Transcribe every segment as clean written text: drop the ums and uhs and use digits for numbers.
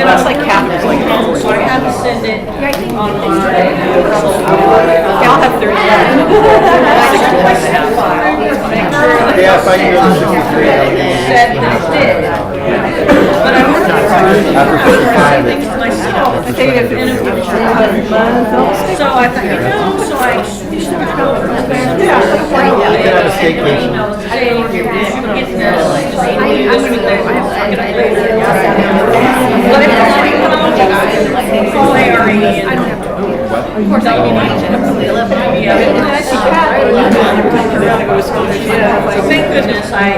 It's like Catholic, so I had to send it online. Yeah, I'll have 30 minutes. 60 like that. Yeah, if I can go to 63. Said that it did. But I worked After 55. things myself. So I thought, so I a staycation. Of course, I don't need to. Thank goodness I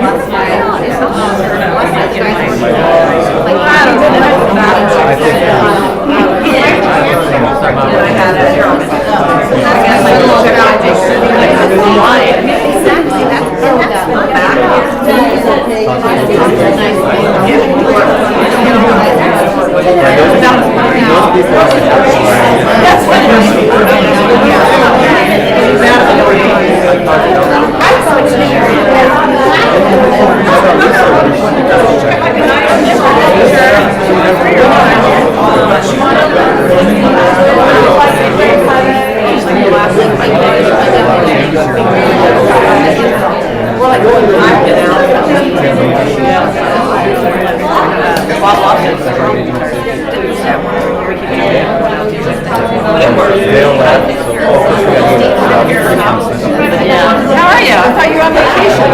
How are you? I thought you were on vacation.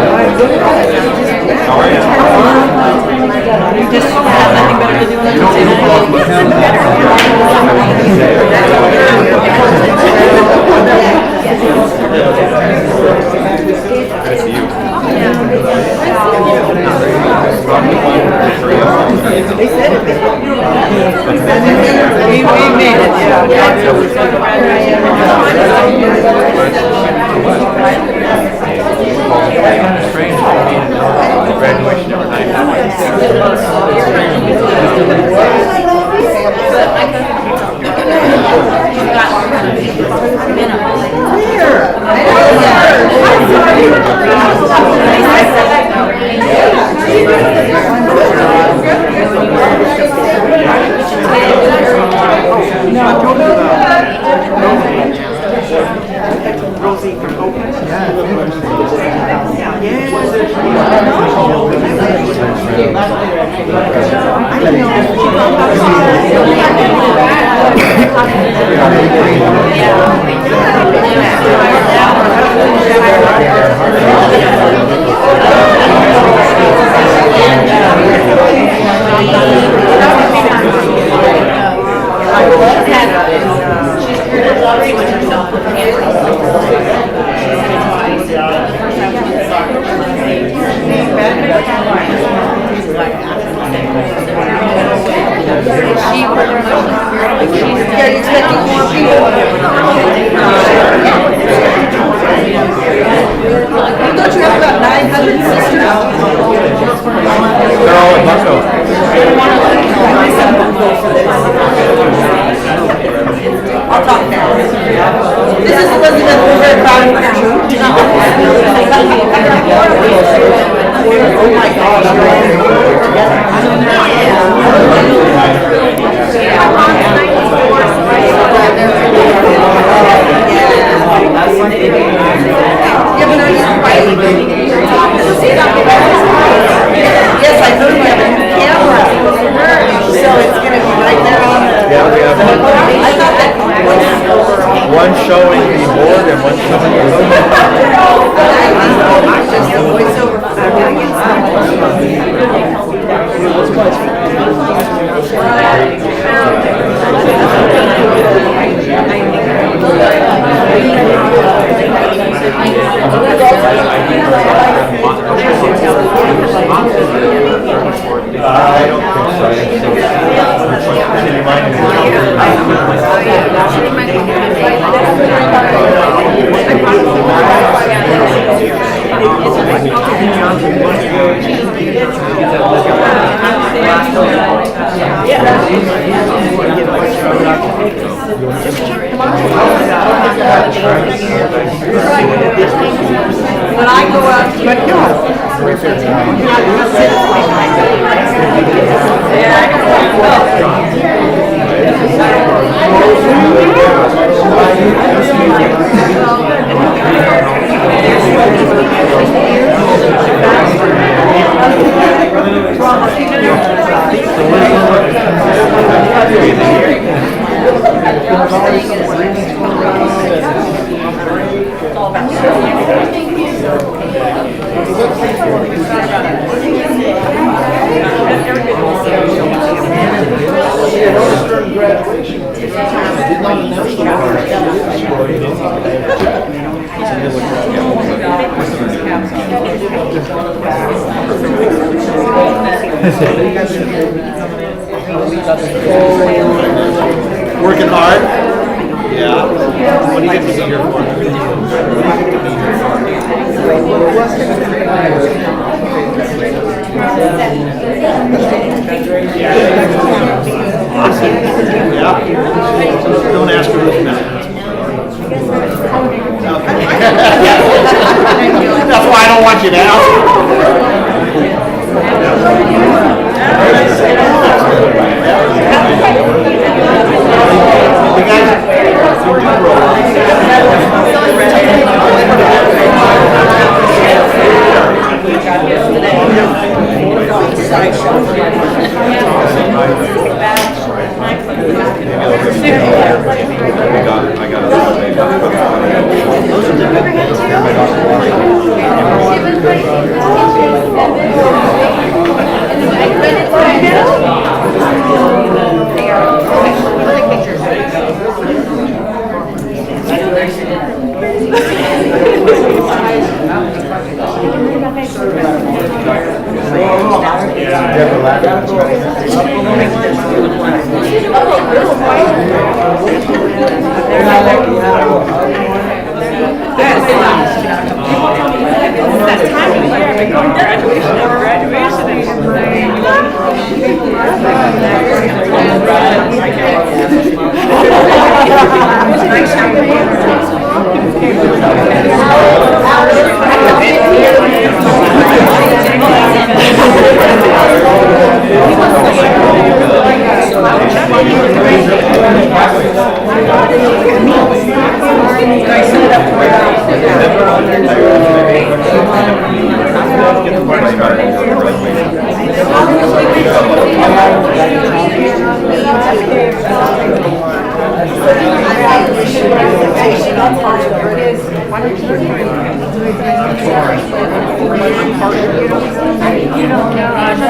How are you? You just have nothing better to do than They said it. We made it. Graduation number 9. One showing the board and one showing the I don't think so. When I go out to Working hard? Yeah. What do you get to be here for? Awesome. Yeah. Don't ask her who's next. That's why I don't want you to ask.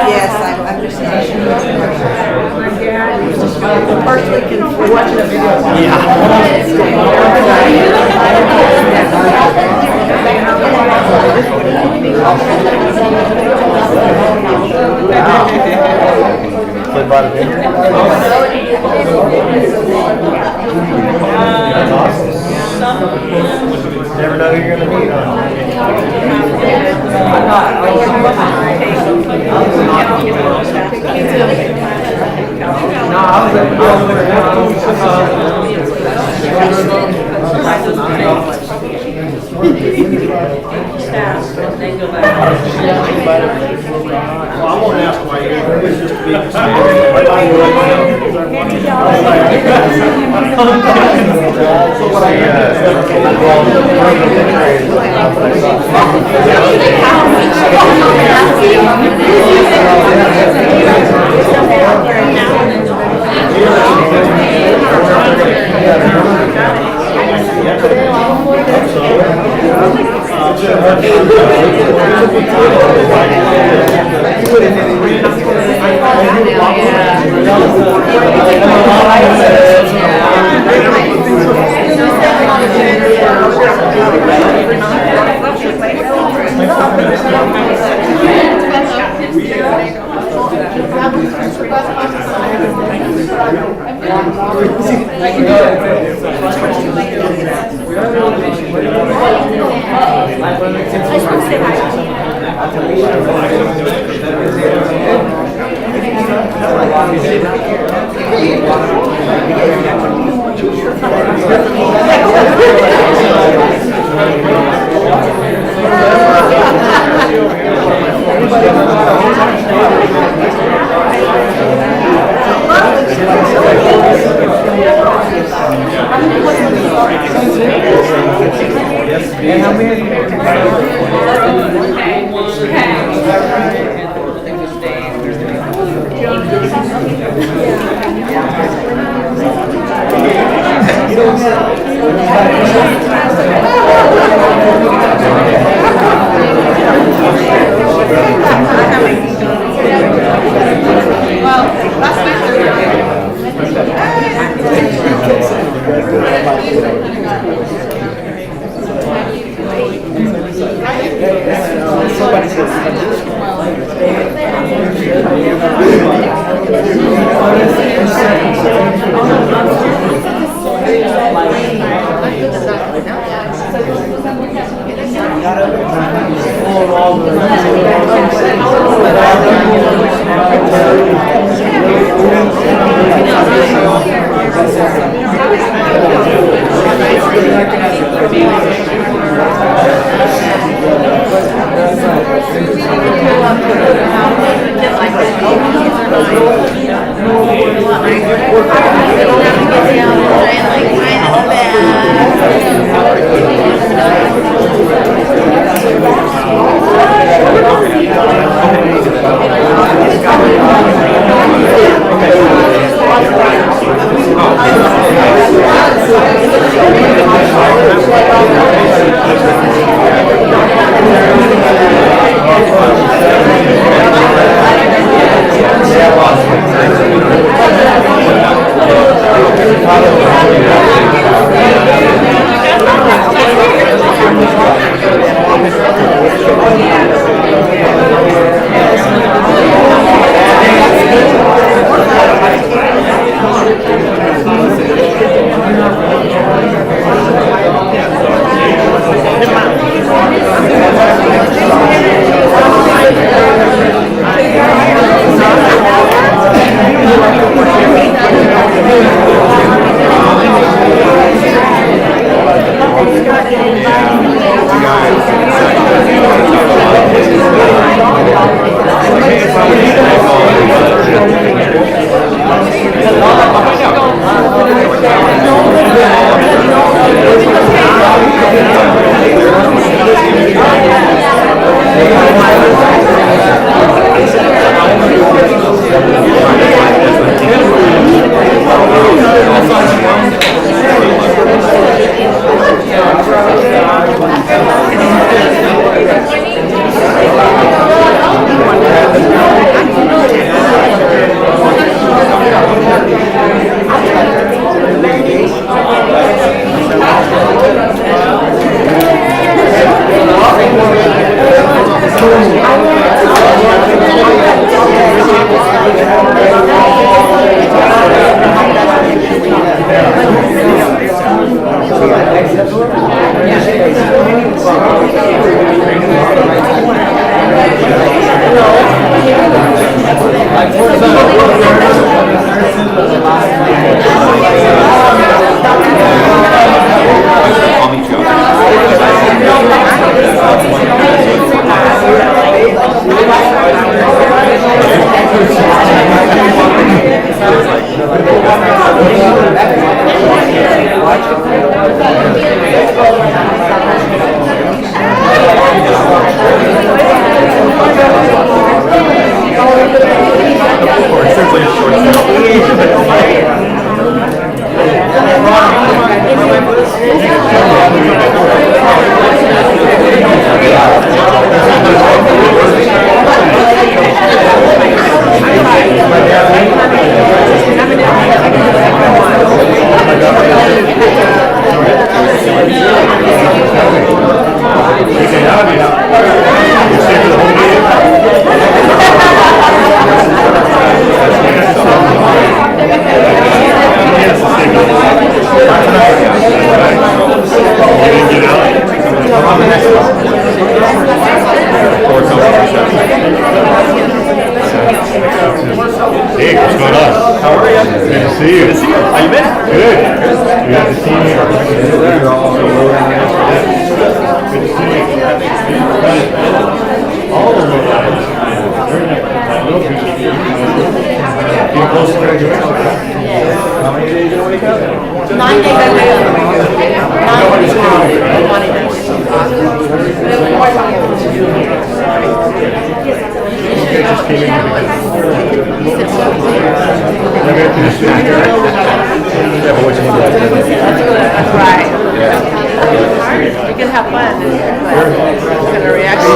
Yes, I understand. First we can watch the video. Play by the finger. That's awesome. Never know who you're going to meet, huh? Well, I won't ask why you're here. It's just to be I'll meet you. see you. Good to see you. How you been? Good. Good to see you. Good to see you. All of them. Very nice. Getting close to graduation. How many days you wake up? 9 days I wake up. 9 days. Just came in. Right. You can have fun. Kind of reaction.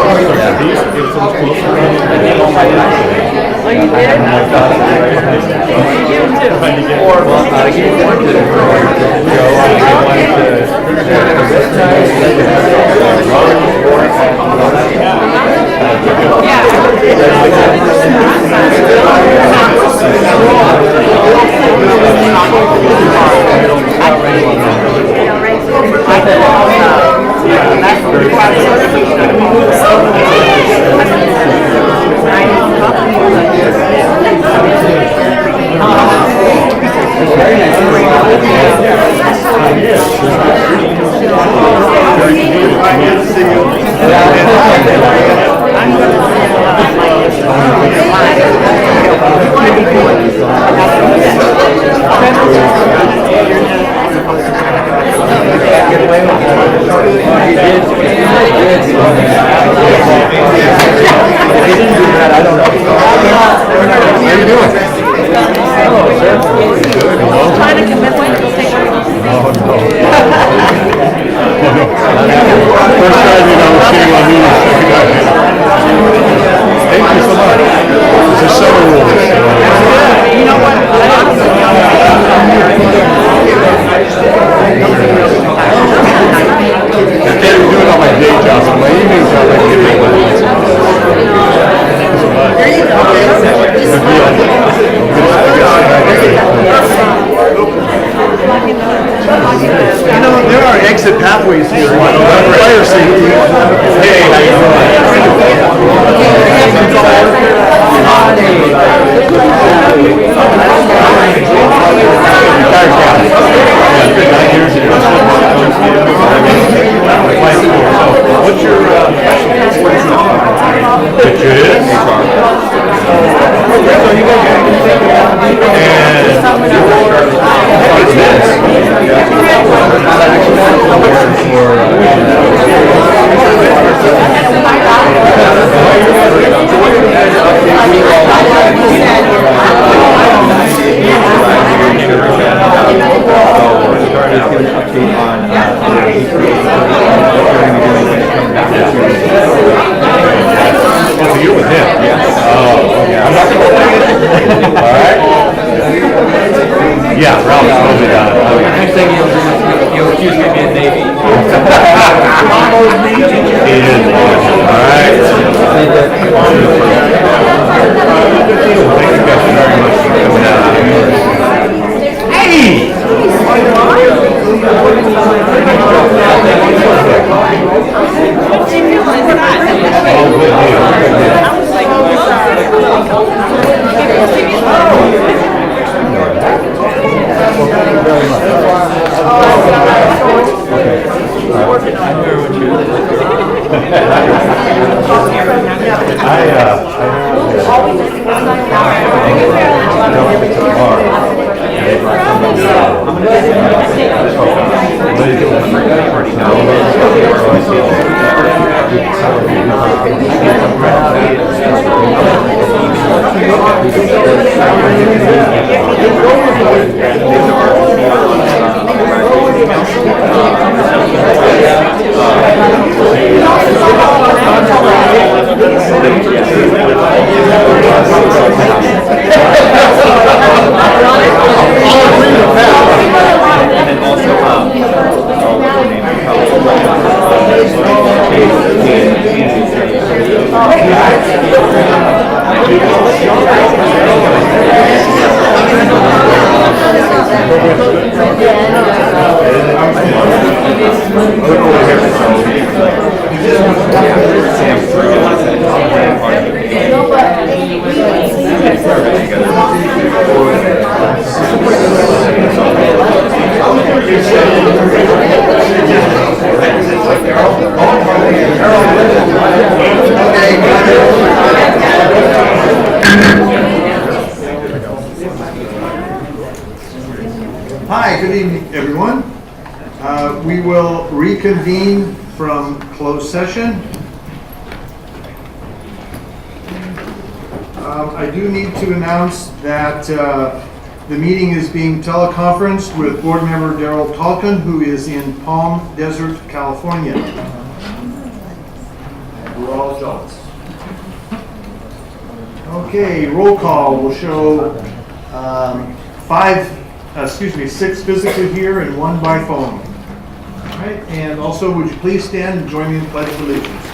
Oh, you did? You too. Trying to convince me to take her. First time you know what's getting on me. Thank you so much. This is summer rules. You know what? I can't even do it on my day job, so my evening job I can make my license. There you You know, there are exit pathways here. Fire safety. Hey, how you What's your it is? You're with him? Oh, okay. I'm not going to all right? Yeah, Ralph told me that. Next thing you'll accuse me of being Navy. He is. All right. Thank you guys very much for coming out. Hey! Oh, good deal. reconvene from closed session. I do need to announce that the meeting is being teleconferenced with board member Darrell Talkin, who is in Palm Desert, California. And we're all adults. Okay, roll call will show 6 physically here and 1 by phone. All right, and also would you please stand and join me in the Pledge of Allegiance.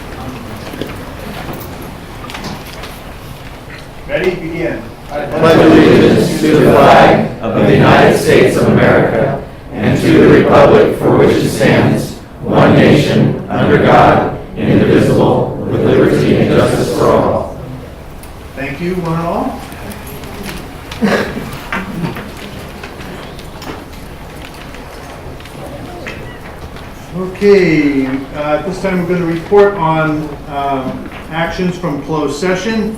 Ready? Begin. I pledge allegiance to the flag of the United States of America and to the republic for which it stands, one nation, under God, indivisible, with liberty and justice for all. Thank you, one and all. Okay, at this time we're going to report on actions from closed session.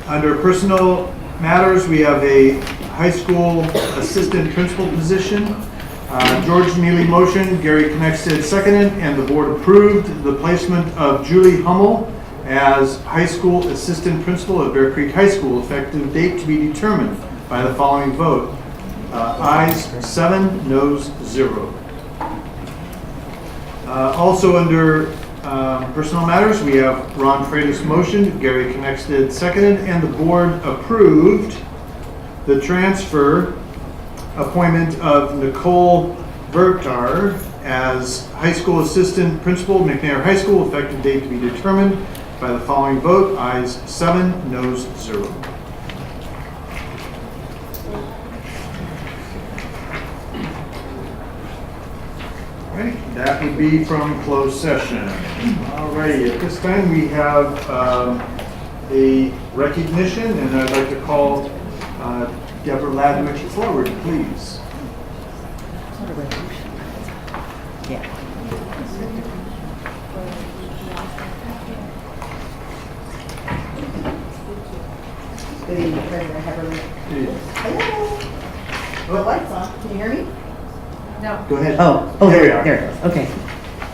Under personal matters, we have a high school assistant principal position. George Neely motion, Gary Connexted seconded, and the board approved the placement of Julie Hummel as high school assistant principal at Bear Creek High School, effective date to be determined by the following vote. Ayes 7, noes 0. Also under personal matters, we have Ron Freitas motion, Gary Connexted seconded, and the board approved the transfer appointment of Nicole Bertar as high school assistant principal, McNair High School, effective date to be determined by the following vote. Ayes 7, noes 0. All right, that would be from closed session. All righty, at this time we have a recognition, and I'd like to call Deborah Ladwich forward, please. Good evening, President Heberly. Hello. The light's on. Can you hear me? Go ahead. There we are. There it goes. Okay.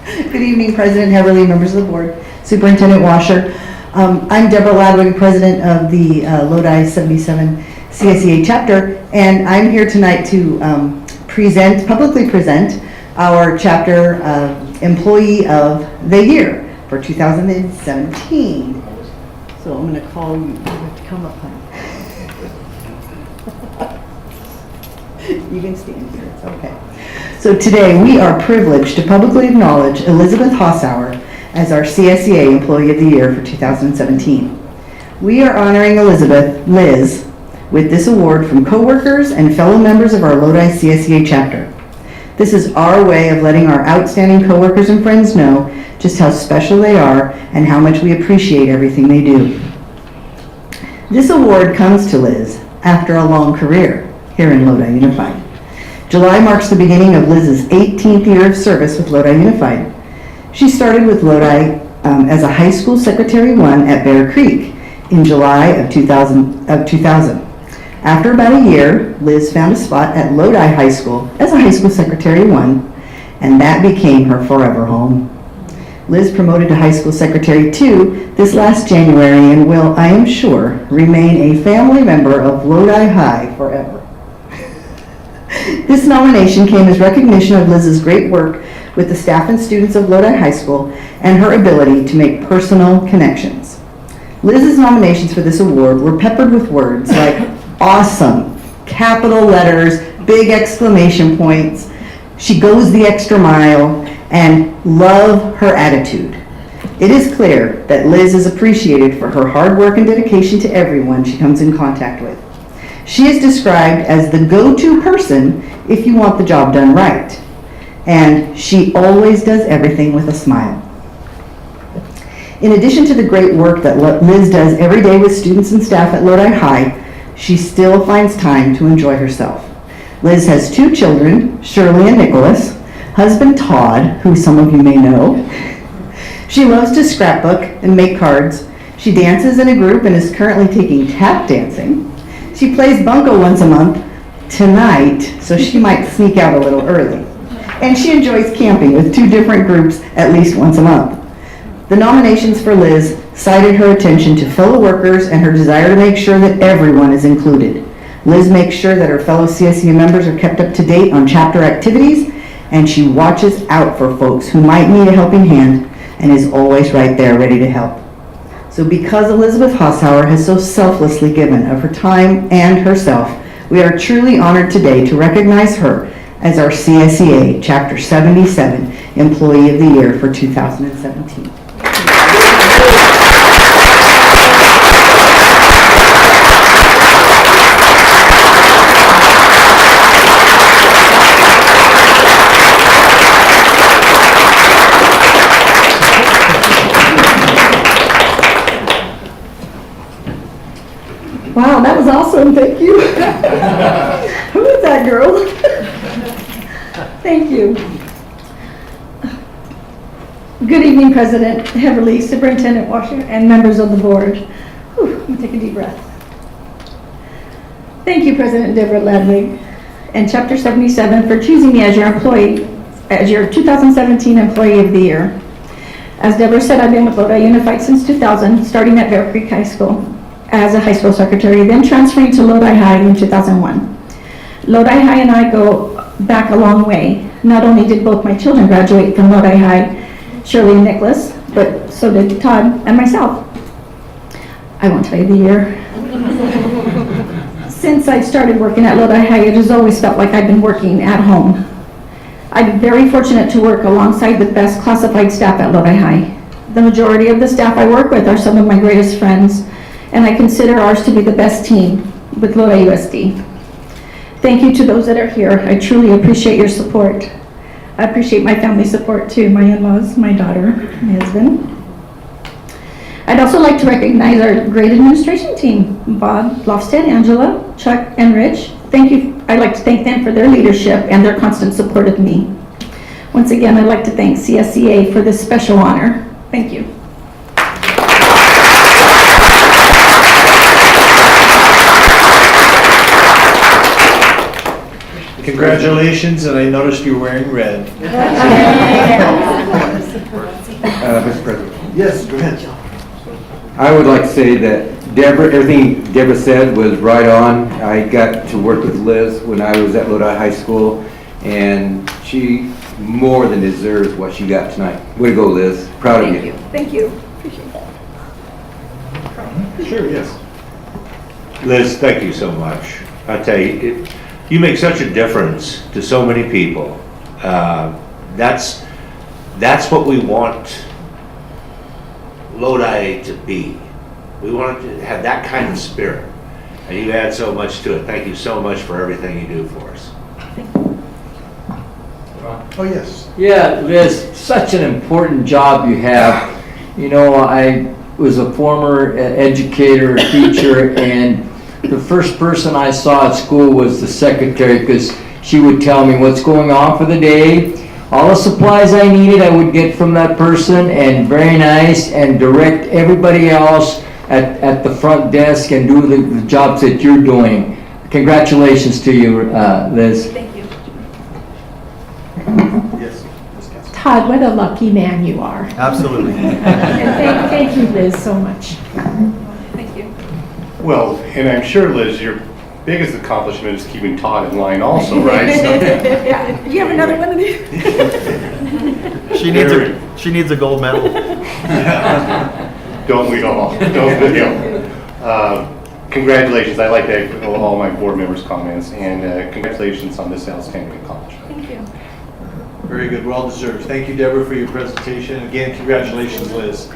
Good evening, President Heberly, members of the board, Superintendent Washer. I'm Deborah Ladwig, President of the Lodi 77 CSEA chapter, and I'm here tonight to publicly present our chapter Employee of the Year for 2017. So I'm going to call you. You have to come up, honey. You can stand here. It's okay. So today we are privileged to publicly acknowledge Elizabeth Hossauer as our CSEA Employee of the Year for 2017. We are honoring Elizabeth, Liz, with this award from coworkers and fellow members of our Lodi CSEA chapter. This is our way of letting our outstanding coworkers and friends know just how special they are and how much we appreciate everything they do. This award comes to Liz after a long career here in Lodi Unified. July marks the beginning of Liz's 18th year of service with Lodi Unified. She started with Lodi as a high school secretary 1 at Bear Creek in July of 2000. After about a year, Liz found a spot at Lodi High School as a high school secretary 1, and that became her forever home. Liz promoted to high school secretary 2 this last January and will, I am sure, remain a family member of Lodi High forever. This nomination came as recognition of Liz's great work with the staff and students of Lodi High School and her ability to make personal connections. Liz's nominations for this award were peppered with words like awesome, capital letters, big exclamation points, she goes the extra mile, and love her attitude. It is clear that Liz is appreciated for her hard work and dedication to everyone she comes in contact with. She is described as the go-to person if you want the job done right. And she always does everything with a smile. In addition to the great work that Liz does every day with students and staff at Lodi High, she still finds time to enjoy herself. Liz has 2 children, Shirley and Nicholas, husband Todd, who some of you may know. She loves to scrapbook and make cards. She dances in a group and is currently taking tap dancing. She plays bunco once a month tonight, so she might sneak out a little early. And she enjoys camping with 2 different groups at least once a month. The nominations for Liz cited her attention to fellow workers and her desire to make sure that everyone is included. Liz makes sure that her fellow CSU members are kept up to date on chapter activities, and she watches out for folks who might need a helping hand and is always right there ready to help. So because Elizabeth Hossauer has so selflessly given of her time and herself, we are truly honored today to recognize her as our CSEA Chapter 77 Employee of the Year for 2017. Wow, that was awesome, thank you. Who is that girl? Thank you. Good evening, President Heverly, Superintendent Washer, and members of the board. Whew, let me take a deep breath. Thank you, President Deborah Ladwig and Chapter 77 for choosing me as your 2017 Employee of the Year. As Deborah said, I've been with Lodi Unified since 2000, starting at Bear Creek High School as a high school secretary, then transferring to Lodi High in 2001. Lodi High and I go back a long way. Not only did both my children graduate from Lodi High, Shirley and Nicholas, but so did Todd and myself. I won't tell you the year. Since I started working at Lodi High, it has always felt like I've been working at home. I'm very fortunate to work alongside the best classified staff at Lodi High. The majority of the staff I work with are some of my greatest friends, and I consider ours to be the best team with Lodi USD. Thank you to those that are here. I truly appreciate your support. I appreciate my family support too, my in-laws, my daughter, my husband. I'd also like to recognize our great administration team, Bob Lofstead, Angela, Chuck, and Rich. Thank you. I'd like to thank them for their leadership and their constant support of me. Once again, I'd like to thank CSEA for this special honor. Thank you. Congratulations, and I noticed you're wearing red. Mr. President, Yes, go ahead. I would like to say that everything Deborah said was right on. I got to work with Liz when I was at Lodi High School, and she more than deserves what she got tonight. Way to go, Liz. Proud of you. Thank you. Appreciate that. Sure, yes. Liz, thank you so much. I tell you, you make such a difference to so many people. That's what we want Lodi to be. We want it to have that kind of spirit. And you add so much to it. Thank you so much for everything you do for us. Oh, yes. Yeah, Liz, such an important job you have. You know, I was a former educator, teacher, and the first person I saw at school was the secretary, because she would tell me what's going on for the day. All the supplies I needed I would get from that person, and very nice, and direct everybody else at the front desk and do the jobs that you're doing. Congratulations to you, Liz. Thank you. Yes. Ms. Cassidy. Todd, what a lucky man you are. Absolutely. And thank you, Liz, so much. Thank you. Well, and I'm sure, Liz, your biggest accomplishment is keeping Todd in line also, right? Do you have another one of these? She needs a gold medal. Don't we all? Don't we all? Congratulations. I like to echo all my board members' comments, and congratulations on this outstanding accomplishment. Thank you. Very good, well deserved. Thank you, Deborah, for your presentation. Again, congratulations, Liz.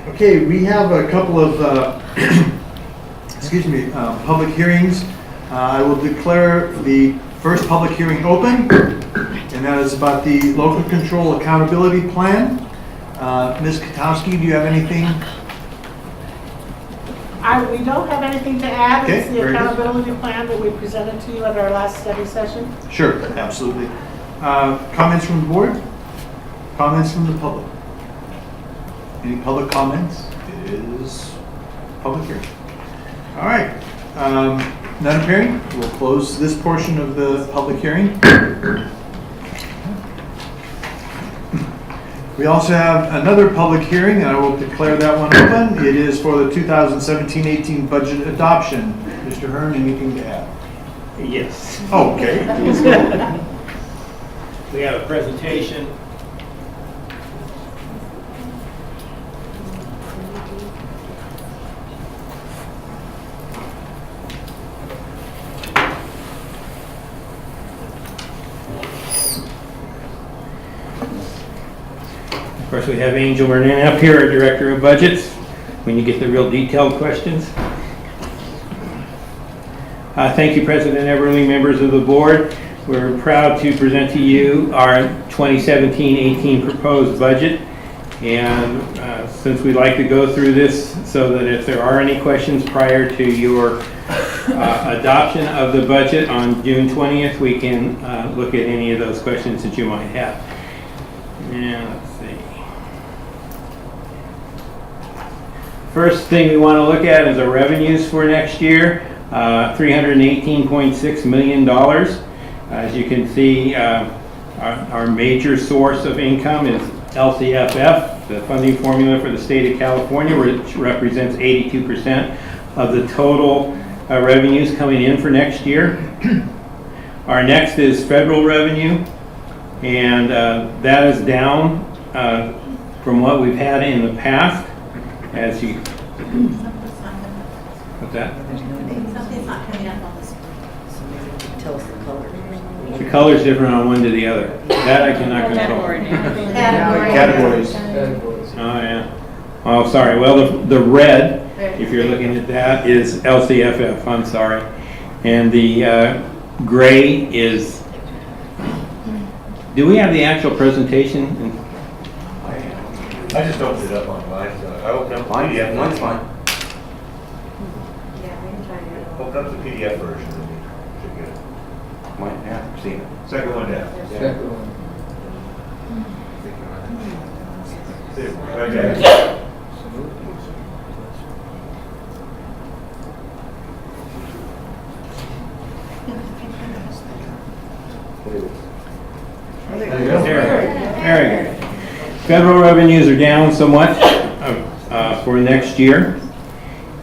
Okay, we have a couple of, public hearings. I will declare the first public hearing open, and that is about the local control accountability plan. Ms. Katowski, do you have anything? We don't have anything to add. Okay, It's the very good. accountability plan that we presented to you at our last study session. Sure, absolutely. Comments from the board? Comments from the public? Any public comments? It is public hearing. All right. None appearing? We'll close this portion of the public hearing. We also have another public hearing, and I will declare that one open. It is for the 2017-18 budget adoption. Mr. Hearn, anything to add? Yes. Okay. We have a presentation. Of course, we have Angel Vernon up here, our Director of Budgets, when you get the real detailed questions. Thank you, President Everly, members of the board. We're proud to present to you our 2017-18 proposed budget. And since we like to go through this so that if there are any questions prior to your adoption of the budget on June 20th, we can look at any of those questions that you might have. And let's see. First thing we want to look at is the revenues for next year, $318.6 million. As you can see, our major source of income is LCFF, the funding formula for the state of California, which represents 82% of the total revenues coming in for next year. Our next is federal revenue, and that is down from what we've had in the past. As you, what's that? Something's not coming up on the screen. Tell us the color. The color's different on one to the other. That I cannot control. Categories. Oh, yeah. Oh, sorry. Well, the red, if you're looking at that, is LCFF. I'm sorry. And the gray is, do we have the actual presentation? I just opened it up online, so I opened up the PDF. Mine's fine. Open up the PDF version. And you should get it. Mine, yeah, see it. Second one down. Okay. There we go. Federal revenues are down somewhat for next year.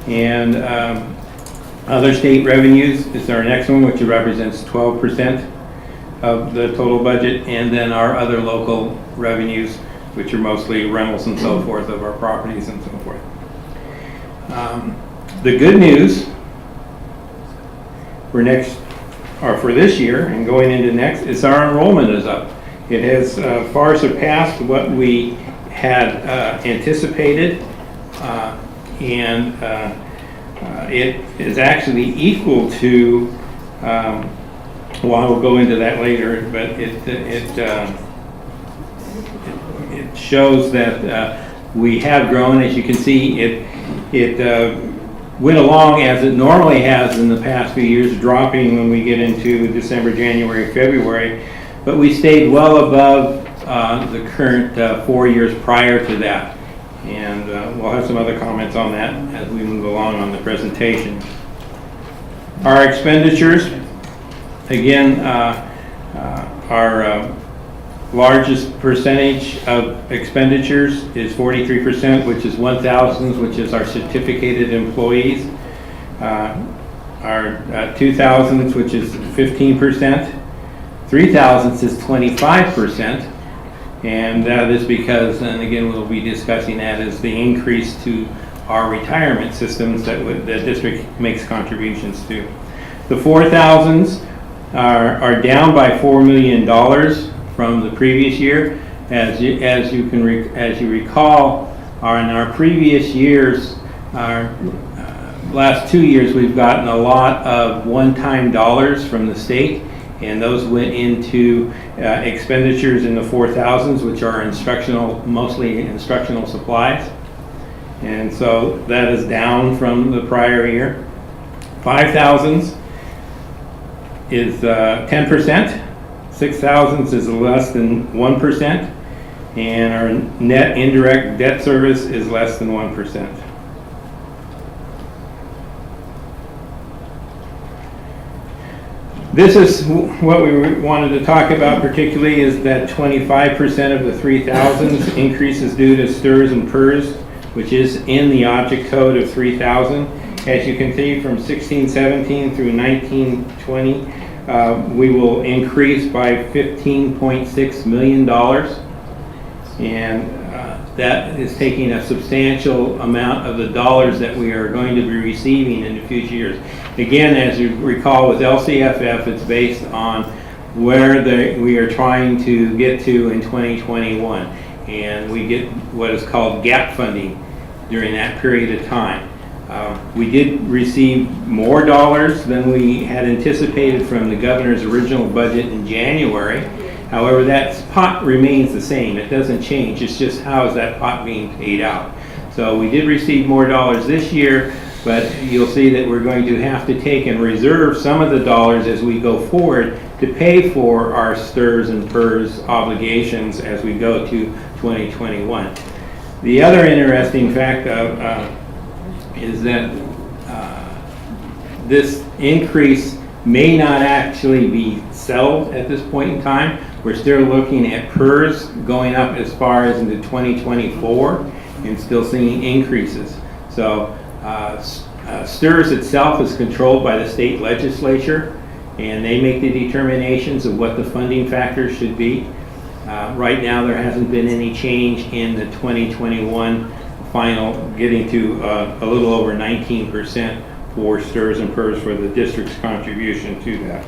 And other state revenues is our next one, which represents 12% of the total budget. And then our other local revenues, which are mostly rentals and so forth of our properties and so forth. The good news for this year and going into next is our enrollment is up. It has far surpassed what we had anticipated, and it is actually equal to, well, I will go into that later, but it shows that we have grown. As you can see, it went along as it normally has in the past few years, dropping when we get into December, January, February, but we stayed well above the current 4 years prior to that. And we'll have some other comments on that as we move along on the presentation. Our expenditures, again, our largest percentage of expenditures is 43%, which is 1,000s, which is our certificated employees. Our 2,000s, which is 15%. 3,000s is 25%. And that is because, and again, we'll be discussing that, is the increase to our retirement systems that the district makes contributions to. The 4,000s are down by $4 million from the previous year. As you recall, in our previous years, our last 2 years, we've gotten a lot of one-time dollars from the state, and those went into expenditures in the 4,000s, which are mostly instructional supplies. And so that is down from the prior year. 5,000s is 10%. 6,000s is less than 1%. And our net indirect debt service is less than 1%. This is what we wanted to talk about particularly, is that 25% of the 3,000 increases due to STRS and PERS, which is in the object code of 3,000. As you can see, from 1617 through 1920, we will increase by $15.6 million. And that is taking a substantial amount of the dollars that we are going to be receiving in the future years. Again, as you recall with LCFF, it's based on where we are trying to get to in 2021. And we get what is called gap funding during that period of time. We did receive more dollars than we had anticipated from the governor's original budget in January. However, that pot remains the same. It doesn't change. It's just how is that pot being paid out. So we did receive more dollars this year, but you'll see that we're going to have to take and reserve some of the dollars as we go forward to pay for our STRS and PERS obligations as we go to 2021. The other interesting fact is that this increase may not actually be settled at this point in time. We're still looking at PERS going up as far as into 2024 and still seeing increases. So STRS itself is controlled by the state legislature, and they make the determinations of what the funding factors should be. Right now there hasn't been any change in the 2021 final, getting to a little over 19% for STRS and PERS for the district's contribution to that.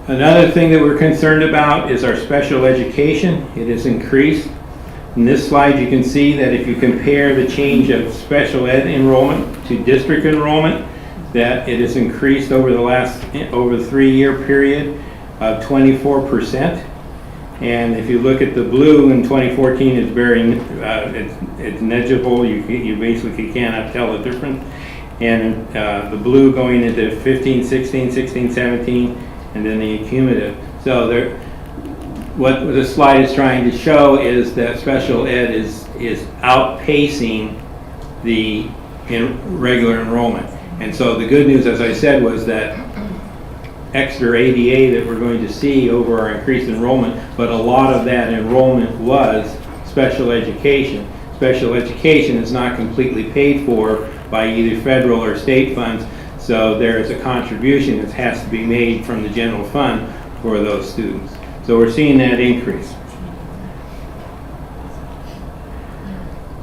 Another thing that we're concerned about is our special education. It has increased. In this slide you can see that if you compare the change of special ed enrollment to district enrollment, that it has increased over the 3-year period of 24%. And if you look at the blue in 2014, it's very it's negligible. You basically cannot tell the difference. And the blue going into 15, 16, 16, 17, and then the cumulative. So what the slide is trying to show is that special ed is outpacing the regular enrollment. And so the good news, as I said, was that extra ADA that we're going to see over our increased enrollment, but a lot of that enrollment was special education. Special education is not completely paid for by either federal or state funds, so there is a contribution that has to be made from the general fund for those students. So we're seeing that increase.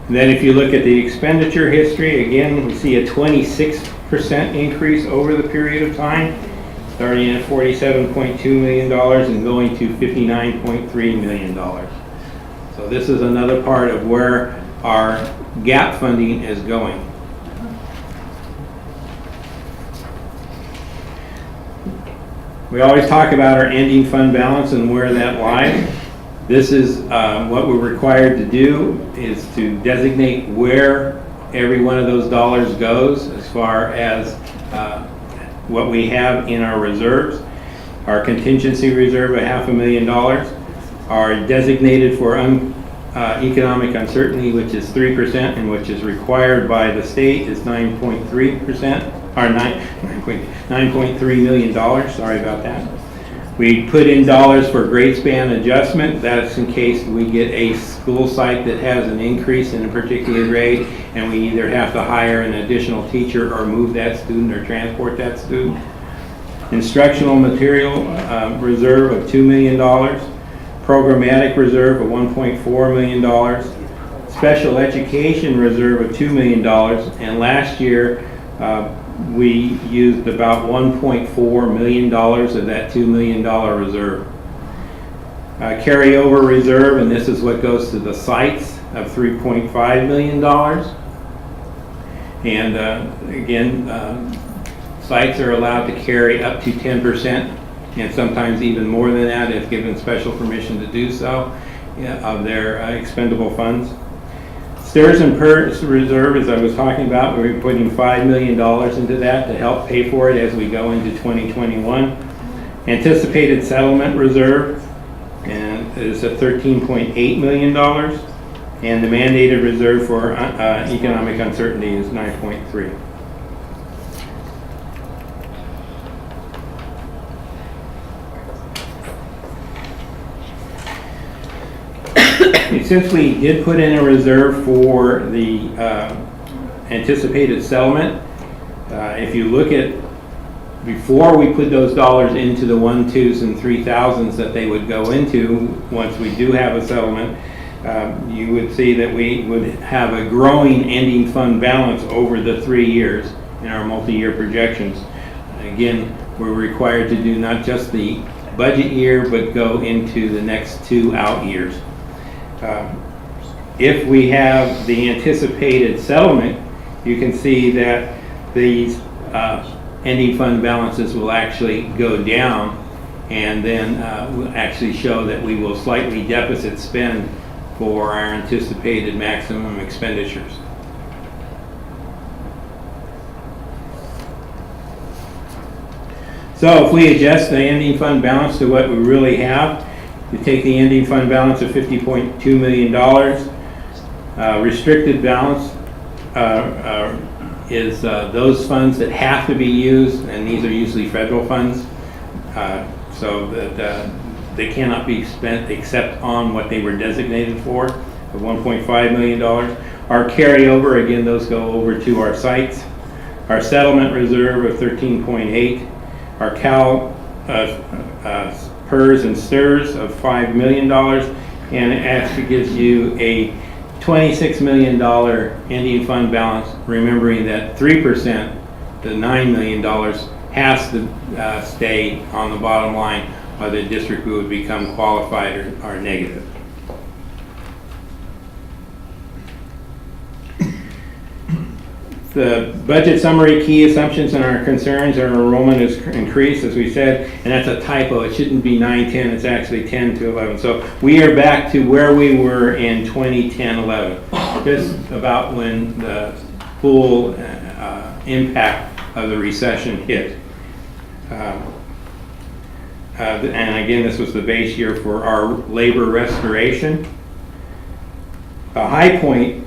And then if you look at the expenditure history, again, we see a 26% increase over the period of time, starting at $47.2 million and going to $59.3 million. So this is another part of where our gap funding is going. We always talk about our ending fund balance and where that lies. This is what we're required to do, is to designate where every one of those dollars goes as far as what we have in our reserves. Our contingency reserve of $500,000, our designated for economic uncertainty, which is 3% and which is required by the state, is 9.3%, or $9.3 million, sorry about that. We put in dollars for grade span adjustment. That's in case we get a school site that has an increase in a particular grade and we either have to hire an additional teacher or move that student or transport that student. Instructional material reserve of $2 million. Programmatic reserve of $1.4 million. Special education reserve of $2 million. And last year we used about $1.4 million of that $2 million reserve. Carryover reserve, and this is what goes to the sites, of $3.5 million. And again, sites are allowed to carry up to 10%, and sometimes even more than that if given special permission to do so, of their expendable funds. STRS and PERS reserve, as I was talking about, we're putting $5 million into that to help pay for it as we go into 2021. Anticipated settlement reserve and is at $13.8 million. And the mandated reserve for economic uncertainty is 9.3. since we did put in a reserve for the anticipated settlement, if you look at, before we put those dollars into the 1, 2s, and 3,000s that they would go into, once we do have a settlement, you would see that we would have a growing ending fund balance over the 3 years in our multi-year projections. Again, we're required to do not just the budget year, but go into the next 2 out years. If we have the anticipated settlement, you can see that these ending fund balances will actually go down, and then will actually show that we will slightly deficit spend for our anticipated maximum expenditures. So if we adjust the ending fund balance to what we really have, we take the ending fund balance of $50.2 million. Restricted balance is those funds that have to be used, and these are usually federal funds, so that they cannot be spent except on what they were designated for, of $1.5 million. Our carryover, again, those go over to our sites. Our settlement reserve of 13.8. Our Cal PERS and STIRS of $5 million, and it actually gives you a $26 million ending fund balance, remembering that 3%, the $9 million, has to stay on the bottom line, or the district would become qualified or negative. The budget summary key assumptions and our concerns, our enrollment is increased, as we said, and that's a typo. It shouldn't be 9-10, it's actually 10-11. So we are back to where we were in 2010-11, just about when the full impact of the recession hit. And again, this was the base year for our labor restoration. A high point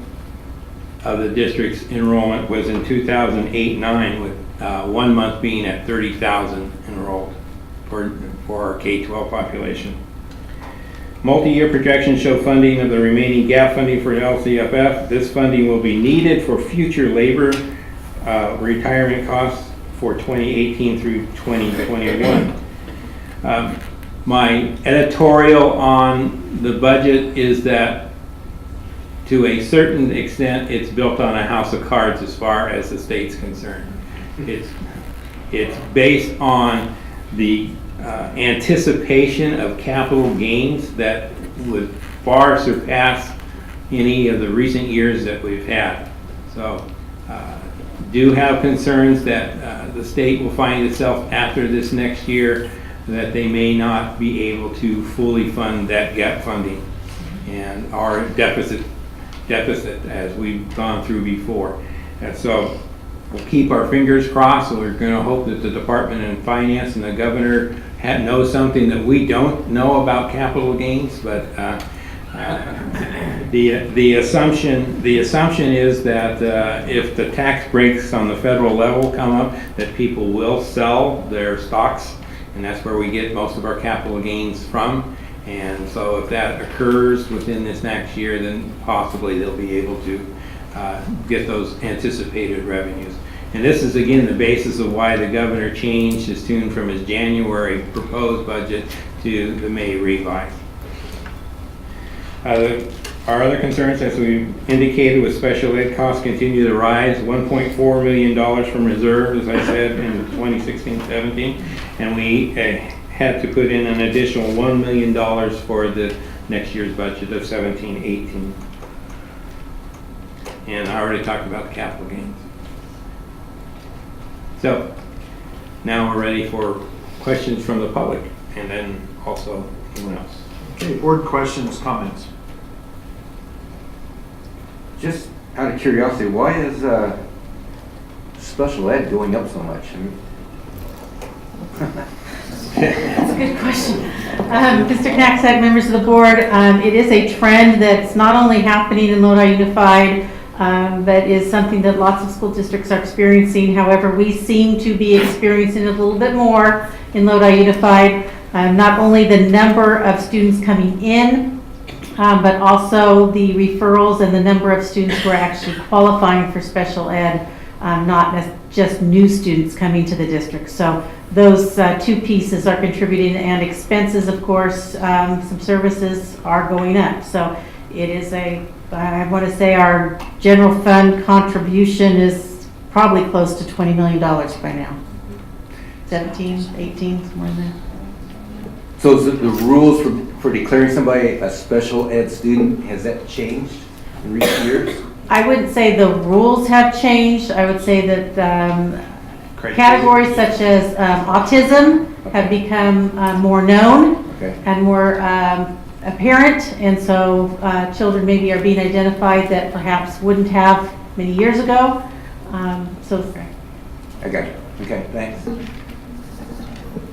of the district's enrollment was in 2008-9, with 1 month being at 30,000 enrolled for our K-12 population. Multi-year projections show funding of the remaining gap funding for LCFF. This funding will be needed for future labor retirement costs for 2018 through 2021. My editorial on the budget is that to a certain extent, it's built on a house of cards as far as the state's concerned. It's based on the anticipation of capital gains that would far surpass any of the recent years that we've had. So, do have concerns that the state will find itself after this next year that they may not be able to fully fund that gap funding and our deficit as we've gone through before. And so we'll keep our fingers crossed. So we're going to hope that the Department of Finance and the governor knows something that we don't know about capital gains. But the assumption is that if the tax breaks on the federal level come up, that people will sell their stocks, and that's where we get most of our capital gains from. And so if that occurs within this next year, then possibly they'll be able to get those anticipated revenues. And this is again the basis of why the governor changed his tune from his January proposed budget to the May revised. Our other concerns, as we indicated, with special ed costs continue to rise. $1.4 million from reserve, as I said, in 2016-17, and we had to put in an additional $1 million for the next year's budget of 17-18. And I already talked about the capital gains. So now we're ready for questions from the public, and then also anyone else. Okay, board questions, comments? Just out of curiosity, why is special ed going up so much? That's a good question. Mr. Knaxak, members of the board, it is a trend that's not only happening in Lodi Unified, but is something that lots of school districts are experiencing. However, we seem to be experiencing it a little bit more in Lodi Unified. Not only the number of students coming in but also the referrals and the number of students who are actually qualifying for special ed, not as just new students coming to the district. So those two pieces are contributing, and expenses, of course, some services are going up. So it is I want to say our general fund contribution is probably close to $20 million by now. 17, 18, somewhere in there. So is the rules for declaring somebody a special ed student, has that changed in recent years? I wouldn't say the rules have changed. I would say that categories such as autism have become more known and more apparent, and so children maybe are being identified that perhaps wouldn't have many years ago. I got it. Okay, thanks.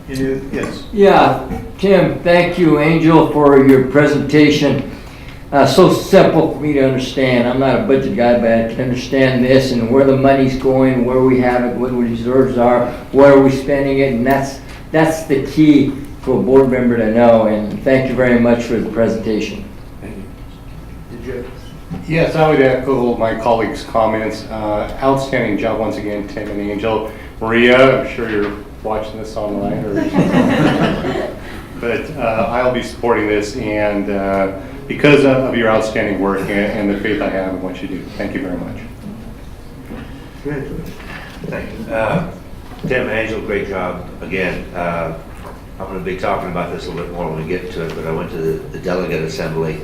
Yes. Yeah, Tim, thank you, Angel, for your presentation. So simple for me to understand. I'm not a budget guy, but I can understand this and where the money's going, where we have it, what the reserves are, where are we spending it, and that's the key for a board member to know. And thank you very much for the presentation. Thank you. Did you? Yes, I would echo my colleagues' comments. Outstanding job once again, Tim and Angel. Maria, I'm sure you're watching this online, but I'll be supporting this, and because of your outstanding work and the faith I have in what you do. Thank you very much. Thank you. Tim and Angel, great job again. I'm going to be talking about this a little bit more when we get to it, but I went to the delegate assembly,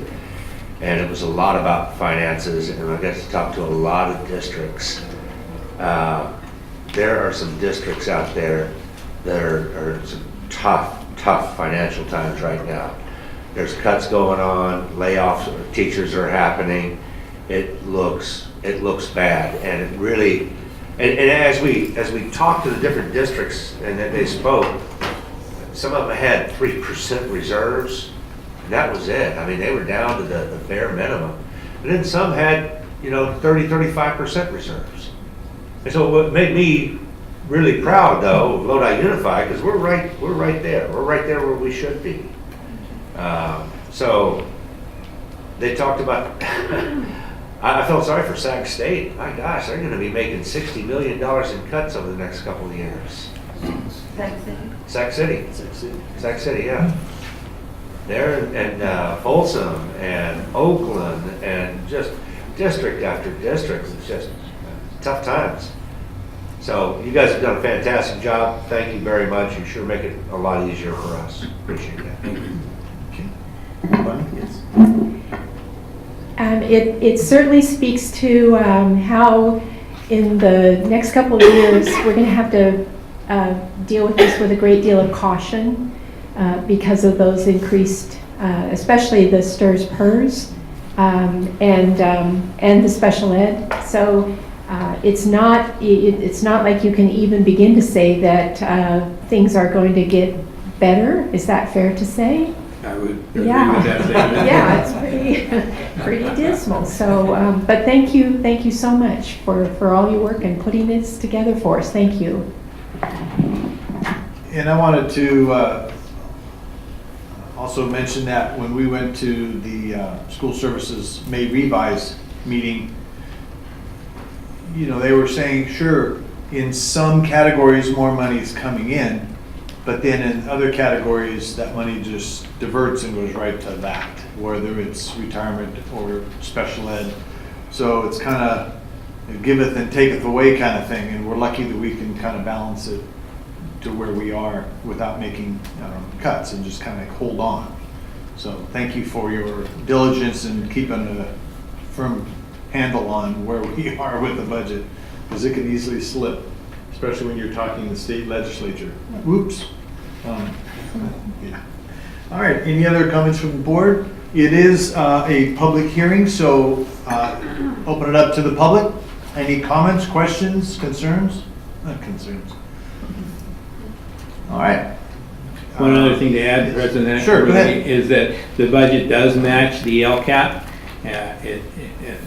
and it was a lot about finances, and I got to talk to a lot of districts. There are some districts out there that are some tough financial times right now. There's cuts going on, layoffs, teachers are happening. It looks bad, and it really, and as we talked to the different districts and that they spoke, some of them had 3% reserves, and that was it. I mean, they were down to the bare minimum. And then some had, 30-35% reserves. And so what made me really proud, though, of Lodi Unified, because we're right there. We're right there where we should be. So they talked about, I felt sorry for Sac State. My gosh, they're going to be making $60 million in cuts over the next couple of years. Sac City, yeah. There and Folsom and Oakland and just district after district. It's just tough times. So you guys have done a fantastic job. Thank you very much. You sure make it a lot easier for us. Appreciate that. Thank you. Yes. It certainly speaks to how in the next couple of years we're going to have to deal with this with a great deal of caution because of those increased, especially the STRS PERS and the special ed. So it's not like you can even begin to say that things are going to get better. Is that fair to say? I would agree with that statement. Yeah, it's pretty dismal. So, but thank you so much for all your work and putting this together for us. Thank you. And I wanted to also mention that when we went to the school services May revise meeting, they were saying, sure, in some categories more money is coming in, but then in other categories that money just diverts and goes right to that, whether it's retirement or special ed. So it's kind of a giveth and taketh away kind of thing, and we're lucky that we can kind of balance it to where we are without making cuts and just kind of hold on. So thank you for your diligence and keeping a firm handle on where we are with the budget, because it can easily slip, especially when you're talking the state legislature. Whoops. Yeah. All right, any other comments from the board? It is a public hearing, so open it up to the public. Any comments, questions, concerns? Not concerns. All right. One other thing to add, President, Sure, go ahead. is that the budget does match the LCAP.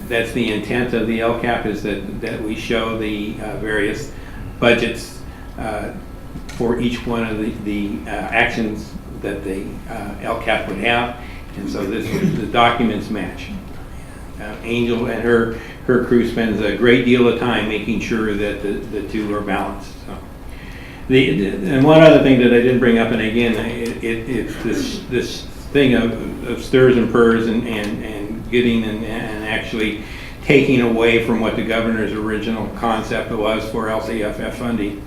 That's the intent of the LCAP, is that we show the various budgets for each one of the actions that the LCAP would have. And so the documents match. Angel and her crew spends a great deal of time making sure that the two are balanced. So. And one other thing that I didn't bring up, and again, it's this thing of stirs and purrs and getting and actually taking away from what the governor's original concept was for LCFF funding.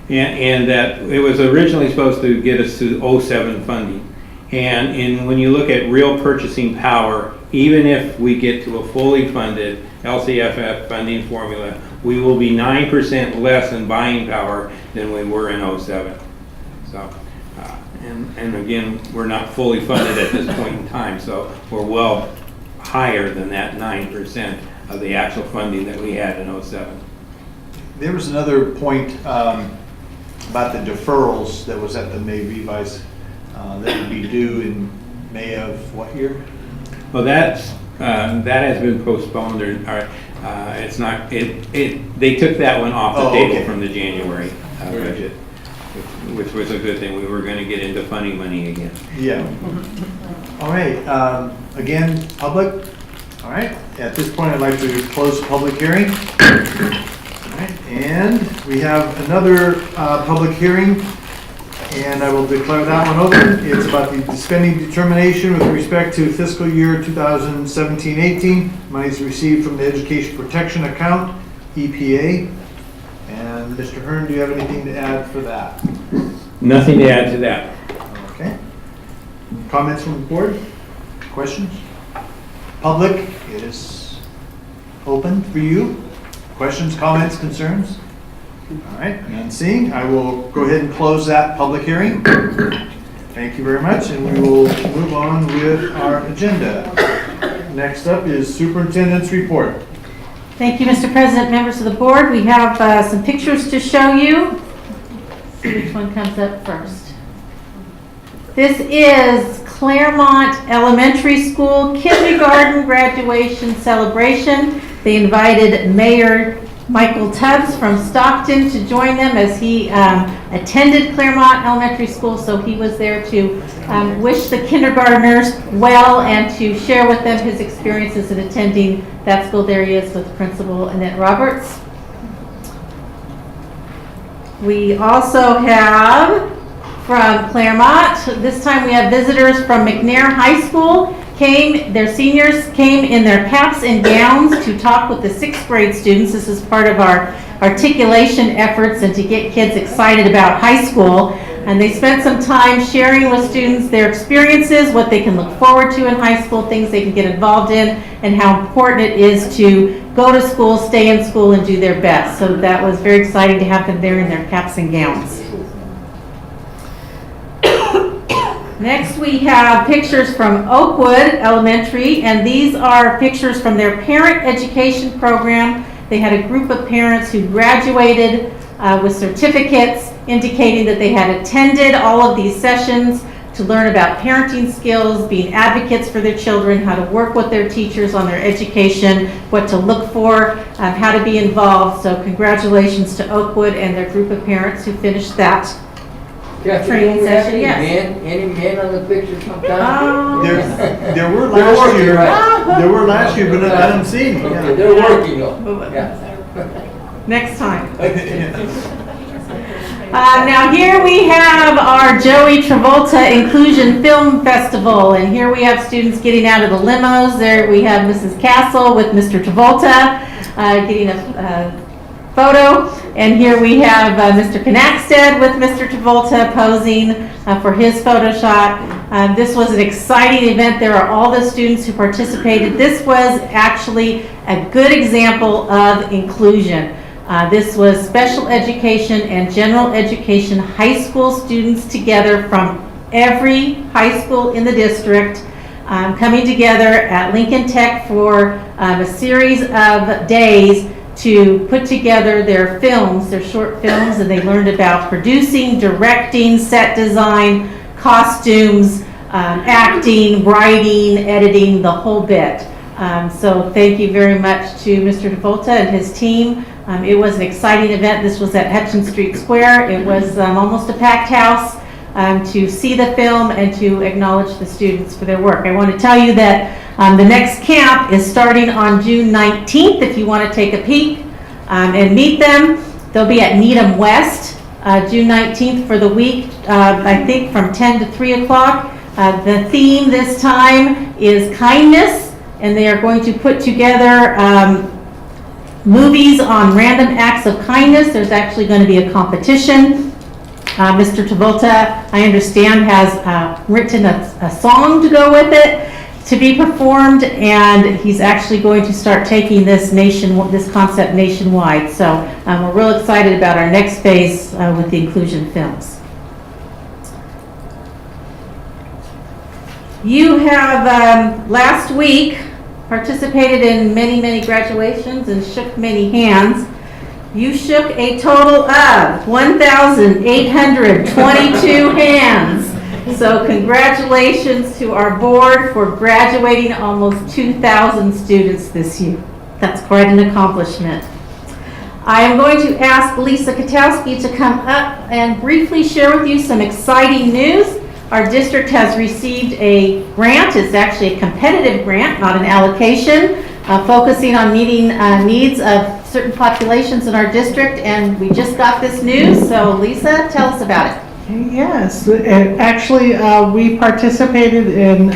And that it was originally supposed to get us to 07 funding. And when you look at real purchasing power, even if we get to a fully funded LCFF funding formula, we will be 9% less in buying power than we were in 07. So, and again, we're not fully funded at this point in time, so we're well higher than that 9% of the actual funding that we had in 07. There was another point about the deferrals that was at the May revise that would be due in May of what year? Well, that has been postponed, or it's not. They took that one off the table from the January budget, which was a good thing. We were going to get into funding money again. Yeah. All right. Again, public. All right. At this point, I'd like to close the public hearing. All right. And we have another public hearing. And I will declare that one open. It's about the spending determination with respect to fiscal year 2017-18. Monies received from the Education Protection Account, EPA. And Mr. Hearn, do you have anything to add for that? Nothing to add to that. Okay. Comments from the board? Questions? Public, it is open for you. Questions, comments, concerns? All right, none seeing. I will go ahead and close that public hearing. Thank you very much, and we will move on with our agenda. Next up is Superintendent's Report. Thank you, Mr. President, members of the board. We have some pictures to show you. Let's see which one comes up first. This is Claremont Elementary School kindergarten graduation celebration. They invited Mayor Michael Tubbs from Stockton to join them as he attended Claremont Elementary School, so he was there to wish the kindergartners well and to share with them his experiences in attending that school. There he is with Principal Annette Roberts. We also have from Claremont, this time we have visitors from McNair High School. Their seniors came in their caps and gowns to talk with the 6th grade students. This is part of our articulation efforts and to get kids excited about high school. And they spent some time sharing with students their experiences, what they can look forward to in high school, things they can get involved in, and how important it is to go to school, stay in school, and do their best. So that was very exciting to have them there in their caps and gowns. Next we have pictures from Oakwood Elementary, and these are pictures from their parent education program. They had a group of parents who graduated with certificates indicating that they had attended all of these sessions to learn about parenting skills, being advocates for their children, how to work with their teachers on their education, what to look for, how to be involved. So congratulations to Oakwood and their group of parents who finished that. Training session, yes. Any men on the picture sometime? There were last year. There were last year, but I didn't see any. Okay, they're working on. Yeah. Next time. Now here we have our Joey Travolta Inclusion Film Festival, and here we have students getting out of the limos. There we have Mrs. Castle with Mr. Travolta getting a photo, and here we have Mr. Knackstead with Mr. Travolta posing for his photo shot. This was an exciting event. There are all the students who participated. This was actually a good example of inclusion. This was special education and general education high school students together from every high school in the district coming together at Lincoln Tech for a series of days to put together their films, their short films, and they learned about producing, directing, set design, costumes, acting, writing, editing, the whole bit. So thank you very much to Mr. Travolta and his team. It was an exciting event. This was at Hutchins Street Square. It was almost a packed house. to see the film and to acknowledge the students for their work. I want to tell you that the next camp is starting on June 19th if you want to take a peek and meet them. They'll be at Needham West, June 19th for the week, I think from 10 to 3 o'clock. The theme this time is kindness, and they are going to put together movies on random acts of kindness. There's actually going to be a competition. Mr. Travolta, I understand, has written a song to go with it to be performed, and he's actually going to start taking this concept nationwide. So we're real excited about our next phase with the inclusion films. You have last week participated in many graduations and shook many hands. You shook a total of 1,822 hands. So congratulations to our board for graduating almost 2,000 students this year. That's quite an accomplishment. I am going to ask Lisa Katowski to come up and briefly share with you some exciting news. Our district has received a grant. It's actually a competitive grant, not an allocation, focusing on meeting needs of certain populations in our district, and we just got this news. So Lisa, tell us about it. Yes, actually we participated in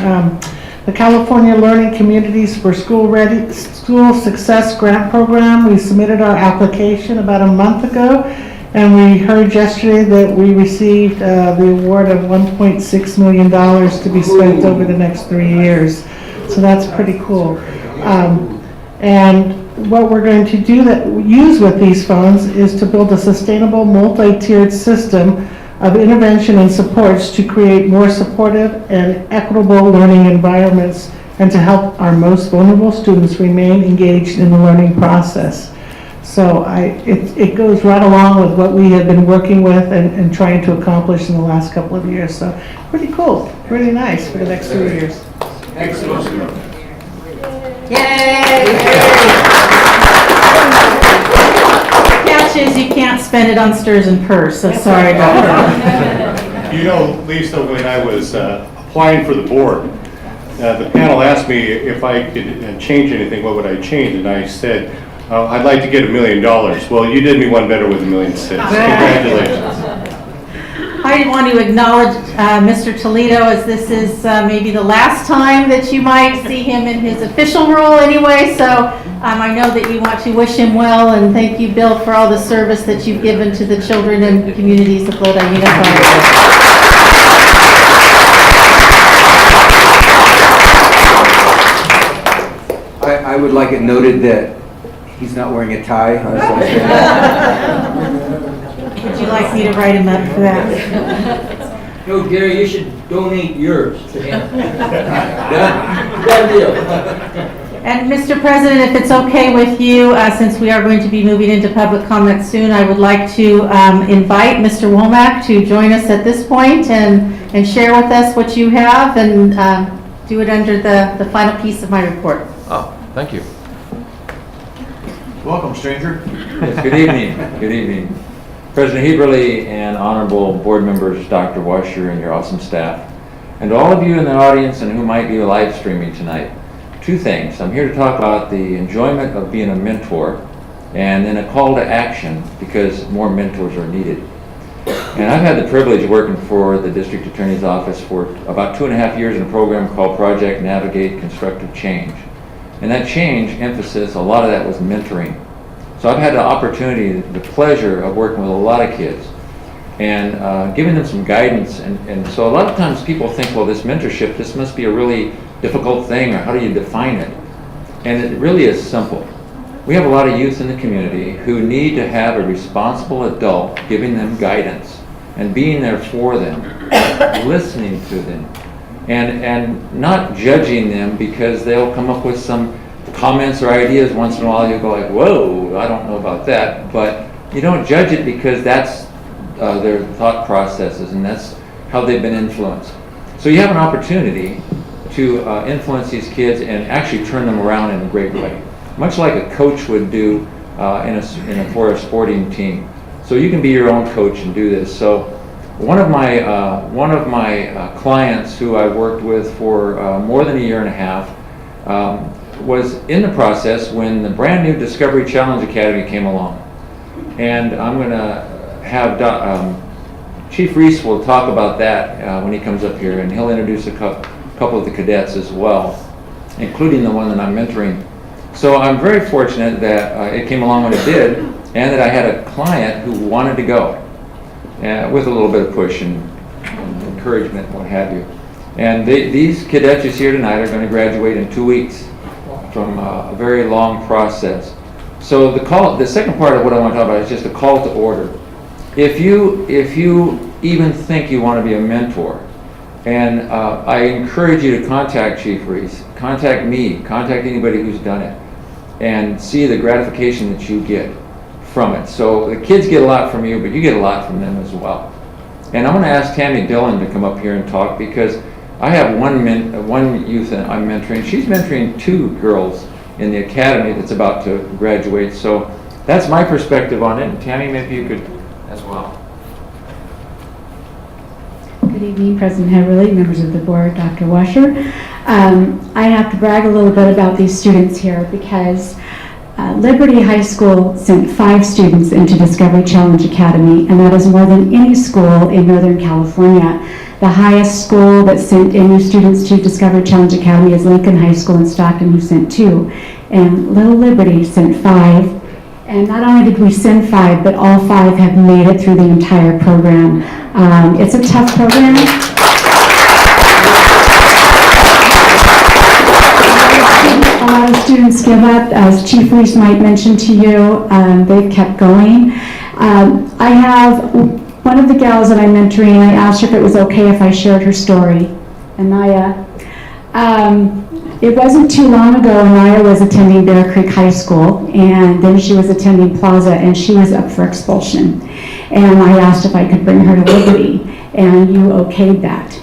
the California Learning Communities for School Success Grant Program. We submitted our application about a month ago, and we heard yesterday that we received the award of $1.6 million to be spent over the next 3 years. So that's pretty cool. And what we're going to use with these funds is to build a sustainable multi-tiered system of intervention and supports to create more supportive and equitable learning environments and to help our most vulnerable students remain engaged in the learning process. So it goes right along with what we have been working with and trying to accomplish in the last couple of years. So pretty cool, really nice for the next 2 years. Excellent. Yay! Catch is you can't spend it on stirs and purrs, so sorry about that. You know, Lisa, when I was applying for the board, the panel asked me if I could change anything, what would I change? And I said, I'd like to get $1 million. Well, you did me one better with $1.6 million. Congratulations. I want to acknowledge Mr. Toledo, as this is maybe the last time that you might see him in his official role anyway. So I know that you want to wish him well, and thank you, Bill, for all the service that you've given to the children and communities of Lodi Unified. I would like it noted that he's not wearing a tie on his last Would you like me to write him up for that? No, Gary, you should donate yours to him. Done deal. And Mr. President, if it's okay with you, since we are going to be moving into public comment soon, I would like to invite Mr. Womack to join us at this point and share with us what you have and do it under the final piece of my report. Oh, thank you. Welcome, stranger. Yes, good evening. Good evening. President Heberly and honorable board members, Dr. Washer and your awesome staff, and to all of you in the audience and who might be live streaming tonight. 2 things. I'm here to talk about the enjoyment of being a mentor and then a call to action because more mentors are needed. And I've had the privilege of working for the District Attorney's Office for about 2.5 years in a program called Project Navigate Constructive Change. And that change emphasis, a lot of that was mentoring. So I've had the opportunity, the pleasure of working with a lot of kids and giving them some guidance. And so a lot of times people think, well, this mentorship, this must be a really difficult thing, or how do you define it? And it really is simple. We have a lot of youth in the community who need to have a responsible adult giving them guidance and being there for them, listening to them, and not judging them because they'll come up with some comments or ideas once in a while. You go like, whoa, I don't know about that. But you don't judge it because that's their thought processes and that's how they've been influenced. So you have an opportunity to influence these kids and actually turn them around in a great way, much like a coach would do for a sporting team. So you can be your own coach and do this. So One of my clients who I worked with for more than a year and a half was in the process when the brand new Discovery Challenge Academy came along. And I'm going to have Chief Reese will talk about that when he comes up here, and he'll introduce a couple of the cadets as well, including the one that I'm mentoring. So I'm very fortunate that it came along when it did, and that I had a client who wanted to go, with a little bit of push and encouragement and what have you. And these cadets you see here tonight are going to graduate in 2 weeks from a very long process. So the second part of what I want to talk about is just a call to order. If you even think you want to be a mentor, and I encourage you to contact Chief Reese, contact me, contact anybody who's done it, and see the gratification that you get from it. So the kids get a lot from you, but you get a lot from them as well. And I'm going to ask Tammy Dillon to come up here and talk, because I have one youth that I'm mentoring. She's mentoring 2 girls in the academy that's about to graduate. So that's my perspective on it. And Tammy, maybe you could as well. Good evening, President Heverly, members of the board, Dr. Washer. I have to brag a little bit about these students here, because Liberty High School sent 5 students into Discovery Challenge Academy, and that is more than any school in Northern California. The highest school that sent any students to Discovery Challenge Academy is Lincoln High School in Stockton, who sent 2. And Little Liberty sent 5. And not only did we send 5, but all 5 have made it through the entire program. It's a tough program. A lot of students give up, as Chief Reese might mention to you. They've kept going. I have one of the gals that I'm mentoring. I asked her if it was okay if I shared her story. Anaya. It wasn't too long ago, Anaya was attending Bear Creek High School, and then she was attending Plaza, and she was up for expulsion. And I asked if I could bring her to Liberty, and you okayed that.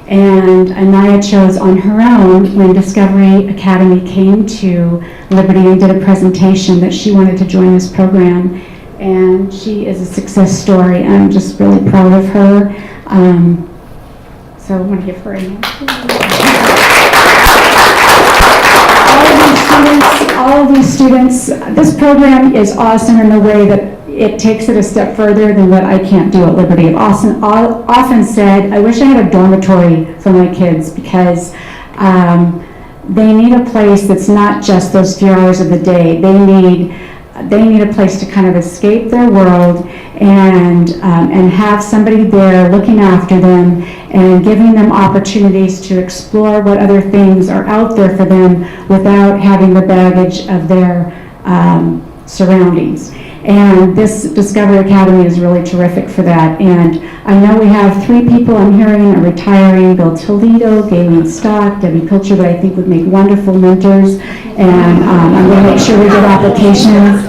And Anaya chose on her own, when Discovery Academy came to Liberty and did a presentation, that she wanted to join this program. And she is a success story. I'm just really proud of her. So I want to give her a hand. All of these students, this program is awesome in the way that it takes it a step further than what I can't do at Liberty. I've often said, I wish I had a dormitory for my kids, because they need a place that's not just those few hours of the day. They need a place to kind of escape their world and have somebody there looking after them and giving them opportunities to explore what other things are out there for them without having the baggage of their surroundings. And this Discovery Academy is really terrific for that. And I know we have 3 people I'm hearing are retiring: Bill Toledo, Galen Stock, Debbie Pilcher, that I think would make wonderful mentors. And I'm going to make sure we get applications.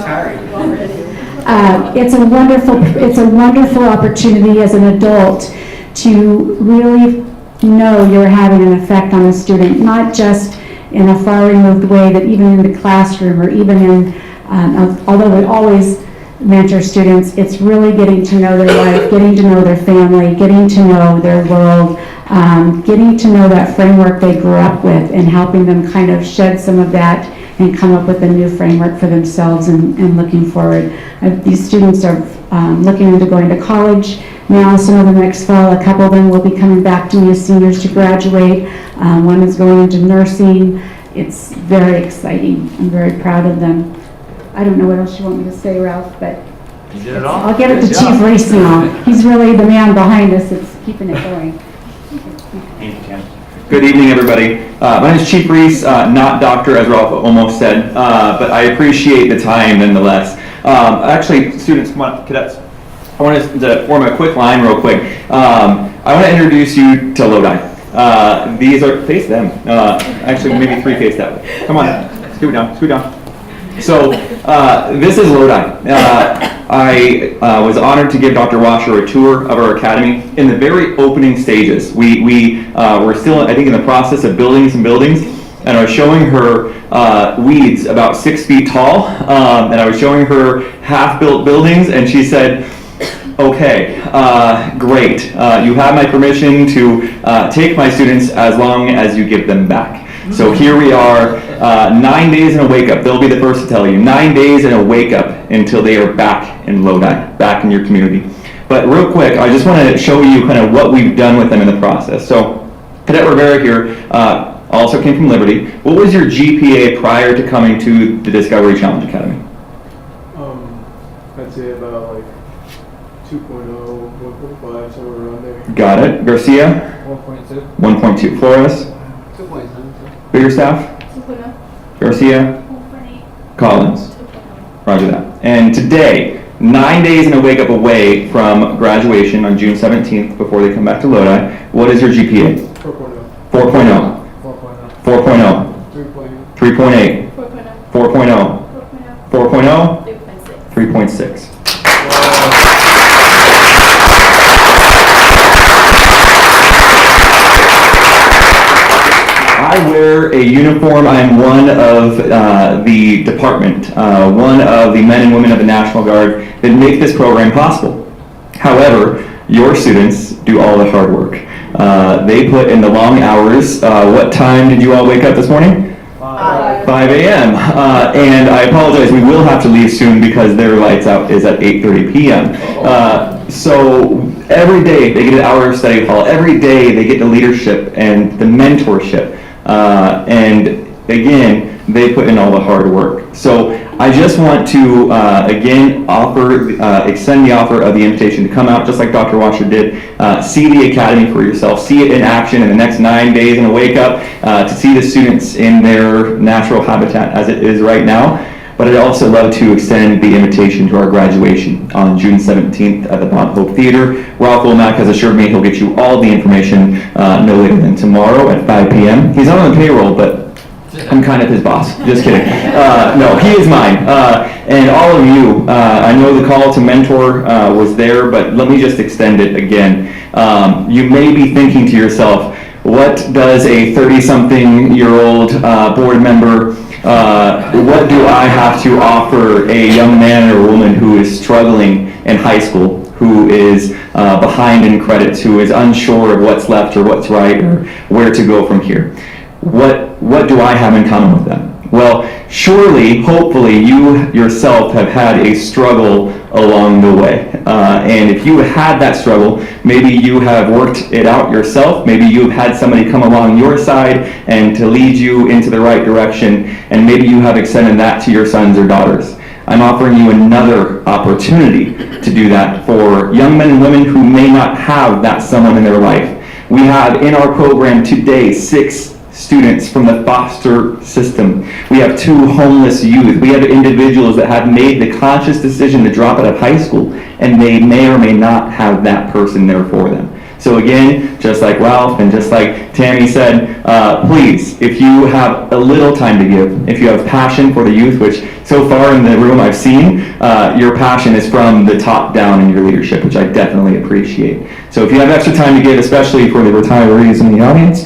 It's a wonderful opportunity as an adult to really know you're having an effect on a student, not just in a far removed way, but even in the classroom, or even in, although we always mentor students, it's really getting to know their life, getting to know their family, getting to know their world, getting to know that framework they grew up with, and helping them kind of shed some of that and come up with a new framework for themselves and looking forward. These students are looking into going to college now, some of them next fall. A couple of them will be coming back to me as seniors to graduate. One is going into nursing. It's very exciting. I'm very proud of them. I don't know what else you want me to say, Ralph, but You did it all. I'll give it to Chief Reese now. He's really the man behind us that's keeping it going. Thank you, Tim. Good evening, everybody. My name is Chief Reese, not doctor, as Ralph almost said, but I appreciate the time nonetheless. Actually, students, come on, cadets. I want to form a quick line real quick. I want to introduce you to Lodi. These are, face them. Actually, maybe 3 face that way. Come on, scoot down, scoot down. So this is Lodi. I was honored to give Dr. Washer a tour of our academy in the very opening stages. We were still, I think, in the process of building some buildings, and I was showing her weeds about 6 feet tall, and I was showing her half-built buildings, and she said, Okay, great. You have my permission to take my students as long as you give them back. So here we are, 9 days in a wake-up. They'll be the first to tell you. 9 days in a wake-up until they are back in Lodi, back in your community. But real quick, I just want to show you kind of what we've done with them in the process. So Cadet Rivera here also came from Liberty. What was your GPA prior to coming to the Discovery Challenge Academy? I'd say about like 2.0, 1.5, somewhere around there. Got it. Garcia? 1.2. 1.2. Flores? 2.9. Biggerstaff? 2.0. Garcia? 1.8. Collins? Roger that. And today, 9 days in a wake-up away from graduation on June 17th before they come back to Lodi, what is your GPA? 4.0. 4.0. 4.0. 4.0. 3.8. 3.8. 4.0. 4.0. 4.0. 3.6. I wear a uniform. I'm one of the department, one of the men and women of the National Guard that make this program possible. However, your students do all the hard work. They put in the long hours. What time did you all wake up this morning? 5 a.m. And I apologize, we will have to leave soon because their lights out is at 8:30 p.m. So every day they get an hour of study hall. Every day they get the leadership and the mentorship. And again, they put in all the hard work. So I just want to, again, extend the offer of the invitation to come out, just like Dr. Washer did, see the Academy for yourself, see it in action in the next 9 days in a wake-up, to see the students in their natural habitat as it is right now. But I'd also love to extend the invitation to our graduation on June 17th at the Mount Hope Theater. Ralph Womack has assured me he'll get you all the information no later than tomorrow at 5 p.m. He's not on the payroll, but I'm kind of his boss. Just kidding. No, he is mine. And all of you, I know the call to mentor was there, but let me just extend it again. You may be thinking to yourself, what does a 30-something-year-old board member, what do I have to offer a young man or woman who is struggling in high school, who is behind in credits, who is unsure of what's left or what's right or where to go from here? What do I have in common with them? Well, surely, hopefully, you yourself have had a struggle along the way. And if you had that struggle, maybe you have worked it out yourself. Maybe you've had somebody come along your side and to lead you into the right direction. And maybe you have extended that to your sons or daughters. I'm offering you another opportunity to do that for young men and women who may not have that someone in their life. We have in our program today 6 students from the foster system. We have 2 homeless youth. We have individuals that have made the conscious decision to drop out of high school, and they may or may not have that person there for them. So again, just like Ralph and just like Tammy said, please, if you have a little time to give, if you have passion for the youth, which so far in the room I've seen, your passion is from the top down in your leadership, which I definitely appreciate. So if you have extra time to give, especially for the retirees in the audience,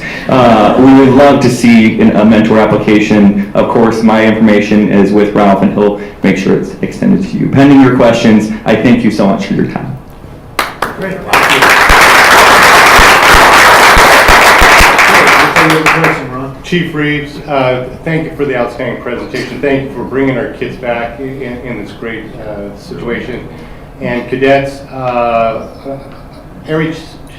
we would love to see a mentor application. Of course, my information is with Ralph, and he'll make sure it's extended to you. Pending your questions, I thank you so much for your time. Great. Chief Reeves, thank you for the outstanding presentation. Thank you for bringing our kids back in this great situation. And cadets,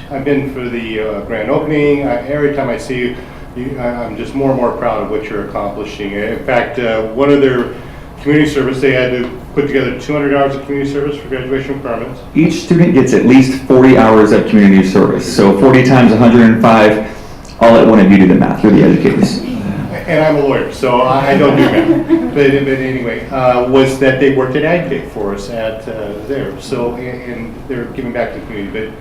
I've been for the grand opening. Every time I see you, I'm just more and more proud of what you're accomplishing. In fact, one of their community service, they had to put together 200 hours of community service for graduation requirements. Each student gets at least 40 hours of community service. So 40 times 105. I'll let one of you do the math. You're the educators. And I'm a lawyer, so I don't do math. But anyway, was that they worked at Ag for us at there. So, and they're giving back to the community. But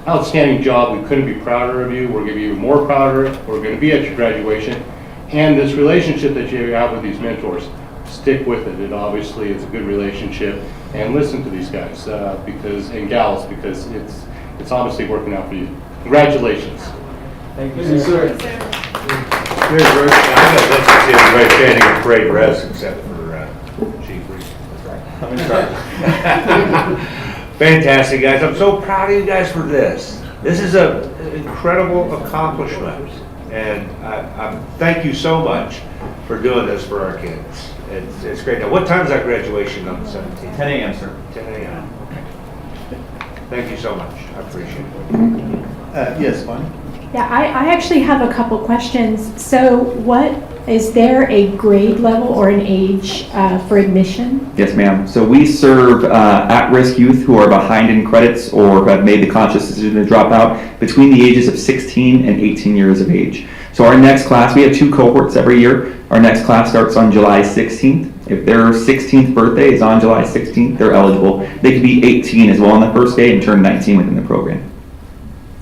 outstanding job. We couldn't be prouder of you. We're going to be even more prouder. We're going to be at your graduation. And this relationship that you have with these mentors, stick with it. It obviously is a good relationship. And listen to these guys and gals, because it's obviously working out for you. Congratulations. Thank you, sir. Good, Bruce. I know that's just everybody standing in parade dress except for Chief Reese. That's right. Fantastic, guys. I'm so proud of you guys for this. This is an incredible accomplishment. And thank you so much for doing this for our kids. It's great. Now, what time is our graduation on the 17th? 10 a.m., sir. 10 a.m. Okay. Thank you so much. I appreciate it. Yes, Bonnie? Yeah, I actually have a couple questions. So is there a grade level or an age for admission? Yes, ma'am. So we serve at-risk youth who are behind in credits or who have made the conscious decision to drop out between the ages of 16 and 18 years of age. So our next class, we have 2 cohorts every year. Our next class starts on July 16th. If their 16th birthday is on July 16th, they're eligible. They could be 18 as well on the first day and turn 19 within the program.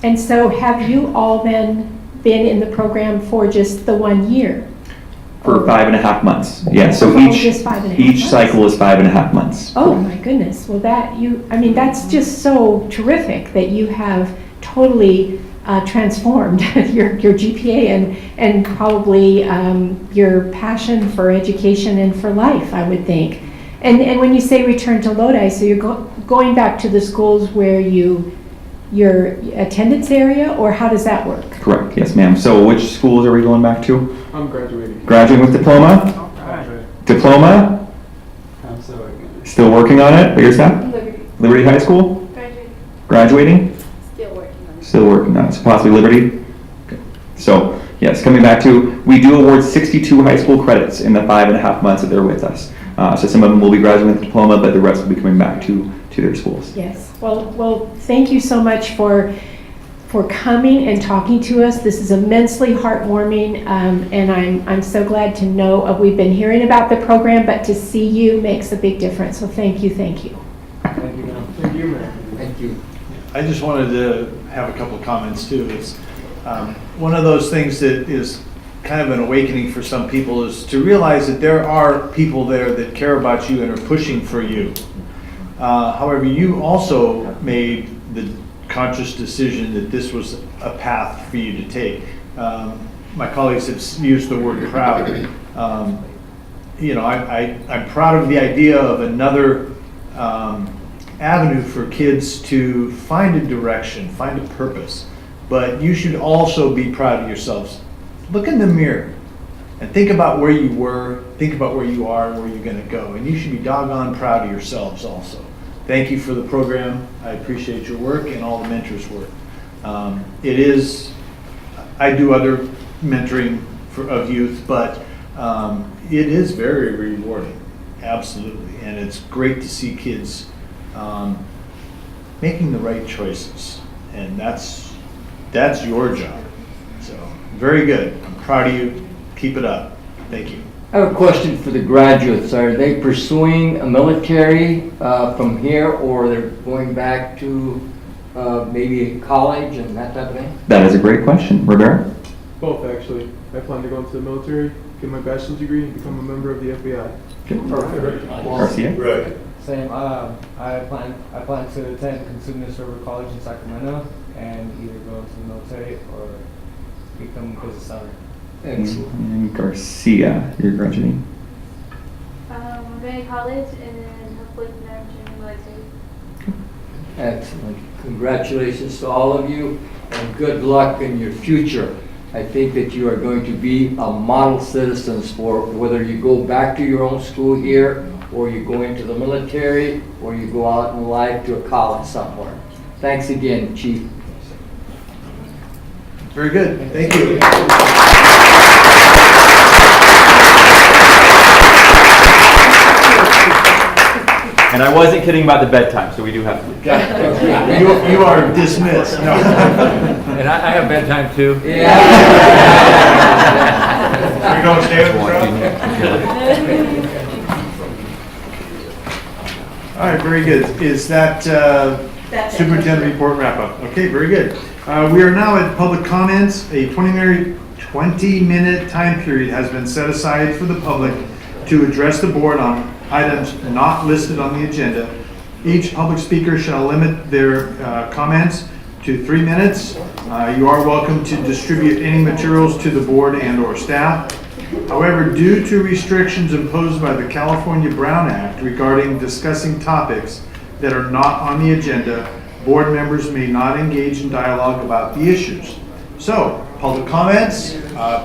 And so have you all then been in the program for just the 1 year? For 5.5 months. Yeah, so Just 5.5 each months? cycle is 5.5 months. Oh my goodness. Well, that's just so terrific that you have totally transformed your GPA and probably your passion for education and for life, I would think. And when you say return to Lodi, so you're going back to the schools where your attendance area, or how does that work? Correct, yes ma'am. So which schools are we going back to? I'm graduating. Graduating with diploma? Diploma? I'm still working. Still working on it? Where's that? Liberty High School? Graduating? Still working on it. So possibly Liberty? Okay. So, yes, coming back to, we do award 62 high school credits in the 5.5 months that they're with us. So some of them will be graduating with diploma, but the rest will be coming back to their schools. Yes. Well, thank you so much for coming and talking to us. This is immensely heartwarming, and I'm so glad to know we've been hearing about the program, but to see you makes a big difference. So thank you. Thank you, ma'am. Thank you, ma'am. Thank you. I just wanted to have a couple of comments too. It's one of those things that is kind of an awakening for some people is to realize that there are people there that care about you and are pushing for you. However, you also made the conscious decision that this was a path for you to take. My colleagues have used the word proud. I'm proud of the idea of another avenue for kids to find a direction, find a purpose. But you should also be proud of yourselves. Look in the mirror and think about where you were, think about where you are, and where you're going to go. And you should be doggone proud of yourselves also. Thank you for the program. I appreciate your work and all the mentors' work. I do other mentoring of youth, but it is very rewarding, absolutely. And it's great to see kids making the right choices. And that's your job. So, very good. I'm proud of you. Keep it up. Thank you. I have a question for the graduates. Are they pursuing a military from here, or they're going back to maybe college and that type of thing? That is a great question. Rivera? Both, actually. I plan to go into the military, get my bachelor's degree, and become a member of the FBI. Perfect. Garcia? Right. Same. I plan to attend Consumnes River College in Sacramento and either go into the military or become a business owner. Excellent. And Garcia, you're graduating. I'm going to college and then hopefully from there I'm joining the military. Excellent. Congratulations to all of you, and good luck in your future. I think that you are going to be a model citizens for whether you go back to your own school here, or you go into the military, or you go out in life to a college somewhere. Thanks again, Chief. Very good. Thank you. And I wasn't kidding about the bedtime, so we do have to leave. You are dismissed. No. And I have bedtime too. Yeah. You're going to stay with the crowd? All right, very good. Is that superintendent report wrap up? Okay, very good. We are now at public comments. A 20-minute time period has been set aside for the public to address the board on items not listed on the agenda. Each public speaker shall limit their comments to 3 minutes. You are welcome to distribute any materials to the board and/or staff. However, due to restrictions imposed by the California Brown Act regarding discussing topics that are not on the agenda, board members may not engage in dialogue about the issues. So, public comments,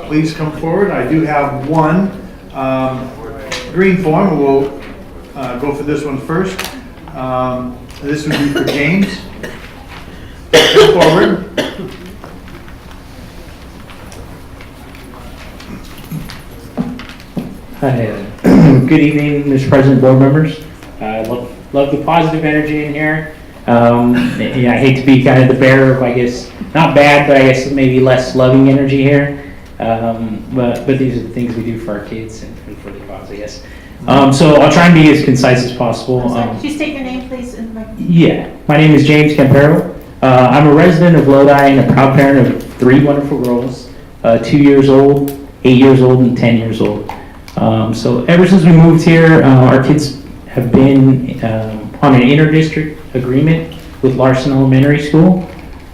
please come forward. I do have one green form. We'll go for this one first. This would be for James. Come forward. Hi, good evening, Mr. President, board members. Love the positive energy in here. Yeah, I hate to be kind of the bearer of, I guess, not bad, but I guess maybe less loving energy here. But these are the things we do for our kids and for the cause, I guess. So I'll try and be as concise as possible. Could you state your name, please? Yeah, my name is James Campero. I'm a resident of Lodi and a proud parent of 3 wonderful girls, 2 years old, 8 years old, and 10 years old. So ever since we moved here, our kids have been on an inter-district agreement with Larson Elementary School.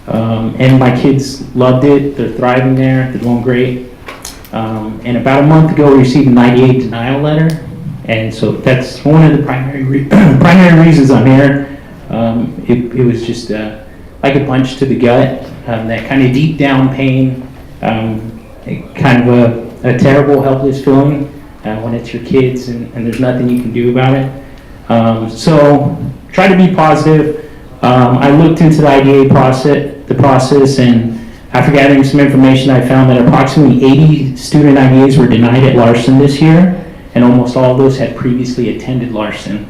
And my kids loved it. They're thriving there. They're doing great. And about a month ago, we received a 98 denial letter. And so that's one of the primary reasons I'm here. It was just like a punch to the gut, that kind of deep down pain, kind of a terrible, helpless feeling when it's your kids and there's nothing you can do about it. So try to be positive. I looked into the IDA process, and after gathering some information, I found that approximately 80 student IDAs were denied at Larson this year, and almost all of those had previously attended Larson.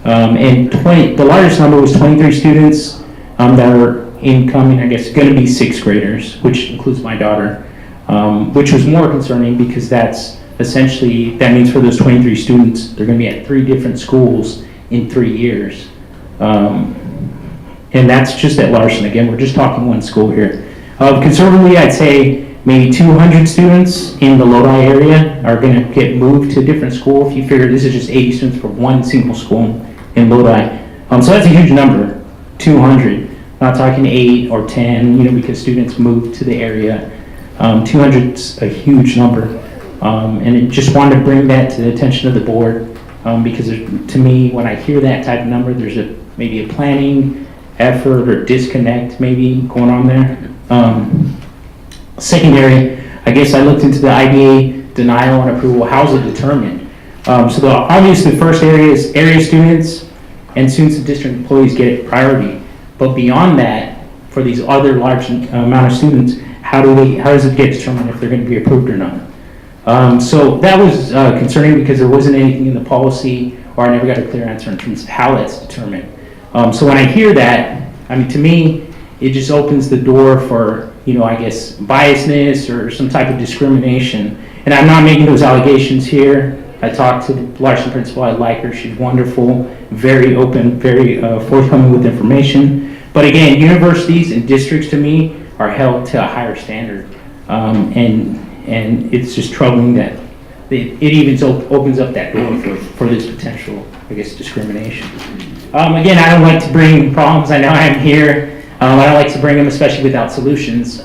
And the largest number was 23 students that are incoming, I guess, going to be 6th graders, which includes my daughter, which was more concerning because that's essentially, that means for those 23 students, they're going to be at 3 different schools in 3 years. And that's just at Larson. Again, we're just talking one school here. Conservatively, I'd say maybe 200 students in the Lodi area are going to get moved to a different school. If you figure this is just 80 students for one single school in Lodi. So that's a huge number, 200. Not talking 8 or 10, because students move to the area. 200's a huge number. And I just wanted to bring that to the attention of the board, because to me, when I hear that type of number, there's maybe a planning effort or disconnect maybe going on there. Secondary, I guess I looked into the IDA denial and approval. How's it determined? So obviously the first area is area students and students and district employees get priority. But beyond that, for these other large amount of students, how does it get determined if they're going to be approved or not? So that was concerning because there wasn't anything in the policy, or I never got a clear answer in terms of how that's determined. So when I hear that, to me, it just opens the door for, I guess, biasness or some type of discrimination. And I'm not making those allegations here. I talked to the Larson principal. I like her. She's wonderful, very open, very forthcoming with information. But again, universities and districts to me are held to a higher standard. And it's just troubling that it even opens up that door for this potential, I guess, discrimination. Again, I don't like to bring problems. I know I'm here. I don't like to bring them, especially without solutions.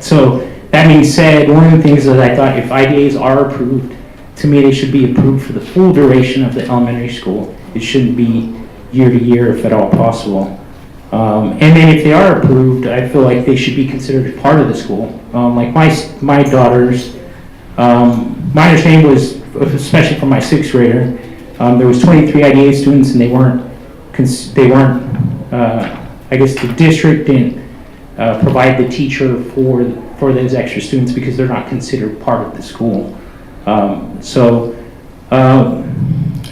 So that being said, one of the things that I thought, if IDAs are approved, to me they should be approved for the full duration of the elementary school. It shouldn't be year to year if at all possible. And then if they are approved, I feel like they should be considered part of the school. Like my daughters, my understanding was, especially for my 6th grader, there was 23 IDA students and they weren't, I guess the district didn't provide the teacher for those extra students because they're not considered part of the school.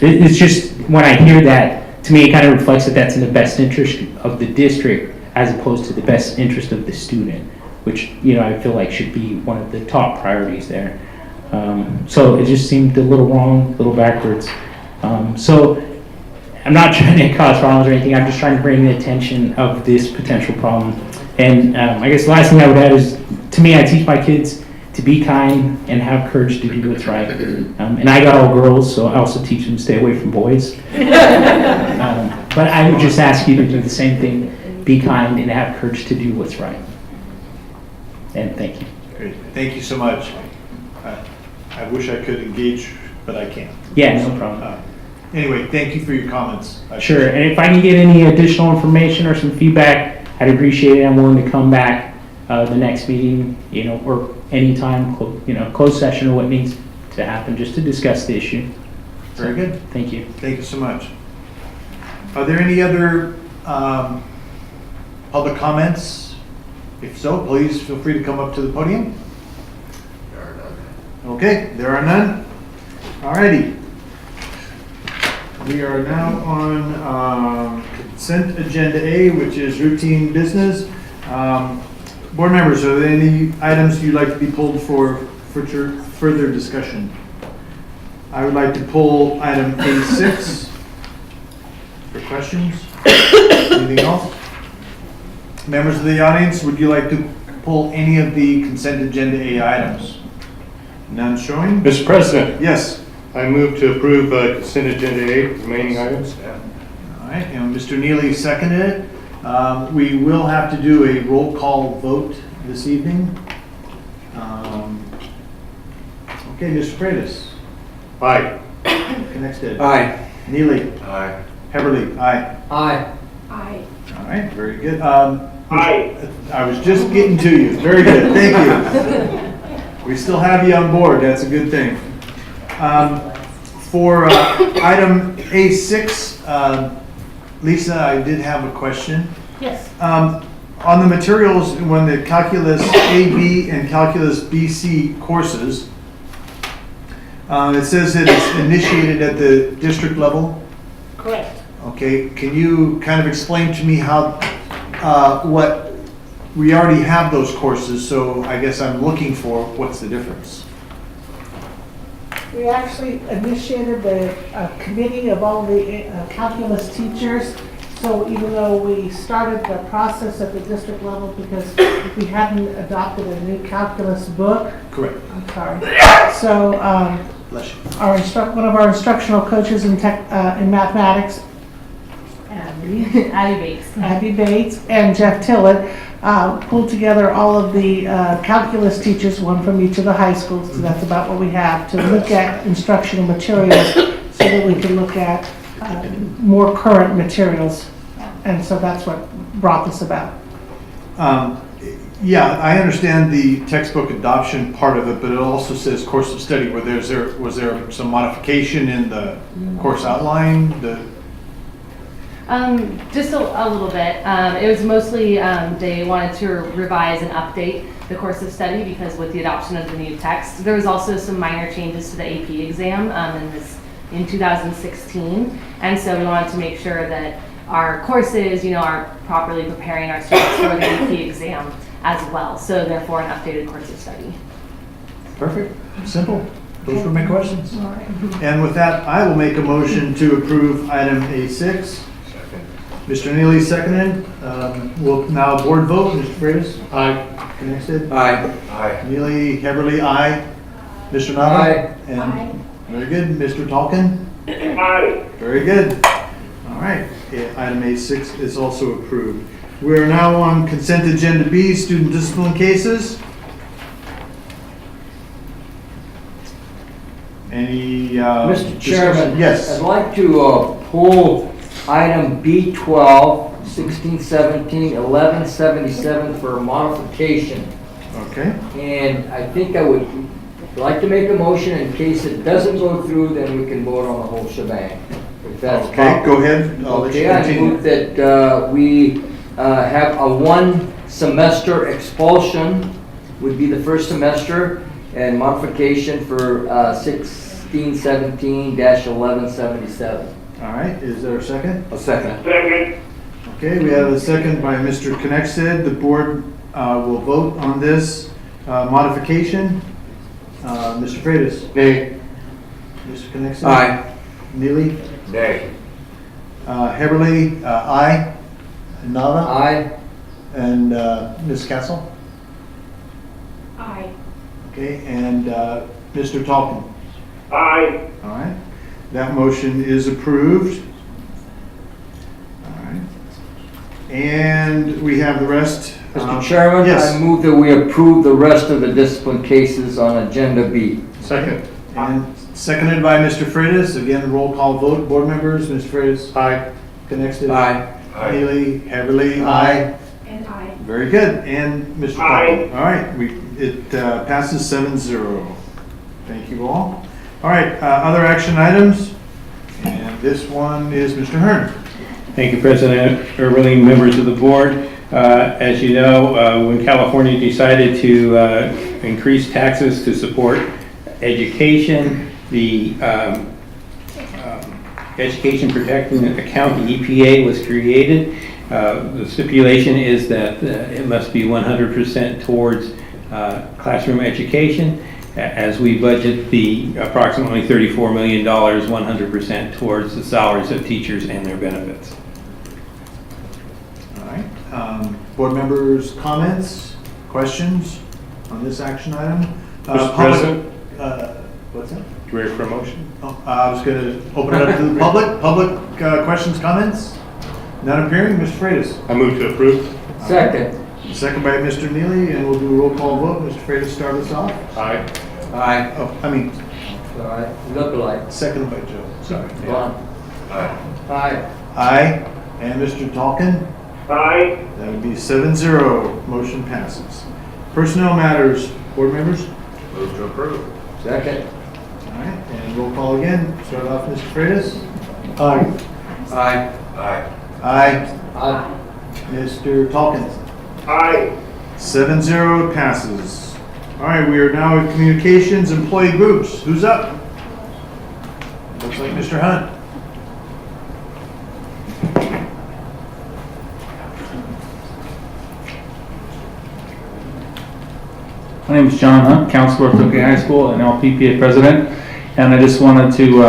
It's just, when I hear that, to me it kind of reflects that that's in the best interest of the district as opposed to the best interest of the student, which I feel like should be one of the top priorities there. So it just seemed a little wrong, a little backwards. So I'm not trying to cause problems or anything. I'm just trying to bring the attention of this potential problem. And I guess the last thing I would add is, to me, I teach my kids to be kind and have courage to do what's right. And I got all girls, so I also teach them to stay away from boys. But I would just ask you to do the same thing. Be kind and have courage to do what's right. And thank you. Great. Thank you so much. I wish I could engage, but I can't. Yeah, no problem. anyway, thank you for your comments. Sure, and if I can get any additional information or some feedback, I'd appreciate it. I'm willing to come back the next meeting, or anytime, closed session or what needs to happen, just to discuss the issue. Very good. Thank you. Thank you so much. Are there any other public comments? If so, please feel free to come up to the podium. There are none. Okay, there are none. Alrighty. We are now on consent agenda A, which is routine business. Board members, are there any items you'd like to be pulled for further discussion? I would like to pull item A6 for questions. Anything else? Members of the audience, would you like to pull any of the consent agenda A items? None showing? Mr. President. Yes. I move to approve consent agenda A, remaining items. All right, and Mr. Neely seconded it. We will have to do a roll call vote this evening. Okay, Mr. Freitas. Aye. Connected. Aye. Neely. Aye. Heberly. Aye. Aye. Aye. All right, very good. Aye. I was just getting to you. Very good, thank you. We still have you on board, that's a good thing. For item A6, Lisa, I did have a question. Yes. On the materials, when the Calculus AB and Calculus BC courses, it says that it's initiated at the district level. Correct. Okay, can you kind of explain to me how, what, we already have those courses, so I guess I'm looking for what's the difference? We actually initiated the committee of all the calculus teachers. So even though we started the process at the district level because we hadn't adopted a new calculus book. Correct. I'm sorry. So one of our instructional coaches in mathematics, Abby Bates, and Jeff Tillett pulled together all of the calculus teachers, one from each of the high schools, so that's about what we have, to look at instructional materials so that we can look at more current materials. And so that's what brought this about. Yeah, I understand the textbook adoption part of it, but it also says course of study. Was there some modification in the course outline? Just a little bit. It was mostly they wanted to revise and update the course of study because with the adoption of the new text, there was also some minor changes to the AP exam in 2016, and so we wanted to make sure that our courses, are properly preparing our students for the AP exam as well. So therefore, an updated course of study. Perfect. Simple. Those were my questions. And with that, I will make a motion to approve item A6. Mr. Neely seconded. We'll now board vote. Mr. Freitas? Aye. Connected? Aye. Aye. Neely, Heberly, aye. Mr. Nava? Aye. And very good. Mr. Tolkien? Aye. Very good. All right. Item A6 is also approved. We are now on consent agenda B, student discipline cases. Any Mr. Chairman, discussion? Yes. I'd like to pull item B12, 1617, 1177 for a modification. Okay. And I think I would like to make a motion in case it doesn't go through, then we can vote on the whole shebang. If that's Okay, possible. go ahead. I'll let you Okay, I continue. move that we have a 1 semester expulsion would be the first semester, and modification for 1617-1177. All right, is there a second? A second. Second. Okay, we have a second by Mr. Connexted. The board will vote on this modification. Mr. Freitas? Nay. Mr. Connexted? Aye. Neely? Nay. Heberly? Aye. Nava? Aye. And Ms. Castle? Aye. Okay, and Mr. Tolkien? Aye. All right, that motion is approved. All right, and we have the rest. Mr. Chairman, Yes. I move that we approve the rest of the discipline cases on agenda B. Second. And Seconded by Mr. Freitas. Again, roll call vote. Board members, Mr. Freitas. Aye. Connexted. Aye. Neely, Heatherly. Aye. And I. Very good. And Mr. Copeland. All right, it passes 7-0. Thank you all. All right, other action items. And this one is Mr. Hearn. Thank you, President Eberly, members of the board. As you know, when California decided to increase taxes to support education, the Education Protecting Account, the EPA, was created. The stipulation is that it must be 100% towards classroom education, as we budget the approximately $34 million, 100% towards the salaries of teachers and their benefits. All right. Board members, comments, questions on this action item? Mr. President? What's that? Ready for a motion? Oh, I was going to open it up to the public. Public questions, comments? None appearing. Mr. Freitas. I move to approve. Second. Second by Mr. Neely, and we'll do a roll call vote. Mr. Freitas, start us off. Aye. Aye. Oh, I mean, Sorry. Look alike. second by Joe. Sorry. Go on. Aye. Aye. And Mr. Talkin? Aye. That would be 7-0. Motion passes. Personnel matters. Board members? Move to approve. Second. All right, and roll call again. Start off, Mr. Freitas. Aye. Aye. Aye. Aye. Aye. Mr. Talkin? Aye. 7-0 passes. All right, we are now at communications employee groups. Who's up? Looks like Mr. Hunt. My name is John Hunt, counselor at Tokyo High School and LPPA president. And I just wanted to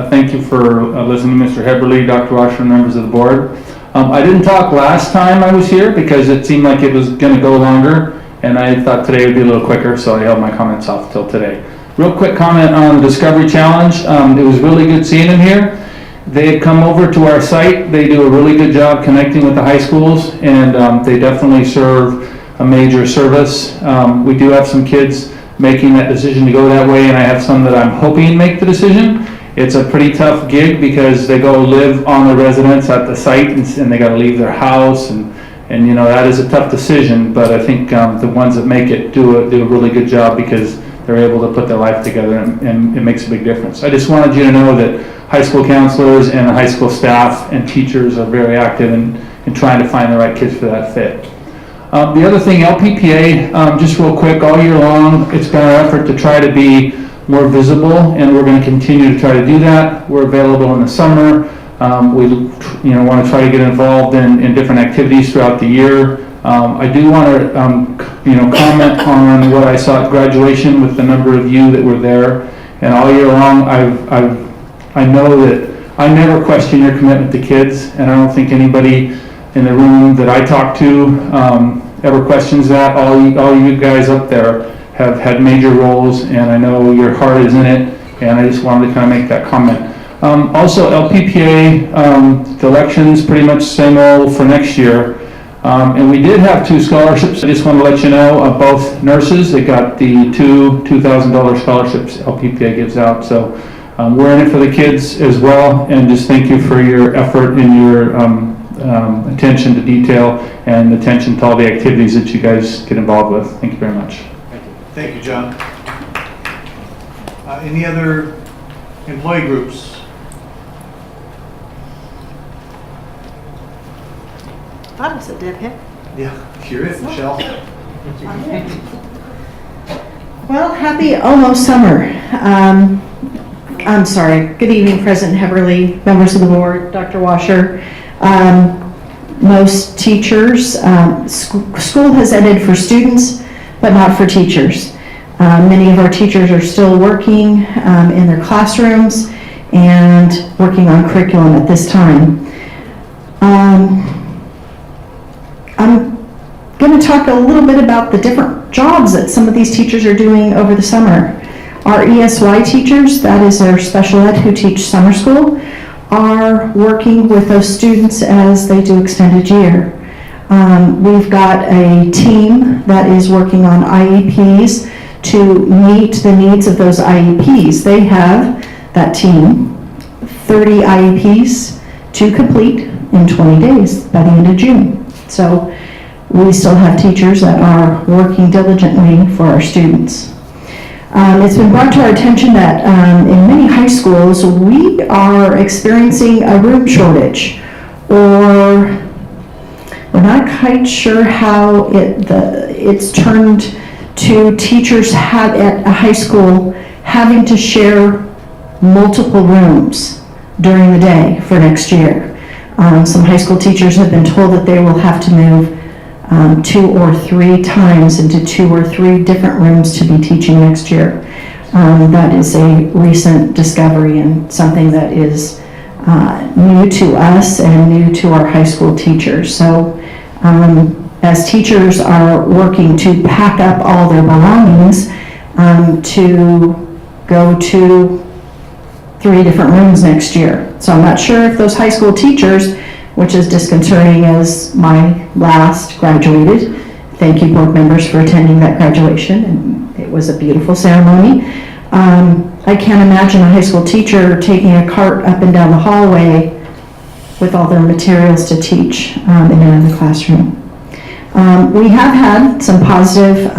thank you for listening to Mr. Heberly, Dr. Washer, and members of the board. I didn't talk last time I was here because it seemed like it was going to go longer, and I thought today would be a little quicker, so I held my comments off till today. Real quick comment on the Discovery Challenge. It was really good seeing them here. They had come over to our site. They do a really good job connecting with the high schools, and they definitely serve a major service. We do have some kids making that decision to go that way, and I have some that I'm hoping make the decision. It's a pretty tough gig because they go live on the residence at the site, and they got to leave their house, and you know, that is a tough decision, but I think the ones that make it do a really good job because they're able to put their life together, and it makes a big difference. I just wanted you to know that high school counselors and the high school staff and teachers are very active in trying to find the right kids for that fit. The other thing, LPPA, just real quick, all year long, it's been our effort to try to be more visible, and we're going to continue to try to do that. We're available in the summer. We want to try to get involved in different activities throughout the year. I do want to comment on what I saw at graduation with the number of you that were there, and all year long I know that I never question your commitment to kids, and I don't think anybody in the room that I talk to ever questions that. All you guys up there have had major roles, and I know your heart is in it, and I just wanted to kind of make that comment. Also, LPPA, the elections pretty much same old for next year. And we did have 2 scholarships. I just want to let you know of both nurses. They got the two $2,000 scholarships LPPA gives out. So we're in it for the kids as well, and just thank you for your effort and your attention to detail and attention to all the activities that you guys get involved with. Thank you very much. Thank you, John. Any other employee groups? That was a dead hit. Yeah, hear it, Michelle? Well, happy almost summer. I'm sorry. Good evening, President Heberly, members of the board, Dr. Washer. Most teachers, school has ended for students, but not for teachers. Many of our teachers are still working in their classrooms and working on curriculum at this time. I'm going to talk a little bit about the different jobs that some of these teachers are doing over the summer. Our ESY teachers, that is our special ed who teach summer school, are working with those students as they do extended year. We've got a team that is working on IEPs to meet the needs of those IEPs. They have, that team, 30 IEPs to complete in 20 days by the end of June. So we still have teachers that are working diligently for our students. It's been brought to our attention that in many high schools, we are experiencing a room shortage, or we're not quite sure how it's turned to teachers at a high school having to share multiple rooms during the day for next year. Some high school teachers have been told that they will have to move 2 or 3 times into 2 or 3 different rooms to be teaching next year. That is a recent discovery and something that is new to us and new to our high school teachers. So as teachers are working to pack up all their belongings to go to 3 different rooms next year. So I'm not sure if those high school teachers, which is disconcerting as my last graduated. Thank you, board members, for attending that graduation, and it was a beautiful ceremony. I can't imagine a high school teacher taking a cart up and down the hallway with all their materials to teach in another classroom. We have had some positive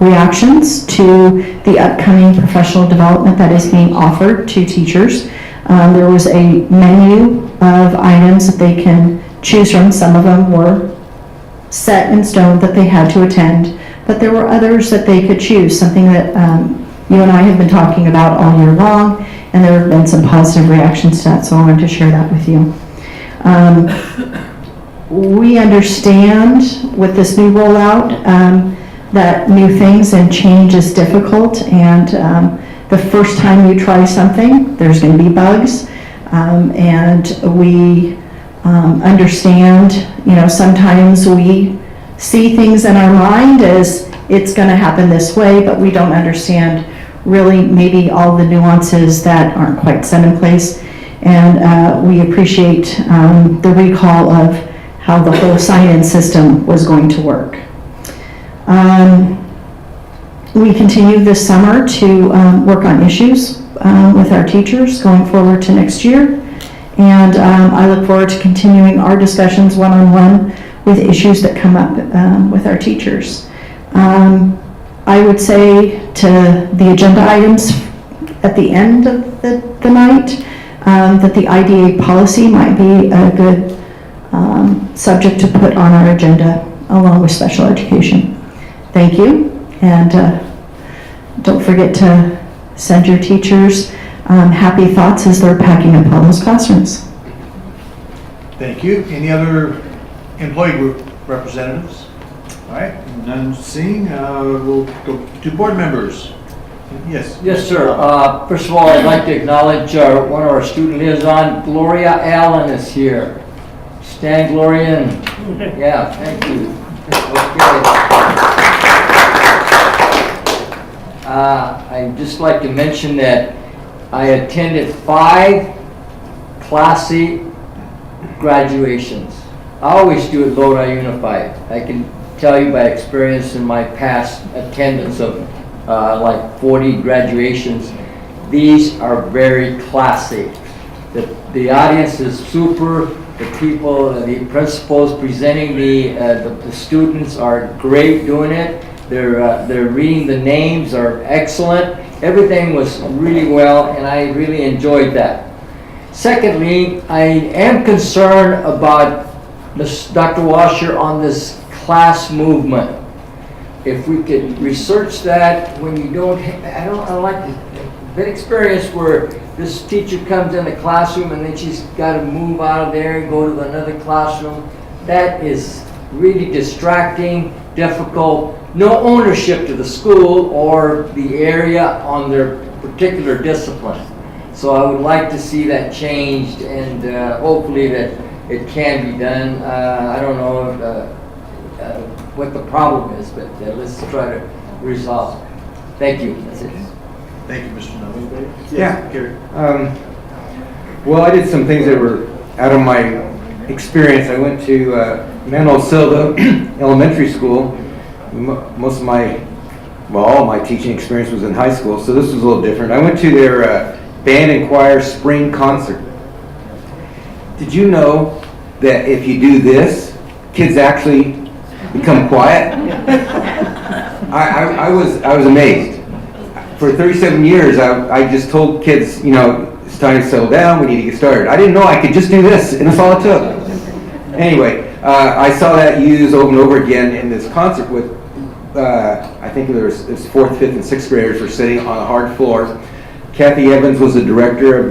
reactions to the upcoming professional development that is being offered to teachers. There was a menu of items that they can choose from. Some of them were set in stone that they had to attend, but there were others that they could choose, something that you and I have been talking about all year long, and there have been some positive reactions to that, so I wanted to share that with you. We understand with this new rollout that new things and change is difficult, and the first time you try something, there's going to be bugs, and we understand, sometimes we see things in our mind as it's going to happen this way, but we don't understand really maybe all the nuances that aren't quite set in place, and we appreciate the recall of how the whole sign-in system was going to work. We continue this summer to work on issues with our teachers going forward to next year. And I look forward to continuing our discussions one-on-one with issues that come up with our teachers. I would say to the agenda items at the end of the night that the IDA policy might be a good subject to put on our agenda along with special education. Thank you, and don't forget to send your teachers happy thoughts as they're packing up all those classrooms. Thank you. Any other employee group representatives? All right, none seeing. We'll go to board members. Yes. Yes, sir. First of all, I'd like to acknowledge one of our student liaison, Gloria Allen, is here. Stand, Gloria. And, yeah, thank you. Okay. I'd just like to mention that I attended 5 classy graduations. I always do at Lodi Unified. I can tell you by experience in my past attendance of like 40 graduations, these are very classy. The audience is super. The people, the principals presenting the students are great doing it. They're reading the names are excellent. Everything was really well, and I really enjoyed that. Secondly, I am concerned about Dr. Washer on this class movement. If we could research that, when you I like the experience where this teacher comes in the classroom and then she's got to move out of there and go to another classroom. That is really distracting, difficult, no ownership to the school or the area on their particular discipline. So I would like to see that changed, and hopefully that it can be done. I don't know what the problem is, but let's try to resolve it. Thank you. That's it. Thank you, Mr. Nolan. Yes, Yeah. Gary. Well, I did some things that were out of my experience. I went to Manuel Silva Elementary School. Most of my well, all my teaching experience was in high school, so this was a little different. I went to their band and choir spring concert. Did you know that if you do this, kids actually become quiet? I was amazed. For 37 years, I just told kids, you know, it's time to settle down, we need to get started. I didn't know I could just do this, and that's all it took. Anyway, I saw that used over and over again in this concert with, I think there was 4th, 5th, and 6th graders were sitting on a hard floor. Kathy Evans was the director of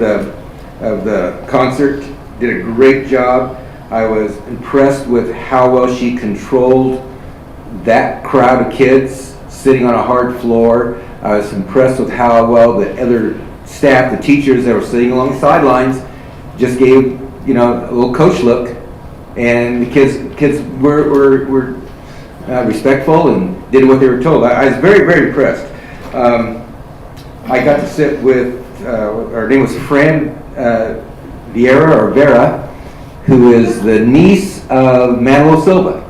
the concert, did a great job. I was impressed with how well she controlled that crowd of kids sitting on a hard floor. I was impressed with how well the other staff, the teachers that were sitting along the sidelines, just gave, you know, a little coach look, and the kids were respectful and did what they were told. I was very, very impressed. I got to sit with, her name was Fran Vera, who is the niece of Manuel Silva.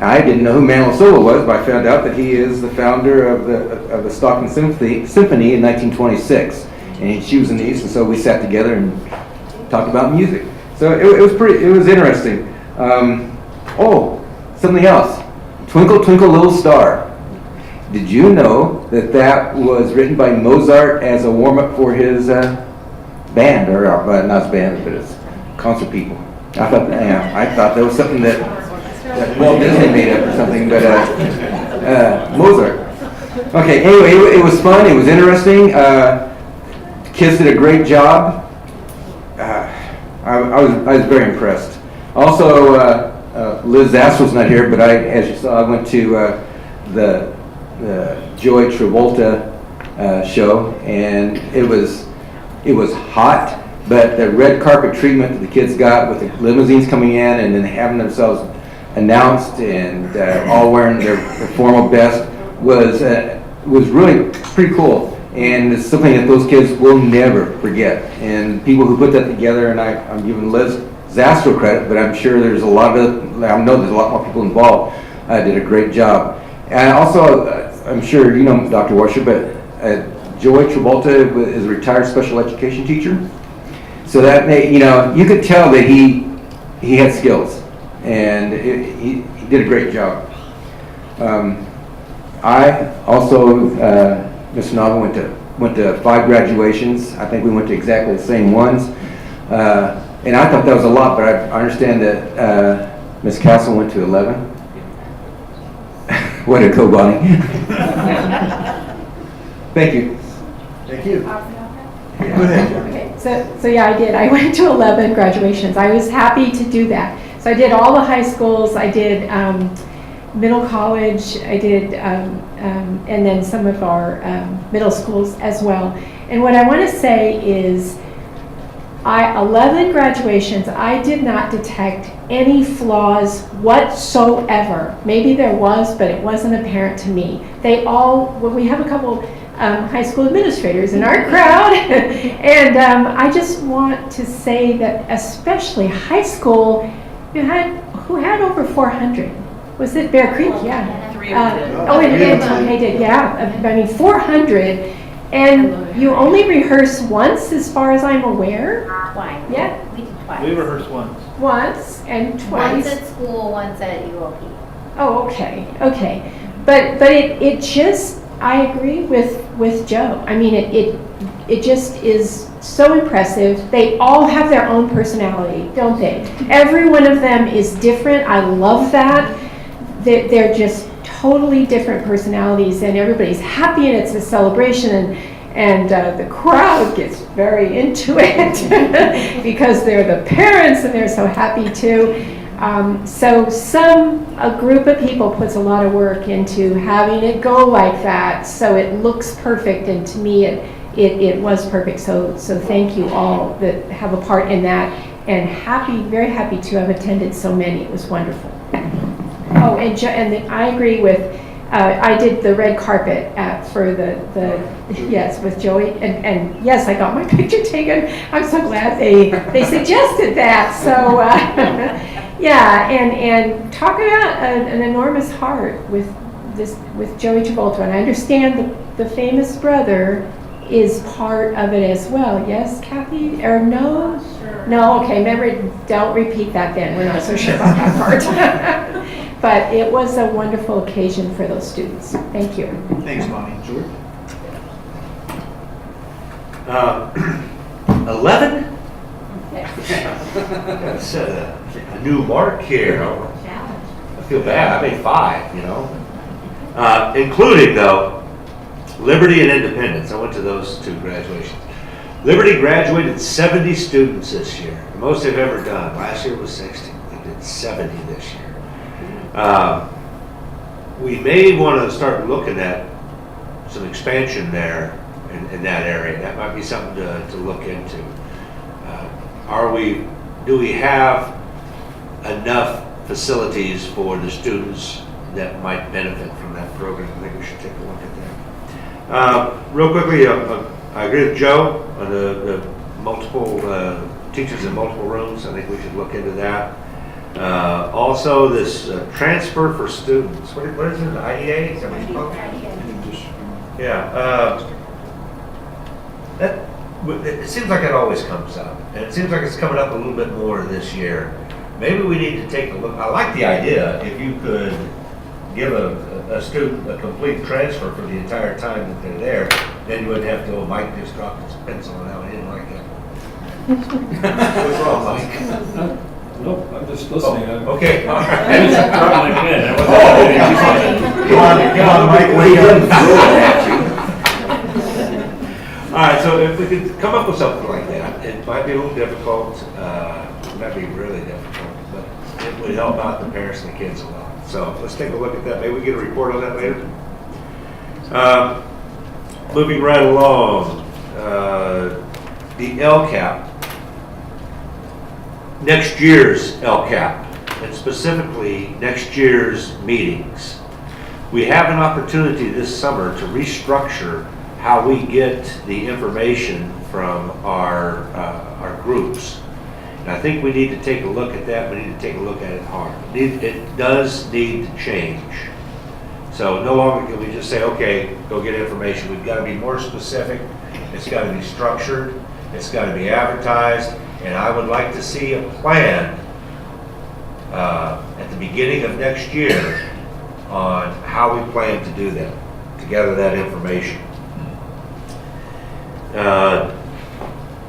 I didn't know who Manuel Silva was, but I found out that he is the founder of the Stockton Symphony in 1926. And she was a niece, and so we sat together and talked about music. So it was interesting. Oh, something else. Twinkle, Twinkle, Little Star. Did you know that was written by Mozart as a warm-up for his band, or not his band, but his concert people? I thought that was something that Walt Disney made up or something, but Mozart. Okay, anyway, it was fun, it was interesting. Kids did a great job. I was very impressed. Also, Liz Zastro's not here, but as you saw, I went to the Joy Travolta show, and it was hot, but the red carpet treatment that the kids got with the limousines coming in and then having themselves announced and all wearing their formal best was really pretty cool, and it's something that those kids will never forget. And people who put that together, and I'm giving Liz Zastro credit, but I'm sure there's a lot of I know there's a lot more people involved. Did a great job. And also, I'm sure you know Dr. Washer, but Joy Travolta is a retired special education teacher, so that made, you could tell that he had skills, and he did a great job. I also, Mr. Nava went to 5 graduations. I think we went to exactly the same ones, and I thought that was a lot, but I understand that Ms. Castle went to 11. Way to go, Bonnie. Thank you. Thank you. Go ahead. Okay, so yeah, I did. I went to 11 graduations. I was happy to do that. So I did all the high schools. I did middle college. I did, and then some of our middle schools as well. And what I want to say is, 11 graduations, I did not detect any flaws whatsoever. Maybe there was, but it wasn't apparent to me. We have a couple high school administrators in our crowd, and I just want to say that especially high school, who had over 400. Was it Bear Creek? Yeah. It did, yeah. I mean, 400. And you only rehearse once, as far as I'm aware? Twice. Yeah? We did twice. We rehearsed once. Once and twice? Once at school, once at UOP. Oh, okay. But it just, I agree with Joe. I mean, it just is so impressive. They all have their own personality, don't they? Every one of them is different. I love that. They're just totally different personalities, and everybody's happy, and it's a celebration, and the crowd gets very into it because they're the parents and they're so happy too. So a group of people puts a lot of work into having it go like that, so it looks perfect, and to me it was perfect. So thank you all that have a part in that, and very happy to have attended so many. It was wonderful. Oh, and I agree with, I did the red carpet for yes, with Joey, and yes, I got my picture taken. I'm so glad they suggested that. So, yeah, and talk about an enormous heart with this with Joey Travolta, and I understand the famous brother is part of it as well. Yes, Kathy? Or no? Sure. No, okay, remember, don't repeat that then. We're not so sure about that part. But it was a wonderful occasion for those students. Thank you. Thanks, Bonnie. George? 11? Gotta set a new mark here. I feel bad. I made 5, you know. Including, though, Liberty and Independence. I went to those 2 graduations. Liberty graduated 70 students this year, the most they've ever done. Last year was 60. They did 70 this year. We may want to start looking at some expansion there in that area. That might be something to look into. Do we have enough facilities for the students that might benefit from that program? I think we should take a look at that. Real quickly, I agree with Joe on the multiple teachers in multiple rooms. I think we should look into that. Also, this transfer for students. What is it? The IDA? Is that what you call it? Yeah. It seems like it always comes up, and it seems like it's coming up a little bit more this year. Maybe we need to take a look. I like the idea if you could give a student a complete transfer for the entire time that they're there, then you wouldn't have to, Mike just dropped his pencil and now he didn't like it. What's wrong, Mike? Nope, I'm just listening. Okay, all right. I was dropping it in. Come on, Mike, what are you doing? All right, so if we could come up with something like that, it might be a little difficult, it might be really difficult, but it would help out the parents and the kids a lot. So let's take a look at that. Maybe we get a report on that later. Moving right along, the LCAP. Next year's LCAP, and specifically next year's meetings. We have an opportunity this summer to restructure how we get the information from our groups. And I think we need to take a look at that. We need to take a look at it hard. It does need to change. So no longer can we just say, okay, go get information. We've got to be more specific. It's got to be structured. It's got to be advertised. And I would like to see a plan at the beginning of next year on how we plan to do that, to gather that information.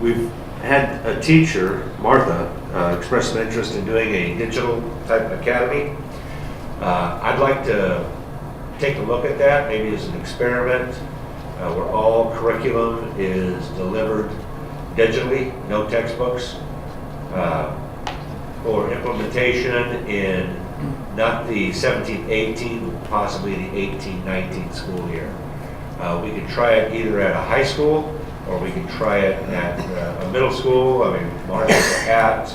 We've had a teacher, Martha, express some interest in doing a digital type academy. I'd like to take a look at that, maybe as an experiment, where all curriculum is delivered digitally, no textbooks, for implementation in not the 17-18, but possibly the 18-19 school year. We could try it either at a high school or we could try it at a middle school. I mean, Martha's at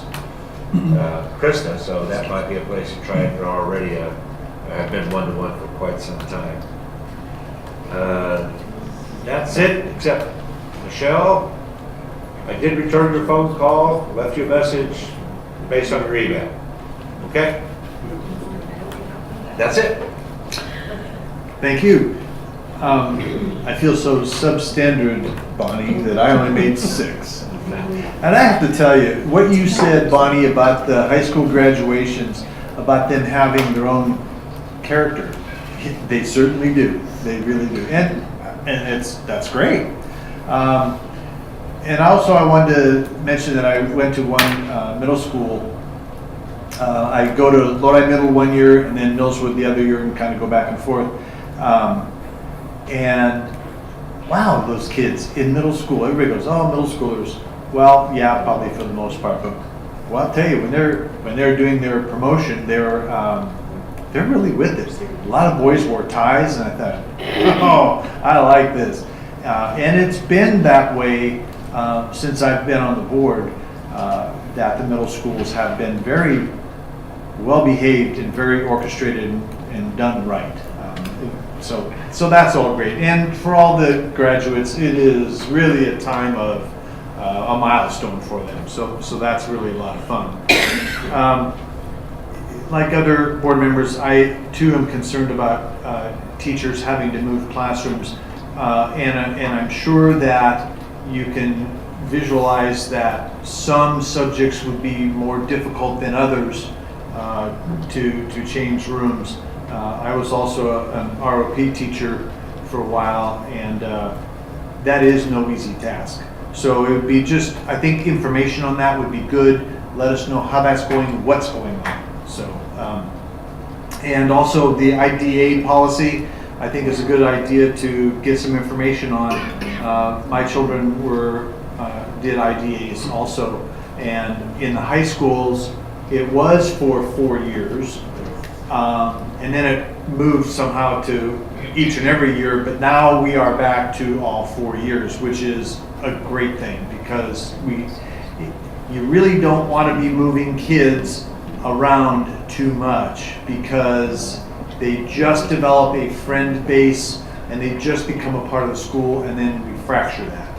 Krista, so that might be a place to try it. They're already have been one-to-one for quite some time. That's it, except Michelle. I did return your phone call, left you a message based on your email. Okay? That's it. Thank you. I feel so substandard, Bonnie, that I only made 6. And I have to tell you, what you said, Bonnie, about the high school graduations, about them having their own character, they certainly do. They really do. And that's great. And also I wanted to mention that I went to one middle school. I go to Lodi Middle one year and then Millswood the other year and kind of go back and forth. And wow, those kids in middle school, everybody goes, oh, middle schoolers. Well, yeah, probably for the most part, but well, I'll tell you, when they're doing their promotion, they're really with it. A lot of boys wore ties, and I thought, oh, I like this. And it's been that way since I've been on the board, that the middle schools have been very well behaved and very orchestrated and done right. So that's all great. And for all the graduates, it is really a time of a milestone for them. So that's really a lot of fun. like other board members, I too am concerned about teachers having to move classrooms. And I'm sure that you can visualize that some subjects would be more difficult than others to change rooms. I was also an ROP teacher for a while, and that is no easy task. So it would be just, I think information on that would be good. Let us know how that's going, what's going on. So, and also the IDA policy, I think is a good idea to get some information on. My children did IDAs also, and in the high schools, it was for 4 years, and then it moved somehow to each and every year, but now we are back to all 4 years, which is a great thing, because you really don't want to be moving kids around too much, because they just develop a friend base and they just become a part of the school, and then we fracture that.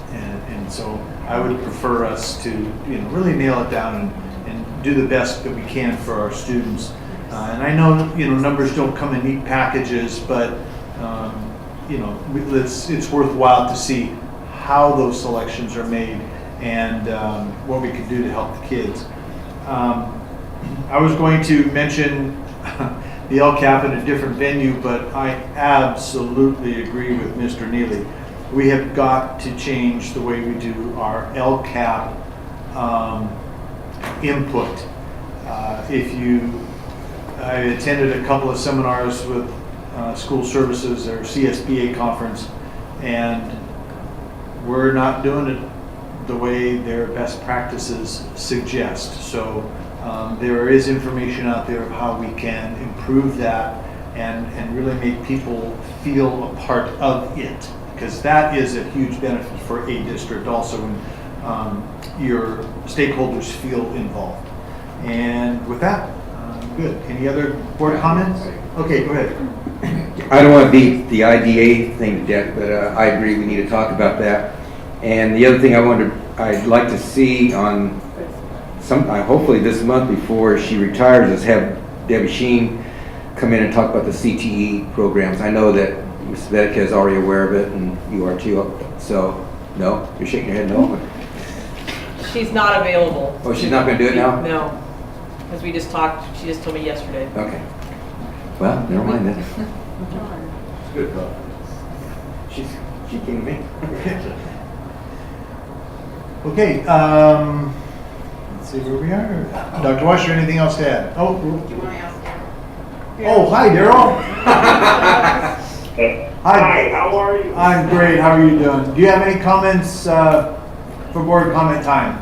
And so I would prefer us to really nail it down and do the best that we can for our students. And I know numbers don't come in neat packages, but it's worthwhile to see how those selections are made and what we can do to help the kids. I was going to mention the LCAP in a different venue, but I absolutely agree with Mr. Neely. We have got to change the way we do our LCAP input. I attended a couple of seminars with school services or CSBA conference, and we're not doing it the way their best practices suggest. So there is information out there of how we can improve that and really make people feel a part of it, because that is a huge benefit for a district also when your stakeholders feel involved. And with that, good. Any other board comments? Okay, go ahead. I don't want to beat the IDA thing to death, but I agree we need to talk about that. And the other thing I'd like to see on hopefully this month before she retires, is have Debbie Sheen come in and talk about the CTE programs. I know that Ms. Vedka is already aware of it, and you are too. So, no? You're shaking your head no? She's not available. Oh, she's not going to do it now? No, because we just talked, she just told me yesterday. Okay. Well, never mind then. It's good call. She came to me. Okay, let's see where we are. Dr. Washer, anything else to add? Oh, Do you want to ask Daryl? oh, hi, Daryl. Hi, how are you? I'm great. How are you doing? Do you have any comments for board comment time?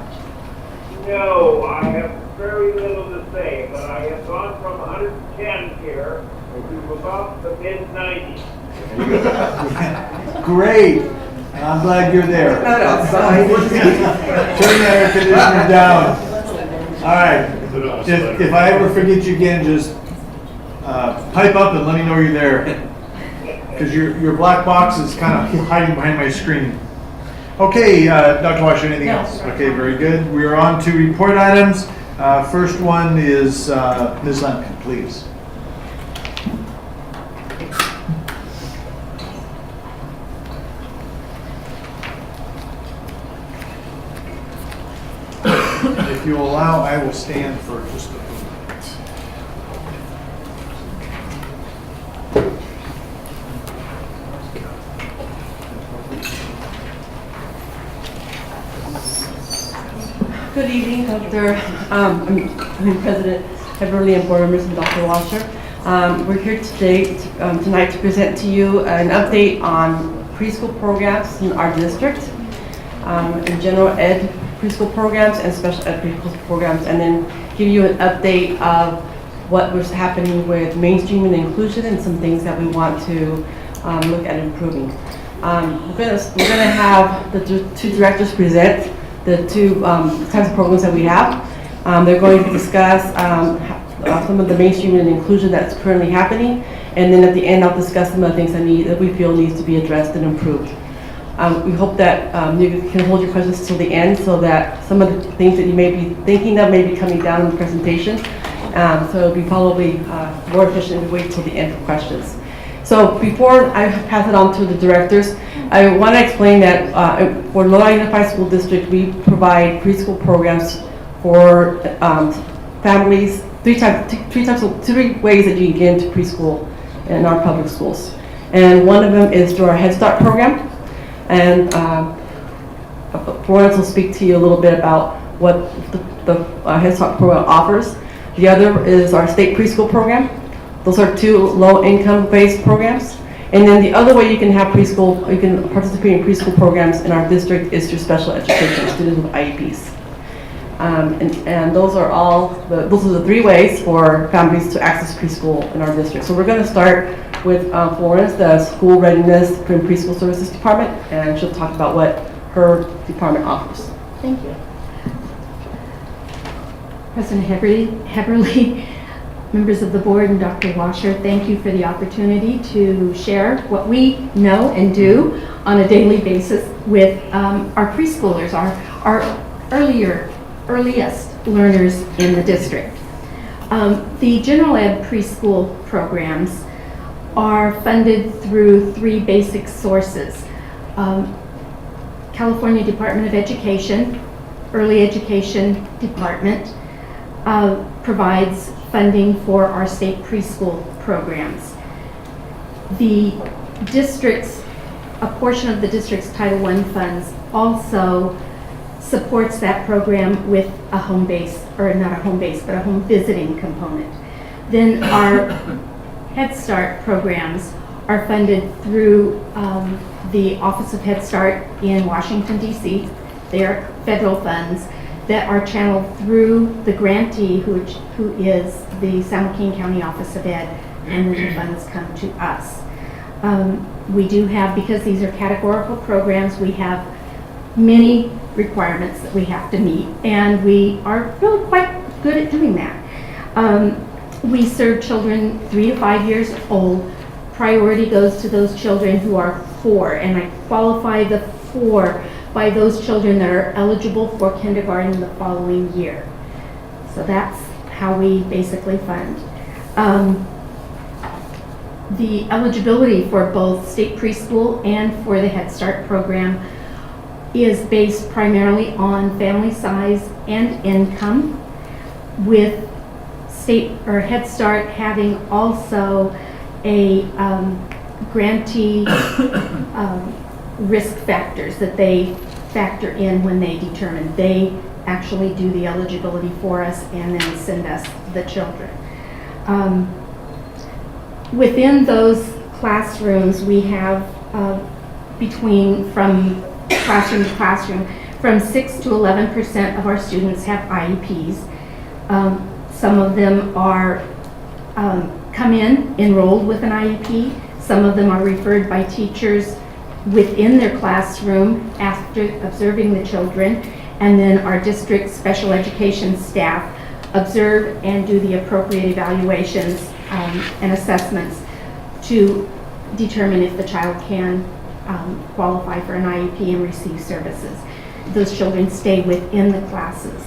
No, I have very little to say, but I have gone from 110 here to about the mid-90s. Great. I'm glad you're there. Not outside. Turn the air conditioner down. All right. If I ever forget you again, just pipe up and let me know you're there. Because your black box is kind of hiding behind my screen. Okay, Dr. Washer, anything else? Okay, very good. We are on to report items. First one is Ms. Lampkin, please. If you allow, I will stand for just a moment. Good evening, Dr. President Everly and board members and Dr. Washer. We're here tonight to present to you an update on preschool programs in our district, in general ed preschool programs and special ed preschool programs, and then give you an update of what was happening with mainstream and inclusion and some things that we want to look at improving. We're gonna have the two directors present the two types of programs that we have. They're going to discuss some of the mainstream and inclusion that's currently happening, and then at the end I'll discuss some of the things that we feel needs to be addressed and improved. We hope that you can hold your questions till the end, so that some of the things that you may be thinking of may be coming down in the presentation, So it'll be probably more efficient to wait till the end for questions. So before I pass it on to the directors, I want to explain that for Lodi Unified School District, we provide preschool programs for families, three ways that you can get into preschool in our public schools. And one of them is through our Head Start program. And Florence will speak to you a little bit about what the Head Start program offers. The other is our state preschool program. Those are two low-income based programs. And then the other way you can have preschool, you can participate in preschool programs in our district is through special education, students with IEPs. And those are those are the three ways for families to access preschool in our district. So we're going to start with Florence, the School Readiness and Preschool Services Department, and she'll talk about what her department offers. Thank you. President Heberly, members of the board, and Dr. Washer, thank you for the opportunity to share what we know and do on a daily basis with our preschoolers, our earliest learners in the district. The general ed preschool programs are funded through three basic sources. California Department of Education, Early Education Department, provides funding for our state preschool programs. The district's, a portion of the district's Title I funds also supports that program with a home base, or not a home base, but a home visiting component. Then our Head Start programs are funded through the Office of Head Start in Washington, D.C. They are federal funds that are channeled through the grantee, who is the San Joaquin County Office of Ed, and then the funds come to us. We do have, because these are categorical programs, we have many requirements that we have to meet, and we are really quite good at doing that. We serve children 3 to 5 years old. Priority goes to those children who are 4, and I qualify the 4 by those children that are eligible for kindergarten the following year. So that's how we basically fund. The eligibility for both state preschool and for the Head Start program is based primarily on family size and income, with state or Head Start having also a grantee risk factors that they factor in when they determine. They actually do the eligibility for us and then send us the children. Within those classrooms, we have from classroom to classroom, from 6 to 11% of our students have IEPs. Some of them are come in enrolled with an IEP. Some of them are referred by teachers within their classroom after observing the children, and then our district special education staff observe and do the appropriate evaluations and assessments to determine if the child can qualify for an IEP and receive services. Those children stay within the classes.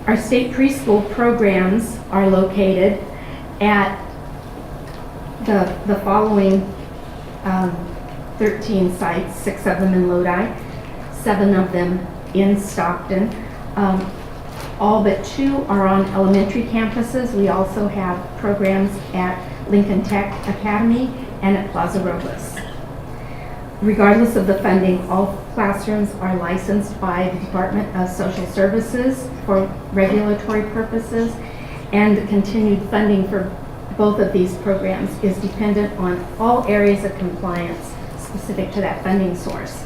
Our state preschool programs are located at the following 13 sites, 6 of them in Lodi, 7 of them in Stockton. All but 2 are on elementary campuses. We also have programs at Lincoln Tech Academy and at Plaza Robles. Regardless of the funding, all classrooms are licensed by the Department of Social Services for regulatory purposes, and the continued funding for both of these programs is dependent on all areas of compliance specific to that funding source.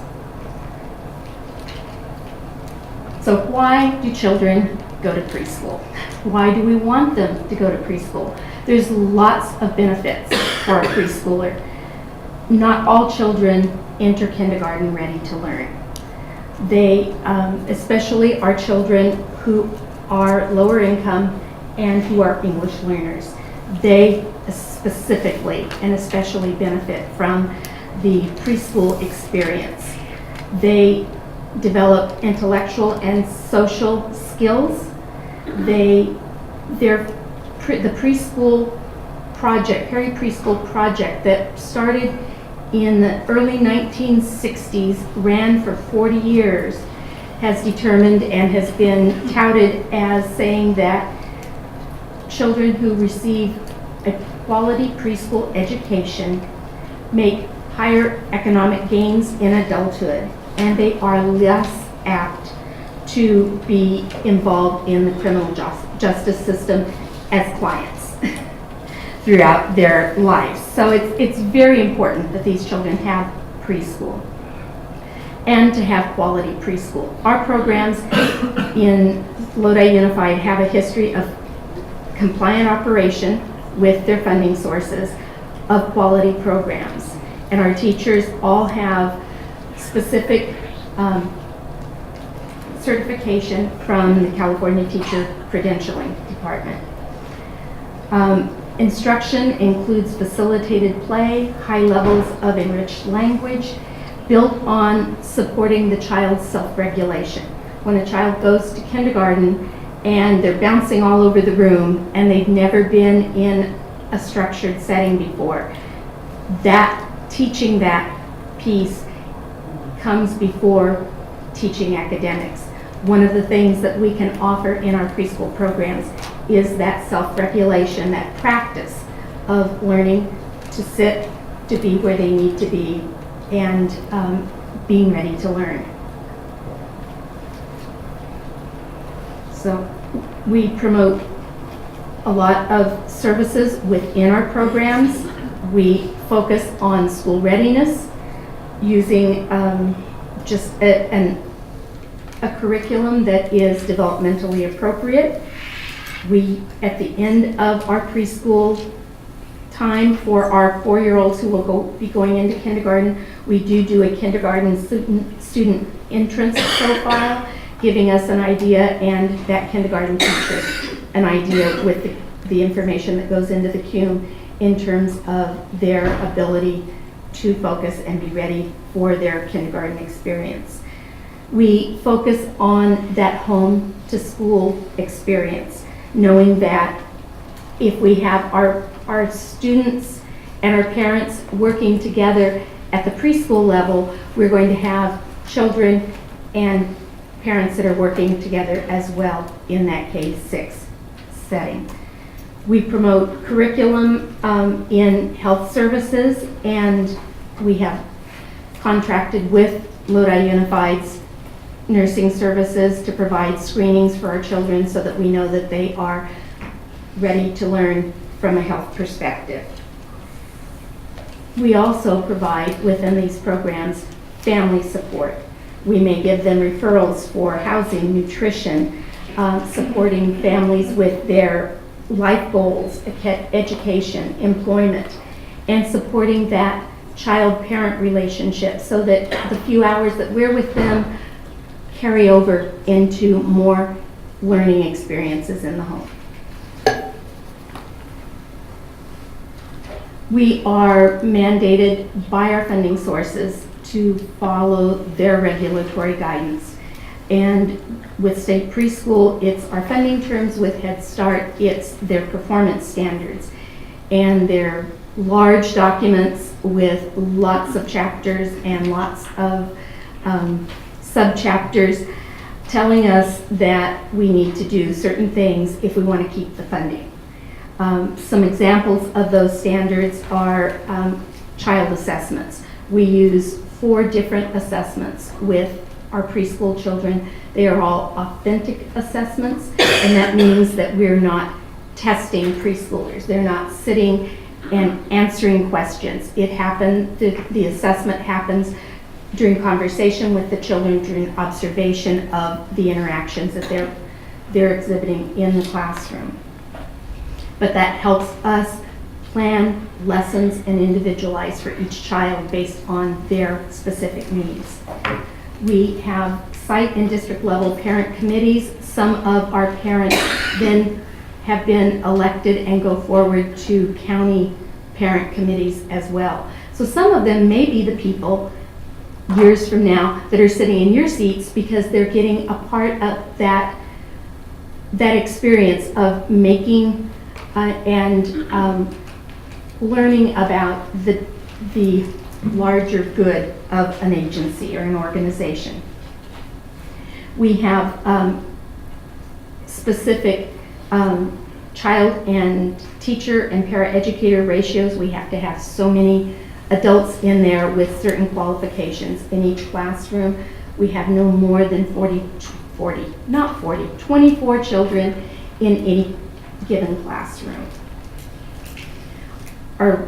So why do children go to preschool? Why do we want them to go to preschool? There's lots of benefits for a preschooler. Not all children enter kindergarten ready to learn. They, especially our children who are lower income and who are English learners, they specifically and especially benefit from the preschool experience. They develop intellectual and social skills. They the preschool project, Perry Preschool project that started in the early 1960s, ran for 40 years, has determined and has been touted as saying that children who receive a quality preschool education make higher economic gains in adulthood, and they are less apt to be involved in the criminal justice system as clients throughout their lives. So it's very important that these children have preschool and to have quality preschool. Our programs in Lodi Unified have a history of compliant operation with their funding sources of quality programs. And our teachers all have specific certification from the California Teacher Credentialing Department. Instruction includes facilitated play, high levels of enriched language, built on supporting the child's self-regulation. When a child goes to kindergarten and they're bouncing all over the room and they've never been in a structured setting before, teaching that piece comes before teaching academics. One of the things that we can offer in our preschool programs is that self-regulation, that practice of learning to sit, to be where they need to be, and being ready to learn. So we promote a lot of services within our programs. We focus on school readiness using just a curriculum that is developmentally appropriate. We, at the end of our preschool time for our 4-year-olds who will be going into kindergarten, we do a kindergarten student entrance profile, giving us an idea, and that kindergarten teacher an idea with the information that goes into the CUME in terms of their ability to focus and be ready for their kindergarten experience. We focus on that home to school experience, knowing that if we have our students and our parents working together at the preschool level, we're going to have children and parents that are working together as well in that K-6 setting. We promote curriculum in health services, and we have contracted with Lodi Unified's nursing services to provide screenings for our children so that we know that they are ready to learn from a health perspective. We also provide within these programs family support. We may give them referrals for housing, nutrition, supporting families with their life goals, education, employment, and supporting that child-parent relationship so that the few hours that we're with them carry over into more learning experiences in the home. We are mandated by our funding sources to follow their regulatory guidance. And with state preschool, it's our funding terms. With Head Start, it's their performance standards. And they're large documents with lots of chapters and lots of sub-chapters telling us that we need to do certain things if we want to keep the funding. Some examples of those standards are child assessments. We use 4 different assessments with our preschool children. They are all authentic assessments, and that means that we're not testing preschoolers. They're not sitting and answering questions. The assessment happens during conversation with the children, during observation of the interactions that they're exhibiting in the classroom. But that helps us plan lessons and individualize for each child based on their specific needs. We have site and district level parent committees. Some of our parents then have been elected and go forward to county parent committees as well. So some of them may be the people years from now that are sitting in your seats because they're getting a part of that that experience of making and learning about the larger good of an agency or an organization. We have specific child and teacher and paraeducator ratios. We have to have so many adults in there with certain qualifications. In each classroom, we have no more than 24 children in any given classroom. Our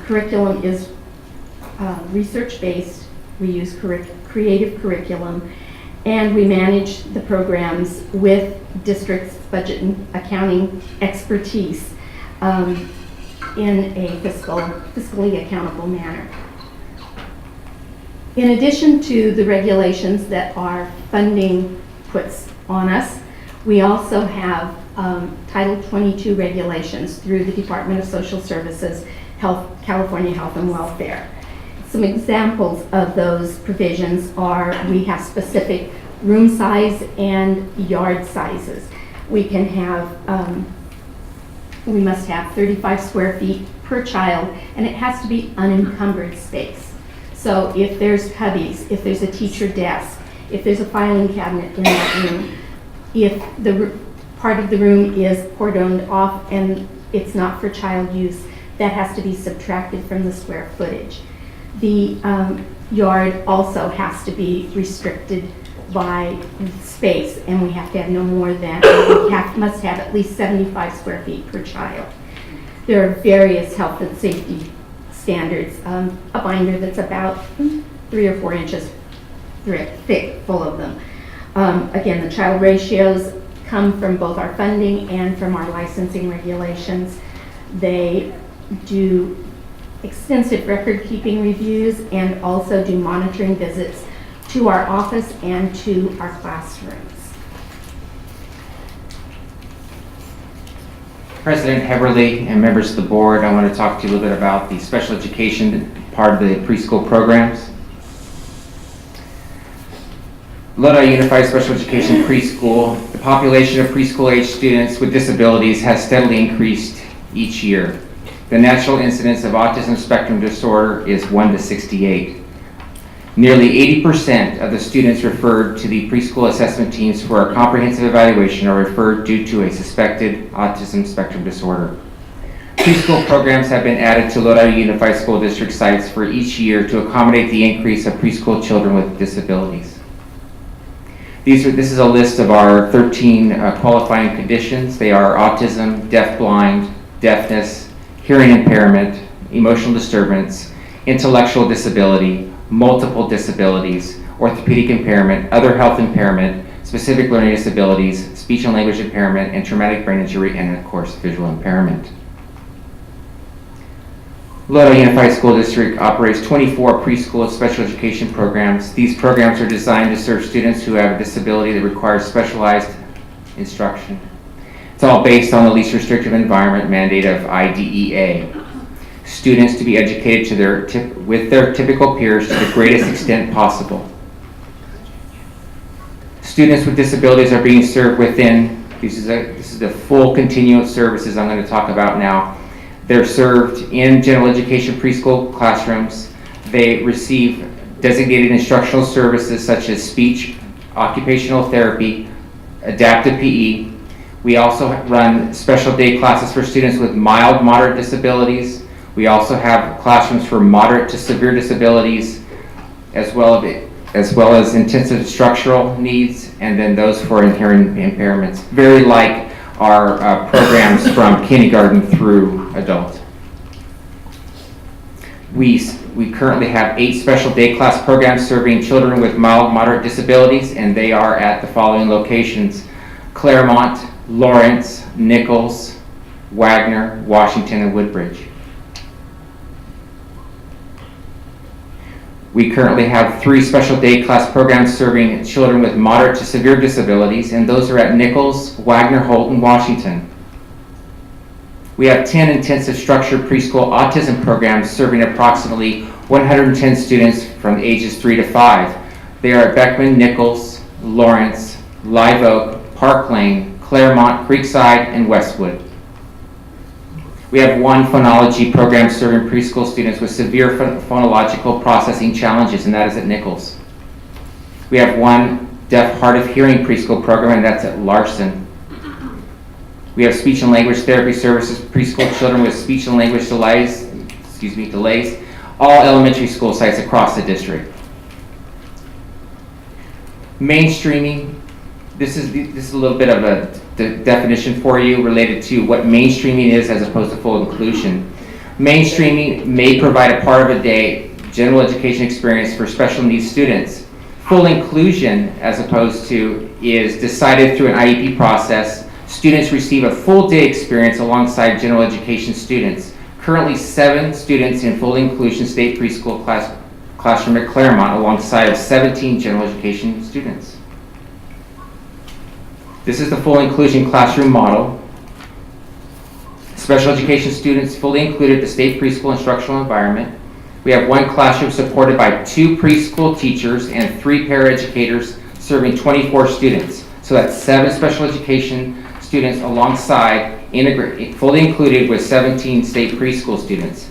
curriculum is research-based. We use creative curriculum, and we manage the programs with district's budget and accounting expertise in a fiscally accountable manner. In addition to the regulations that our funding puts on us, we also have Title 22 regulations through the Department of Social Services, California Health and Welfare. Some examples of those provisions are we have specific room size and yard sizes. We can have, we must have 35 square feet per child, and it has to be unencumbered space. So if there's cubbies, if there's a teacher desk, if there's a filing cabinet in that room, if the part of the room is cordoned off and it's not for child use, that has to be subtracted from the square footage. The yard also has to be restricted by space, and we have to have no more than, must have at least 75 square feet per child. There are various health and safety standards. A binder that's about 3 or 4 inches thick, full of them. Again, the child ratios come from both our funding and from our licensing regulations. They do extensive record-keeping reviews and also do monitoring visits to our office and to our classrooms. President Heberly and members of the board, I want to talk to you a little bit about the special education part of the preschool programs. Lodi Unified Special Education Preschool, the population of preschool-age students with disabilities has steadily increased each year. The national incidence of autism spectrum disorder is 1 to 68. Nearly 80% of the students referred to the preschool assessment teams for a comprehensive evaluation are referred due to a suspected autism spectrum disorder. Preschool programs have been added to Lodi Unified School District sites for each year to accommodate the increase of preschool children with disabilities. This is a list of our 13 qualifying conditions. They are autism, deafblind, deafness, hearing impairment, emotional disturbance, intellectual disability, multiple disabilities, orthopedic impairment, other health impairment, specific learning disabilities, speech and language impairment, and traumatic brain injury, and of course, visual impairment. Lodi Unified School District operates 24 preschool special education programs. These programs are designed to serve students who have a disability that requires specialized instruction. It's all based on the least restrictive environment mandate of IDEA. Students to be educated with their typical peers to the greatest extent possible. Students with disabilities are being served within, this is the full continuum of services I'm going to talk about now. They're served in general education preschool classrooms. They receive designated instructional services such as speech, occupational therapy, adaptive PE. We also run special day classes for students with mild, moderate disabilities. We also have classrooms for moderate to severe disabilities, as well as intensive structural needs, and then those for hearing impairments. Very like our programs from kindergarten through adult. We currently have 8 special day class programs serving children with mild, moderate disabilities, and they are at the following locations: Claremont, Lawrence, Nichols, Wagner, Washington, and Woodbridge. We currently have 3 special day class programs serving children with moderate to severe disabilities, and those are at Nichols, Wagner, Holt, and Washington. We have 10 intensive structured preschool autism programs serving approximately 110 students from ages 3 to 5. They are at Beckman, Nichols, Lawrence, Live Oak, Park Lane, Claremont, Creekside, and Westwood. We have one phonology program serving preschool students with severe phonological processing challenges, and that is at Nichols. We have one deaf hard of hearing preschool program, and that's at Larson. We have speech and language therapy services preschool children with speech and language delays, all elementary school sites across the district. Mainstreaming, this is a little bit of a definition for you related to what mainstreaming is as opposed to full inclusion. Mainstreaming may provide a part of a day general education experience for special needs students. Full inclusion, as opposed to, is decided through an IEP process. Students receive a full day experience alongside general education students. Currently 7 students in full inclusion state preschool classroom at Claremont alongside of 17 general education students. This is the full inclusion classroom model. Special education students fully included the state preschool instructional environment. We have one classroom supported by 2 preschool teachers and 3 paraeducators serving 24 students. So that's 7 special education students alongside, fully included with 17 state preschool students.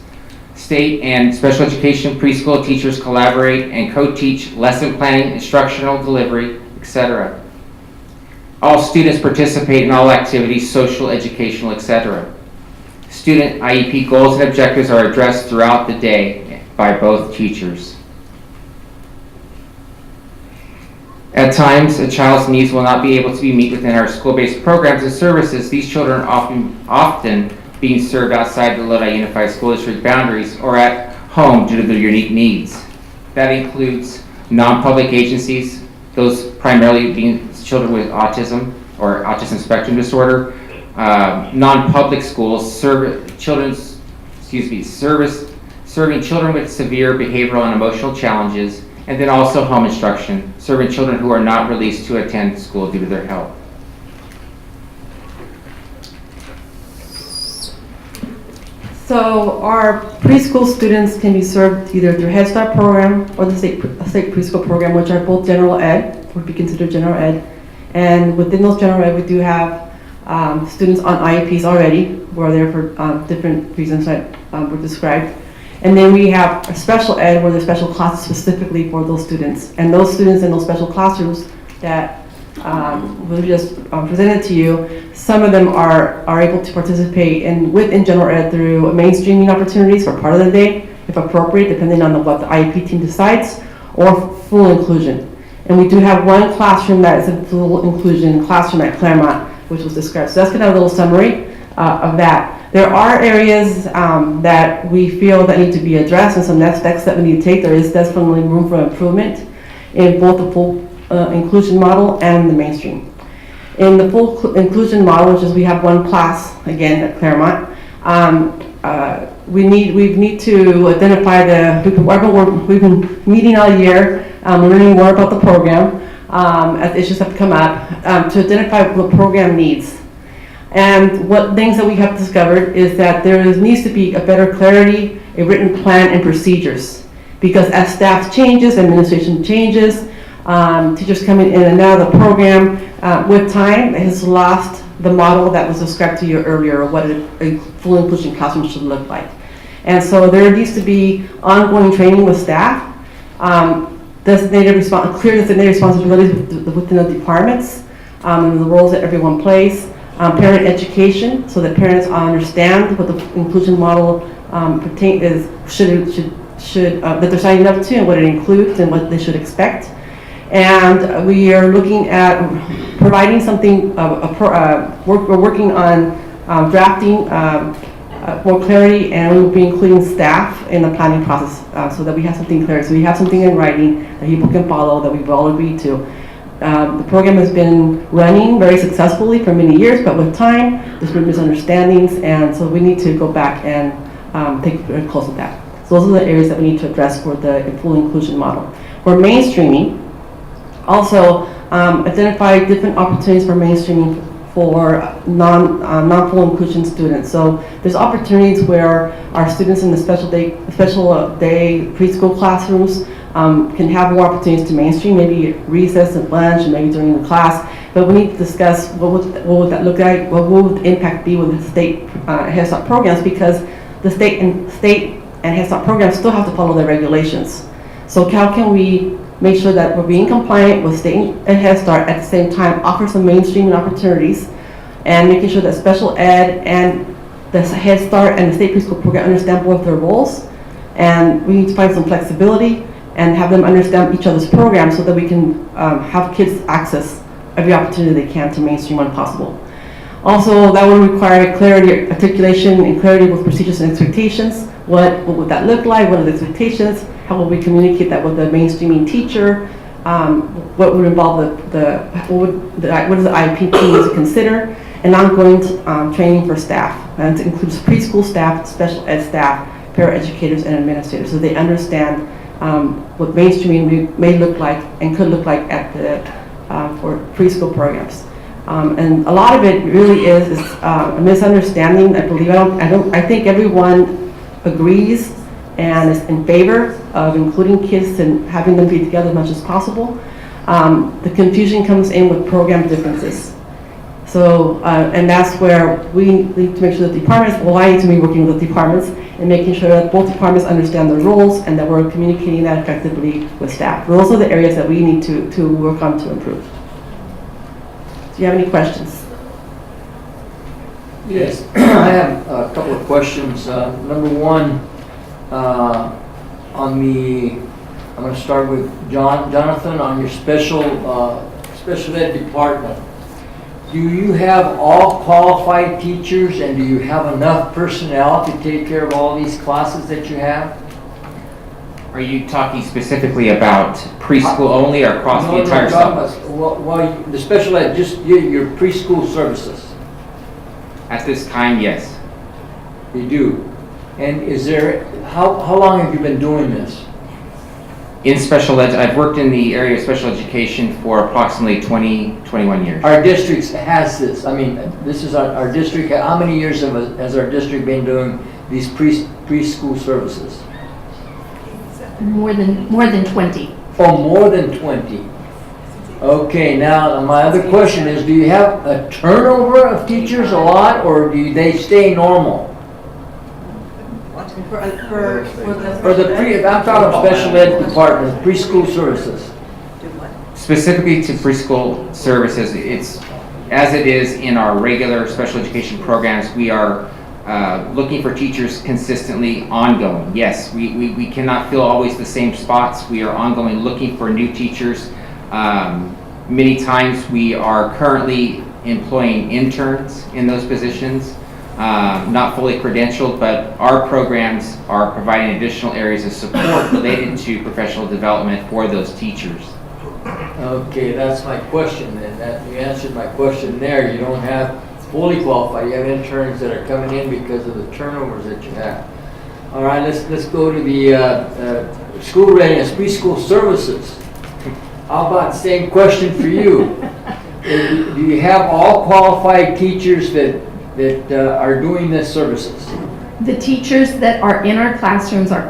State and special education preschool teachers collaborate and co-teach lesson planning, instructional delivery, etc. All students participate in all activities, social, educational, etc. Student IEP goals and objectives are addressed throughout the day by both teachers. At times, a child's needs will not be able to be met within our school-based programs and services. These children are often being served outside the Lodi Unified School District boundaries or at home due to their unique needs. That includes non-public agencies, those primarily being children with autism or autism spectrum disorder, non-public schools, serving children with severe behavioral and emotional challenges, and then also home instruction, serving children who are not released to attend school due to their health. So our preschool students can be served either through Head Start program or the state preschool program, which are both general ed, would be considered general ed. And within those general ed, we do have students on IEPs already, who are there for different reasons that were described. And then we have a special ed, where there's special classes specifically for those students. And those students in those special classrooms that we just presented to you, some of them are able to participate in general ed through mainstreaming opportunities for part of the day, if appropriate, depending on what the IEP team decides, or full inclusion. And we do have one classroom that is a full inclusion classroom at Claremont, which was described. So that's kind of a little summary of that. There are areas that we feel that need to be addressed and some next steps that we need to take. There is definitely room for improvement in both the full inclusion model and the mainstream. In the full inclusion model, which is we have one class, again, at Claremont, we need to identify we've been meeting all year, learning more about the program as issues have come up, to identify what the program needs. And what things that we have discovered is that there needs to be a better clarity, a written plan and procedures. Because as staff changes, administration changes, teachers coming in and out of the program, with time, it has lost the model that was described to you earlier, of what a full inclusion classroom should look like. And so there needs to be ongoing training with staff, clear designated responsibilities within the departments, and the roles that everyone plays. Parent education, so that parents understand what the inclusion model that they're signing up to and what it includes and what they should expect. And we are looking at providing something, we're working on drafting more clarity, and we will be including staff in the planning process so that we have something clear. So we have something in writing that people can follow, that we've all agreed to. The program has been running very successfully for many years, but with time, there's been misunderstandings, and so we need to go back and take a very close look at that. So those are the areas that we need to address for the full inclusion model. For mainstreaming, also identify different opportunities for mainstreaming for non-full inclusion students. So there's opportunities where our students in the special day preschool classrooms can have more opportunities to mainstream, maybe recess and lunch, and maybe during the class. But we need to discuss what would that look like, what would the impact be with the state Head Start programs, because the state and Head Start programs still have to follow their regulations. So how can we make sure that we're being compliant with state and Head Start, at the same time offer some mainstreaming opportunities, and making sure that special ed and the Head Start and the state preschool program understand both their roles. And we need to find some flexibility and have them understand each other's programs so that we can have kids access every opportunity they can to mainstream when possible. Also, that will require clarity, articulation, and clarity with procedures and expectations. What would that look like? What are the expectations? How will we communicate that with the mainstreaming teacher? What would involve what does the IEP need to consider? And ongoing training for staff. And it includes preschool staff, special ed staff, paraeducators, and administrators, so they understand what mainstreaming may look like and could look like at the for preschool programs. And a lot of it really is a misunderstanding. I believe I think everyone agrees and is in favor of including kids and having them be together as much as possible. The confusion comes in with program differences. So, and that's where we need to make sure that departments, well, I need to be working with the departments and making sure that both departments understand their roles and that we're communicating that effectively with staff. Those are the areas that we need to work on to improve. Do you have any questions? Yes, I have a couple of questions. Number one, I'm going to start with Jonathan, on your special ed department. Do you have all qualified teachers, and do you have enough personnel to take care of all these classes that you have? Are you talking specifically about preschool only or across the entire syllabus? Well, the special ed, just your preschool services. At this time, yes. You do. And is there, how long have you been doing this? In special ed, I've worked in the area of special education for approximately 21 years. Our district has this. I mean, this is our district. How many years has our district been doing these preschool services? More than 20. Oh, more than 20. Okay, now my other question is, do you have a turnover of teachers a lot, or do they stay normal? I'm talking special ed department, preschool services. Specifically to preschool services, it's as it is in our regular special education programs. We are looking for teachers consistently, ongoing. Yes, we cannot fill always the same spots. We are ongoing looking for new teachers. Many times we are currently employing interns in those positions. Not fully credentialed, but our programs are providing additional areas of support related to professional development for those teachers. Okay, that's my question then. You answered my question there. You don't have fully qualified. You have interns that are coming in because of the turnovers that you have. All right, let's go to the school readiness, preschool services. How about the same question for you? Do you have all qualified teachers that are doing this services? The teachers that are in our classrooms are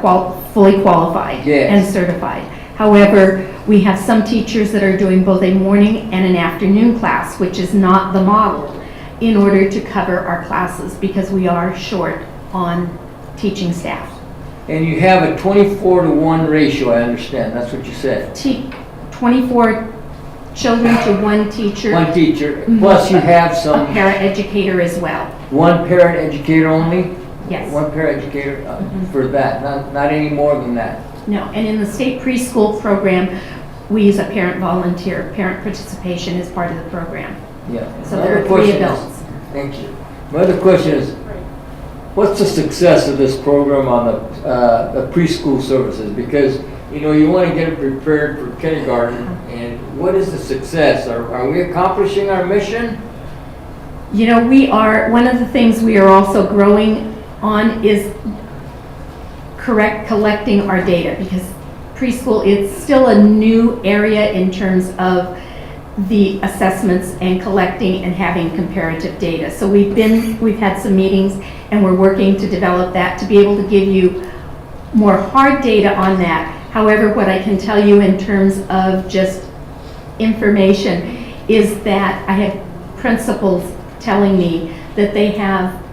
fully qualified and certified. However, we have some teachers that are doing both a morning and an afternoon class, which is not the model, in order to cover our classes because we are short on teaching staff. And you have a 24-to-1 ratio, I understand. That's what you said. 24 children to one teacher. One teacher, plus you have some... A paraeducator as well. One paraeducator only? Yes. One paraeducator for that, not any more than that? No, and in the state preschool program, we use a parent volunteer. Parent participation is part of the program. Yeah. So there are 3 adults. Thank you. My other question is, what's the success of this program on the preschool services? Because, you know, you want to get it prepared for kindergarten, and what is the success? Are we accomplishing our mission? You know, we are, one of the things we are also growing on is collecting our data, because preschool is still a new area in terms of the assessments and collecting and having comparative data. So we've had some meetings and we're working to develop that to be able to give you more hard data on that. However, what I can tell you in terms of just information is that I have principals telling me that they have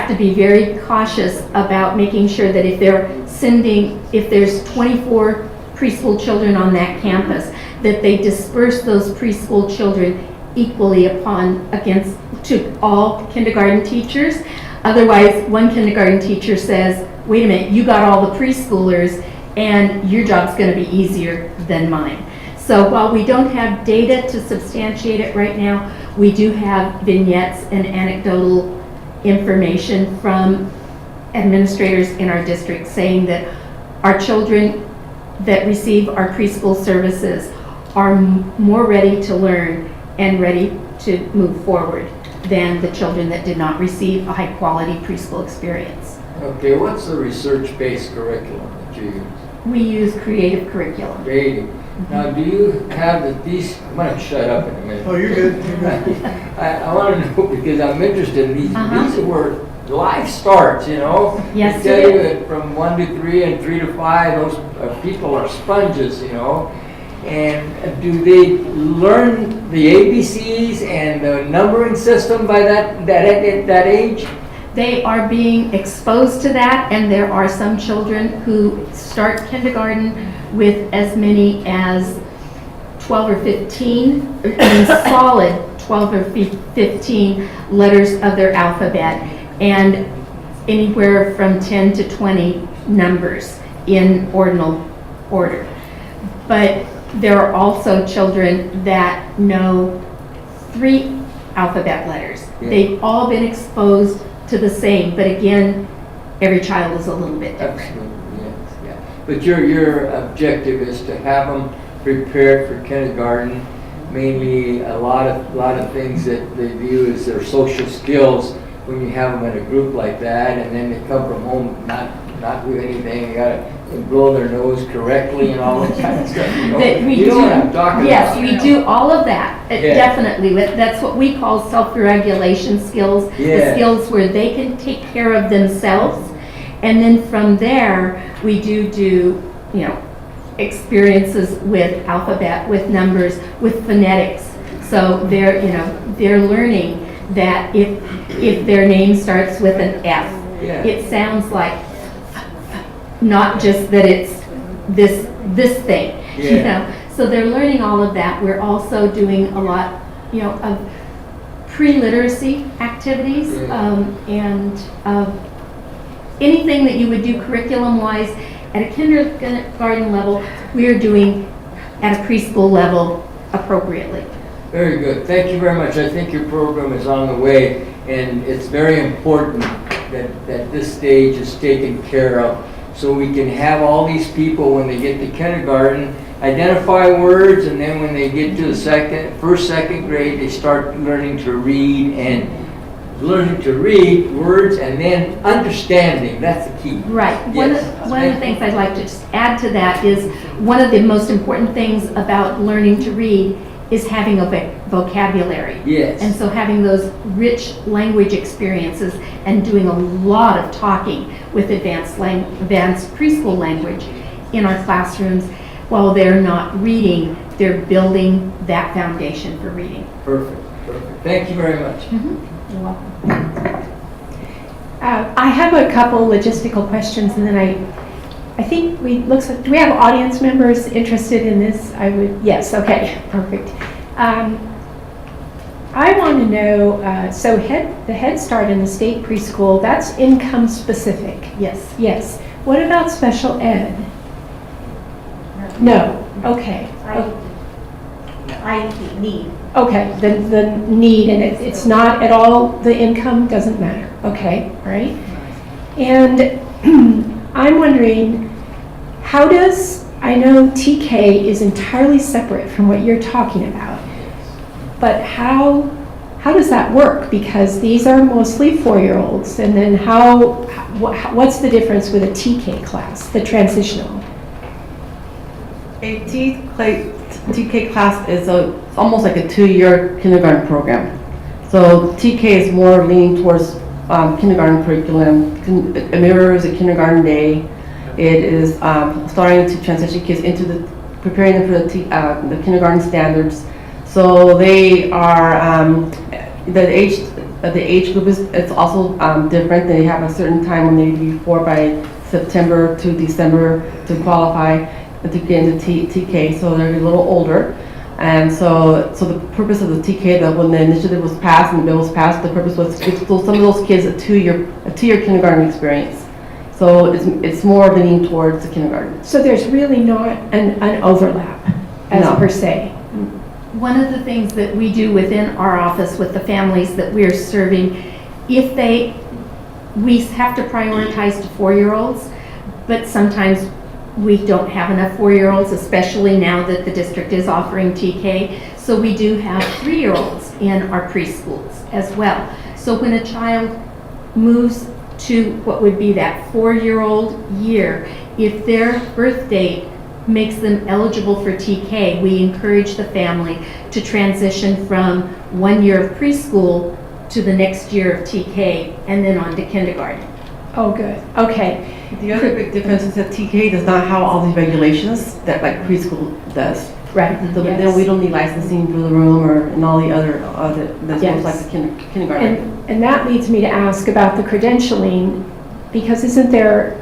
to be very cautious about making sure that if there's 24 preschool children on that campus, that they disperse those preschool children equally to all kindergarten teachers. Otherwise, one kindergarten teacher says, wait a minute, you got all the preschoolers and your job's going to be easier than mine. So while we don't have data to substantiate it right now, we do have vignettes and anecdotal information from administrators in our district saying that our children that receive our preschool services are more ready to learn and ready to move forward than the children that did not receive a high-quality preschool experience. Okay, what's the research-based curriculum that you use? We use creative curriculum. Creative. Now, do you have these, I'm going to shut up in a minute. Oh, you're good. You're good. I want to know because I'm interested in these. Uh-huh. These were life starts, you know? Yes, They it tell you is. that from 1 to 3 and 3 to 5, those people are sponges, you know? And do they learn the ABCs and the numbering system by that age? They are being exposed to that, and there are some children who start kindergarten with as many as 12 or 15, solid 12 or 15 letters of their alphabet, and anywhere from 10 to 20 numbers in ordinal order. But there are also children that know 3 alphabet letters. Yeah. They've all been exposed to the same, but again, every child is a little bit different. Absolutely, yes, yeah. But your objective is to have them prepared for kindergarten, mainly a lot of things that they view as their social skills when you have them in a group like that, and then they come from home not do anything, they gotta blow their nose correctly and all that kind of stuff. You know, you know what I'm talking yes, about. we do all of that, Yeah. definitely. That's what we call self-regulation skills, the Yeah. skills where they can take care of themselves. And then from there, we do, experiences with alphabet, with numbers, with phonetics. So they're learning that if their name starts with an F, Yeah. it sounds like, not just that it's this thing, Yeah. So they're learning all of that. We're also doing a lot, of pre-literacy activities, Yeah. and anything that you would do curriculum-wise at a kindergarten level, we are doing at a preschool level appropriately. Very good. Thank you very much. I think your program is on the way, and it's very important that this stage is taken care of so we can have all these people, when they get to kindergarten, identify words, and then when they get to the first, second grade, they start learning to read words and then understanding. That's the key. Right. Yes. One of the things I'd like to just add to that is one of the most important things about learning to read is having a vocabulary. Yes. And so having those rich language experiences and doing a lot of talking with advanced preschool language in our classrooms, while they're not reading, they're building that foundation for reading. Perfect. Thank you very much. You're welcome. I have a couple logistical questions, and then I think do we have audience members interested in this? Yes, okay, perfect. I want to know, so the Head Start and the state preschool, that's income specific. Yes. Yes. What about special ed? No, okay. I need. Okay, the need, and it's not at all, the income doesn't matter. Okay, all right. And I'm wondering, I know TK is entirely separate from what you're talking about, but how does that work? Because these are mostly 4-year-olds, and then what's the difference with a TK class, the transitional? A TK class is almost like a 2-year kindergarten program. So TK is more leaning towards kindergarten curriculum. It mirrors a kindergarten day. It is starting to transition kids preparing them for the kindergarten standards. So they are, the age group is, it's also different. They have a certain time when they need to be by September to December to qualify to get into TK, so they're a little older. And so the purpose of the TK, that when the initiative was passed and the bill was passed, the purpose was to give some of those kids a two-year kindergarten experience. So it's more leaning towards the kindergarten. So there's really not an overlap, per se. One of the things that we do within our office with the families that we're serving, we have to prioritize to 4-year-olds, but sometimes we don't have enough 4-year-olds, especially now that the district is offering TK. So we do have 3-year-olds in our preschools as well. So when a child moves to what would be that 4-year-old year, if their birth date makes them eligible for TK, we encourage the family to transition from 1 year of preschool to the next year of TK and then on to kindergarten. Oh, good. Okay. The other big difference is that TK does not have all these regulations that like preschool does. Right. So yes. then we don't need licensing for the room and all the other that's Yes. most like the kindergarten. And that leads me to ask about the credentialing, because isn't there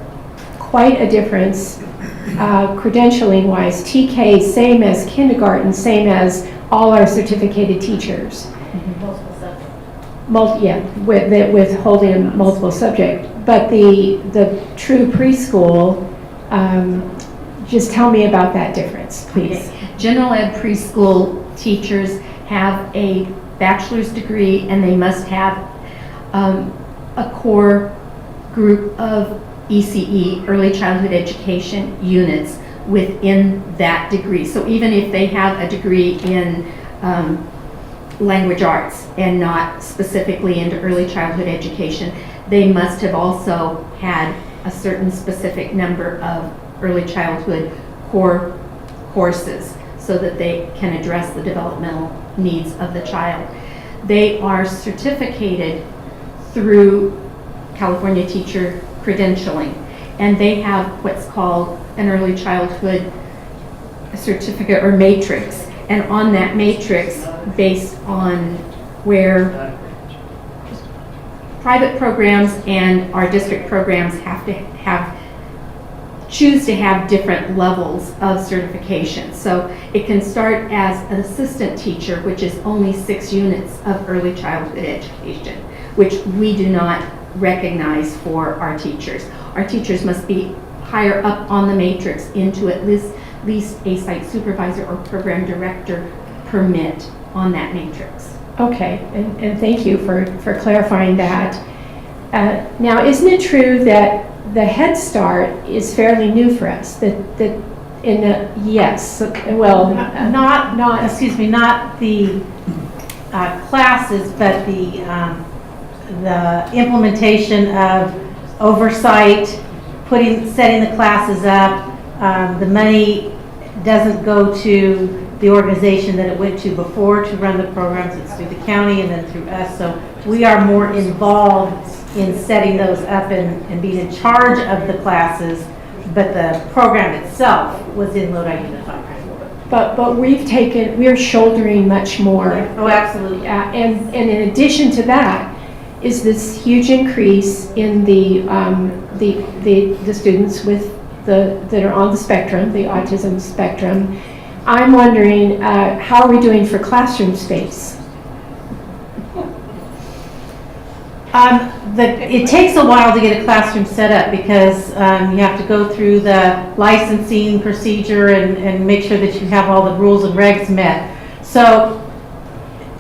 quite a difference credentialing-wise? TK, same as kindergarten, same as all our certificated teachers. Multiple subjects. With holding a multiple subject. But the true preschool, just tell me about that difference, please. Okay. General ed preschool teachers have a bachelor's degree and they must have a core group of ECE, early childhood education units within that degree. So even if they have a degree in language arts and not specifically into early childhood education, they must have also had a certain specific number of early childhood core courses so that they can address the developmental needs of the child. They are certificated through California Teacher Credentialing, and they have what's called an early childhood certificate or matrix. And on that matrix, based on where private programs and our district programs choose to have different levels of certification. So it can start as an assistant teacher, which is only 6 units of early childhood education, which we do not recognize for our teachers. Our teachers must be higher up on the matrix into at least a site supervisor or program director permit on that matrix. Okay, and thank you for clarifying that. Now, isn't it true that the Head Start is fairly new for us? Yes, well, not excuse me, not the classes, but the implementation of oversight, setting the classes up. The money doesn't go to the organization that it went to before to run the programs. It's through the county and then through us. So we are more involved in setting those up and being in charge of the classes, but the program itself was in Lodi Unified. But we're shouldering much more. Oh, absolutely. And in addition to that is this huge increase in the students that are on the spectrum, the autism spectrum. I'm wondering, how are we doing for classroom space? It takes a while to get a classroom set up because you have to go through the licensing procedure and make sure that you have all the rules and regs met. So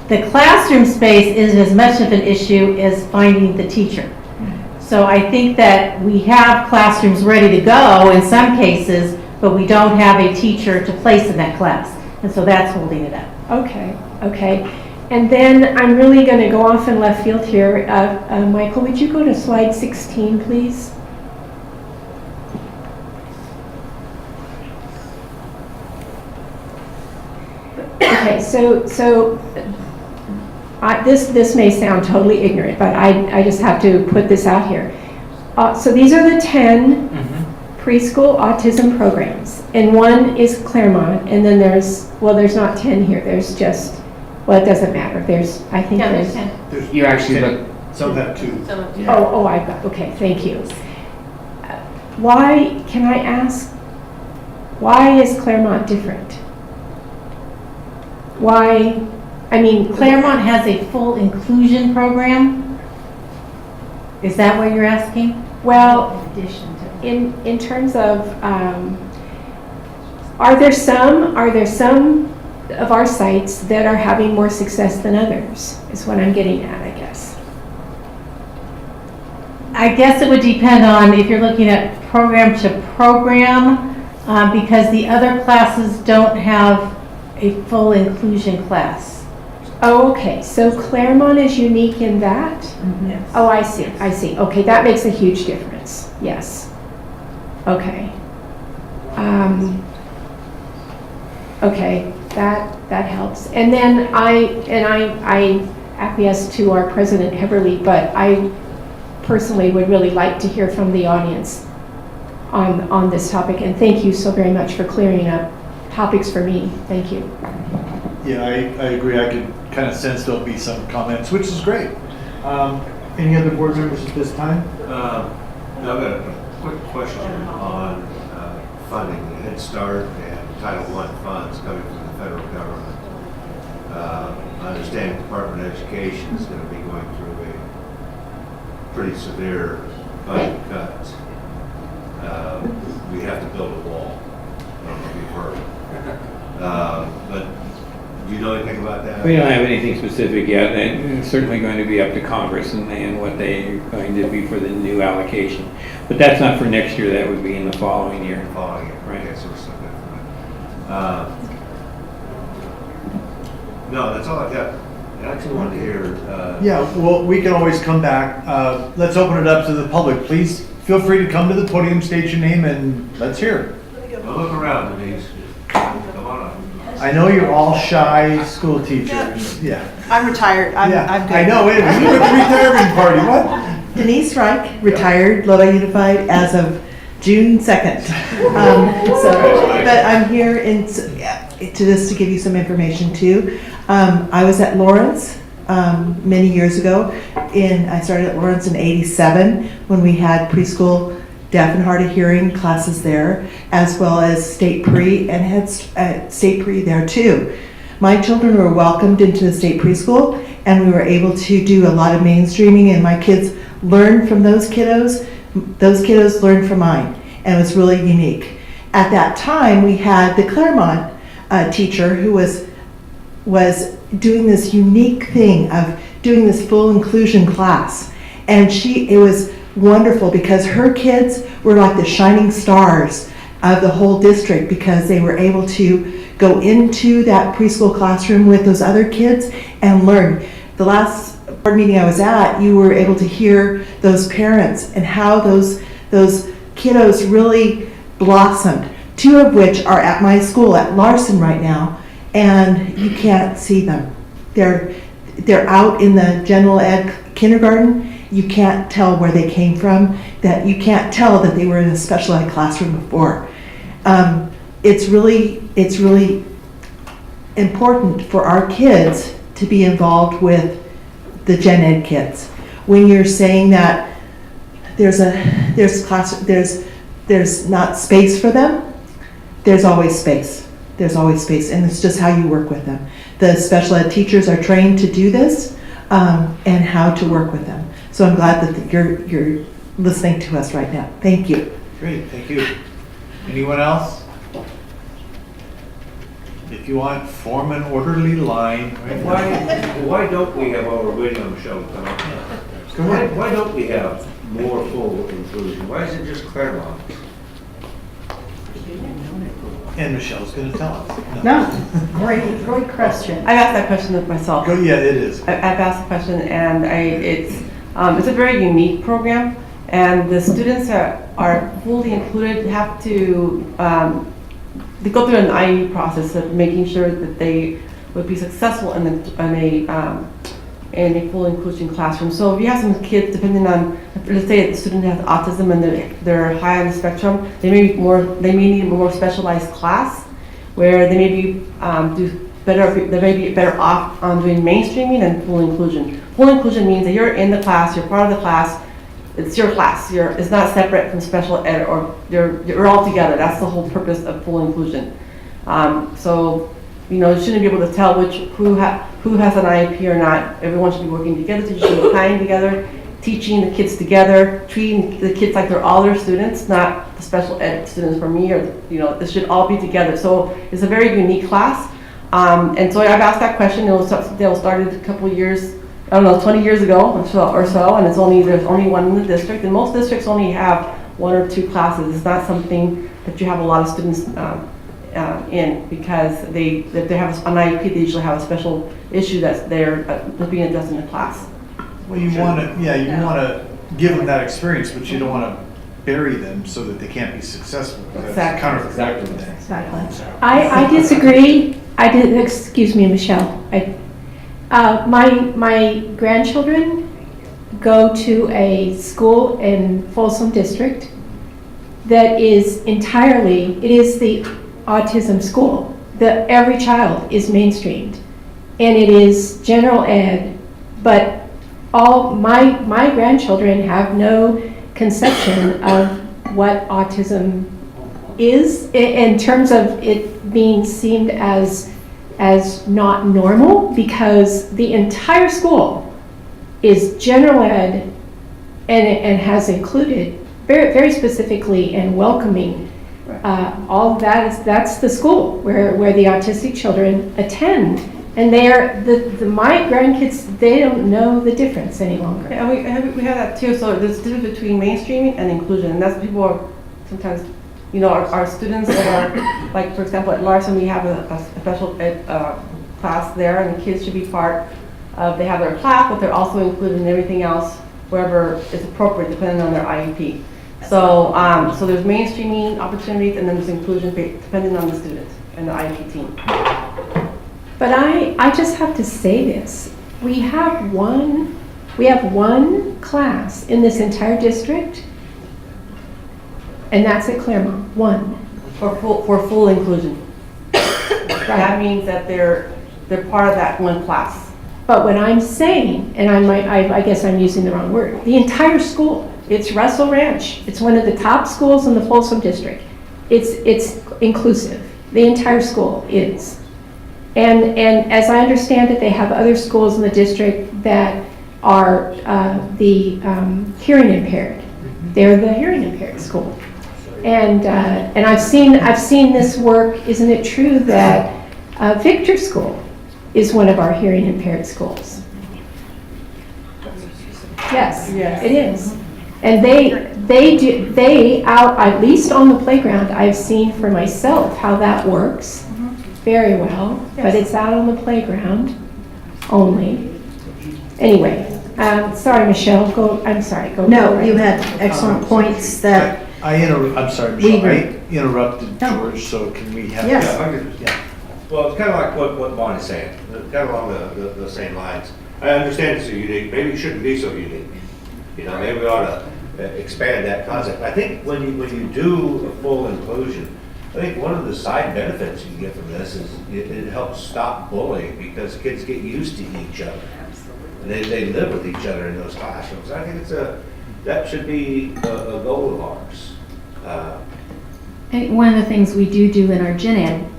the classroom space isn't as much of an issue as finding the teacher. So I think that we have classrooms ready to go in some cases, but we don't have a teacher to place in that class. And so that's holding it up. Okay. And then I'm really going to go off in left field here. Michael, would you go to slide 16, please? Okay, so this may sound totally ignorant, but I just have to put this out here. So these are the 10 preschool autism programs, and one is Claremont, and then there's not 10 here, there's just, well, it doesn't matter, I think there's. 10. You actually look, Some have two. Some of you. Oh, I've got, okay, thank you. Why, can I ask, why is Claremont different? Why, I mean, Claremont has a full inclusion program? Is that what you're asking? well, in terms of, are there some of our sites that are having more success than others, is what I'm getting at, I guess. I guess it would depend on if you're looking at program to program, because the other classes don't have a full inclusion class. Oh, okay, so Claremont is unique in that? Yes. Oh, I see. Okay, that makes a huge difference, yes. Okay. Okay, that helps. And then I acquiesce to our President Heberly, but I personally would really like to hear from the audience on this topic, and thank you so very much for clearing up topics for me. Thank you. Yeah, I agree. I could kind of sense there'll be some comments, which is great. Any other board members at this time? I've got a quick question on funding, the Head Start and Title I funds coming from the federal government. I understand the Department of Education is going to be going through a pretty severe budget cut. We have to build a wall. I don't know if you've heard. But do you know anything about that? We don't have anything specific yet, and it's certainly going to be up to Congress and what they're going to be for the new allocation. But that's not for next year, that would be in the following year. Following it, Right. okay, so we're still good for that. No, that's all I got. I actually wanted to hear. Yeah, well, we can always come back. Let's open it up to the public. Please feel free to come to the podium, state your name, and let's hear it. Well, look around, Denise. Come on up. I know you're all shy school teachers. Yeah. I'm retired. I'm good. I know, wait a minute. You were at the retirement party, what? Denise Reich, retired, Lodi Unified as of June 2nd. But I'm here to give you some information too. I was at Lawrence many years ago. I started at Lawrence in '87 when we had preschool deaf and hard of hearing classes there, as well as state pre, and had state pre there too. My children were welcomed into the state preschool, and we were able to do a lot of mainstreaming, and my kids learned from those kiddos. Those kiddos learned from mine, and it was really unique. At that time, we had the Claremont teacher who was doing this unique thing of doing this full inclusion class, and it was wonderful because her kids were like the shining stars of the whole district because they were able to go into that preschool classroom with those other kids and learn. The last board meeting I was at, you were able to hear those parents and how those kiddos really blossomed, 2 of which are at my school at Larson right now, and you can't see them. They're out in the general ed kindergarten. You can't tell where they came from, that you can't tell that they were in a special ed classroom before. It's really important for our kids to be involved with the gen ed kids. When you're saying that there's not space for them, there's always space. There's always space, and it's just how you work with them. The special ed teachers are trained to do this and how to work with them. So I'm glad that you're listening to us right now. Thank you. Great, thank you. Anyone else? If you want, form an orderly line. Why don't we have, while we're waiting on Michelle to come up? Go ahead. Why don't we have more full inclusion? Why is it just Claremont? And Michelle's going to tell us. No, great question. I've asked that question of myself. Yeah, it is. I've asked the question, and it's a very unique program, and the students that are fully included have to they go through an IE process of making sure that they would be successful in in a full inclusion classroom. So if you have some kids, depending on, let's say a student has autism and they're high on the spectrum, they may need a more specialized class where they may be they may be better off on doing mainstreaming and full inclusion. Full inclusion means that you're in the class, you're part of the class, it's your class. It's not separate from special ed, or you're all together. That's the whole purpose of full inclusion. So, you know, you shouldn't be able to tell who has an IEP or not. Everyone should be working together, teaching should be playing together, teaching the kids together, treating the kids like they're all their students, not the special ed students for me, or, you know, this should all be together. So it's a very unique class. And so I've asked that question. They started a couple of years, I don't know, 20 years ago or so, and there's only one in the district, and most districts only have 1 or 2 classes. It's not something that you have a lot of students in, because if they have an IEP, they usually have a special issue that's being addressed in the class. Well, you want to give them that experience, but you don't want to bury them so that they can't be successful. That's counterproductive. Exactly. I disagree. Excuse me, Michelle. My grandchildren go to a school in Folsom District that is entirely, it is the autism school. Every child is mainstreamed, and it is general ed, but all my grandchildren have no conception of what autism is in terms of it being seen as not normal, because the entire school is general ed and has included very, very specifically and welcoming all of that's the school where the autistic children attend, and my grandkids, they don't know the difference any longer. Yeah, we have that too. So there's a difference between mainstreaming and inclusion, and that's people are sometimes, you know, our students that are, like, for example, at Larson, we have a special ed class there, and the kids should be part of, they have their class, but they're also included in everything else wherever is appropriate, depending on their IEP. So, so there's mainstreaming opportunities, and then there's inclusion depending on the student and the IEP team. But I just have to say this. We have one class in this entire district, and that's at Claremont, one. For full inclusion. That means that they're part of that one class. But what I'm saying, and I guess I'm using the wrong word, the entire school, it's Russell Ranch. It's one of the top schools in the Folsom District. It's inclusive. The entire school is. And as I understand it, they have other schools in the district that are the hearing impaired. They're the hearing impaired school. And I've seen this work. Isn't it true that Victor School is one of our hearing impaired schools? Yes, it is. And they out, at least on the playground, I've seen for myself how that works very well, but it's out on the playground only. Anyway, sorry, Michelle, I'm sorry, go. No, you had excellent points that. I'm sorry, Michelle, I interrupted George, so can we have? Yeah. Well, it's kind of like what Bonnie's saying, kind of along the same lines. I understand it's so unique, maybe it shouldn't be so unique. You know, maybe we ought to expand that concept. I think when you do a full inclusion, I think one of the side benefits you get from this is it helps stop bullying, because kids get used to each other. And they live with each other in those classrooms. I think that should be a goal of ours. And one of the things we do in our gen ed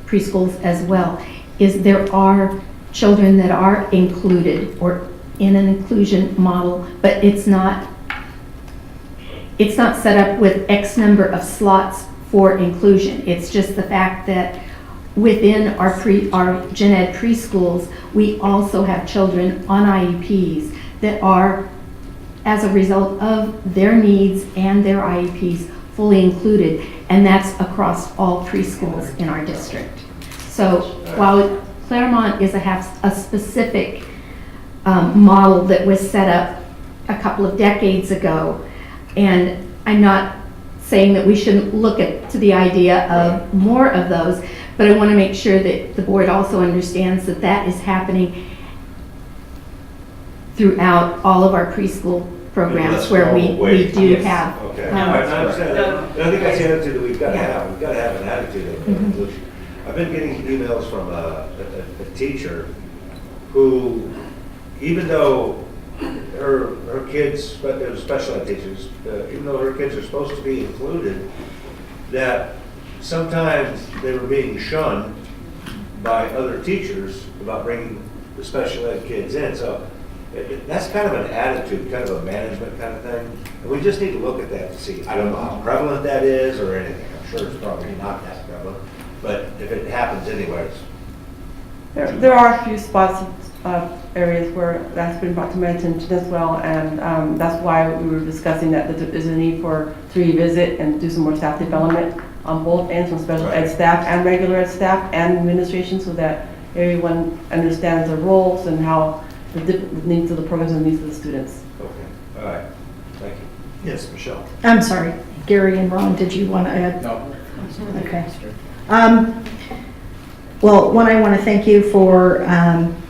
preschools as well is there are children that are included or in an inclusion model, but it's not set up with X number of slots for inclusion. It's just the fact that within our gen ed preschools, we also have children on IEPs that are, as a result of their needs and their IEPs, fully included, and that's across all preschools in our district. So while Claremont has a specific model that was set up a couple of decades ago, and I'm not saying that we shouldn't look to the idea of more of those, but I want to make sure that the board also understands that that is happening throughout all of our preschool programs where we do have. Okay, I understand that. And I think that's the attitude that we've got to have. We've got to have an attitude of inclusion. I've been getting emails from a teacher who, even though her kids, special ed teachers, even though her kids are supposed to be included, that sometimes they were being shunned by other teachers about bringing the special ed kids in. So that's kind of an attitude, kind of a management kind of thing. And we just need to look at that to see. I don't know how prevalent that is or anything. I'm sure it's probably not that prevalent. But if it happens anyways. There are a few spots, areas where that's been brought to my attention as well, and that's why we were discussing that there's a need to revisit and do some more staff development on both ends, from special ed staff and regular ed staff and administration, so that everyone understands their roles and how the needs of the programs and the needs of the students. Okay, all right, thank you. Yes, Michelle. I'm sorry, Gary and Ron, did you want to add? No. Okay. Well, one, I want to thank you for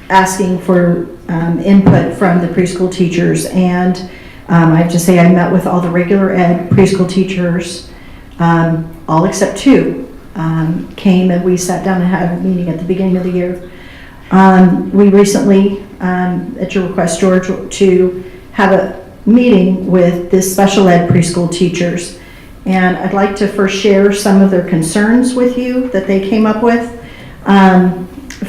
asking for input from the preschool teachers, and I have to say I met with all the regular ed preschool teachers, all except two came, and we sat down and had a meeting at the beginning of the year. We recently, at your request, George, to have a meeting with the special ed preschool teachers, and I'd like to first share some of their concerns with you that they came up with.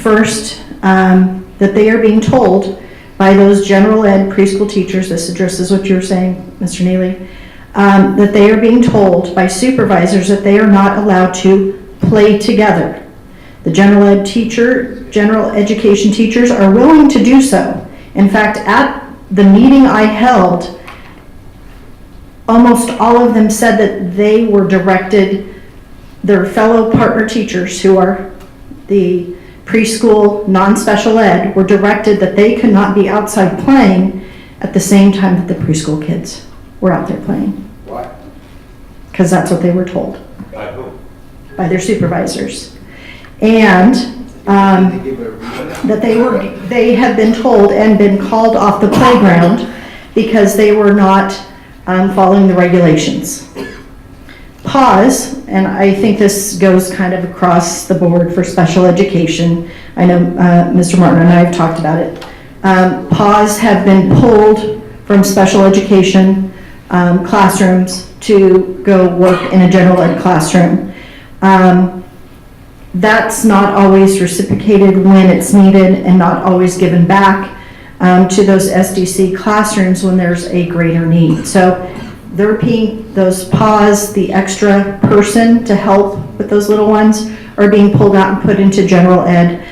First, that they are being told by those general ed preschool teachers, this addresses what you were saying, Mr. Neely, that they are being told by supervisors that they are not allowed to play together. The general education teachers are willing to do so. In fact, at the meeting I held, almost all of them said that they were directed, their fellow partner teachers who are the preschool non-special ed were directed that they could not be outside playing at the same time that the preschool kids were out there playing. Why? Because that's what they were told By whom? by their supervisors. And that they had been told and been called off the playground because they were not following the regulations. Pause, and I think this goes kind of across the board for special education. I know Mr. Martin and I have talked about it. Pause have been pulled from special education classrooms to go work in a general ed classroom. That's not always reciprocated when it's needed and not always given back to those SDC classrooms when there's a greater need. So they're being, those pause, the extra person to help with those little ones are being pulled out and put into general ed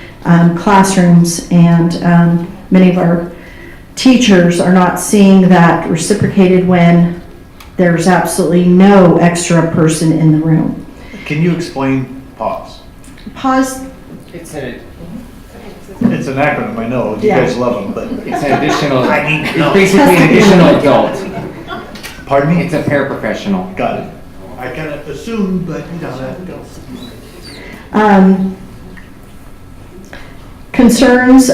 classrooms, and many of our teachers are not seeing that reciprocated when there's absolutely no extra person in the room. Can you explain pause? Pause. It's an acronym, I know, you Yeah. guys love them, but. It's an additional, I need to know. it's basically an additional adult. Pardon me? It's a paraprofessional. Got it. I kind of assumed, but you know, that goes. Concerns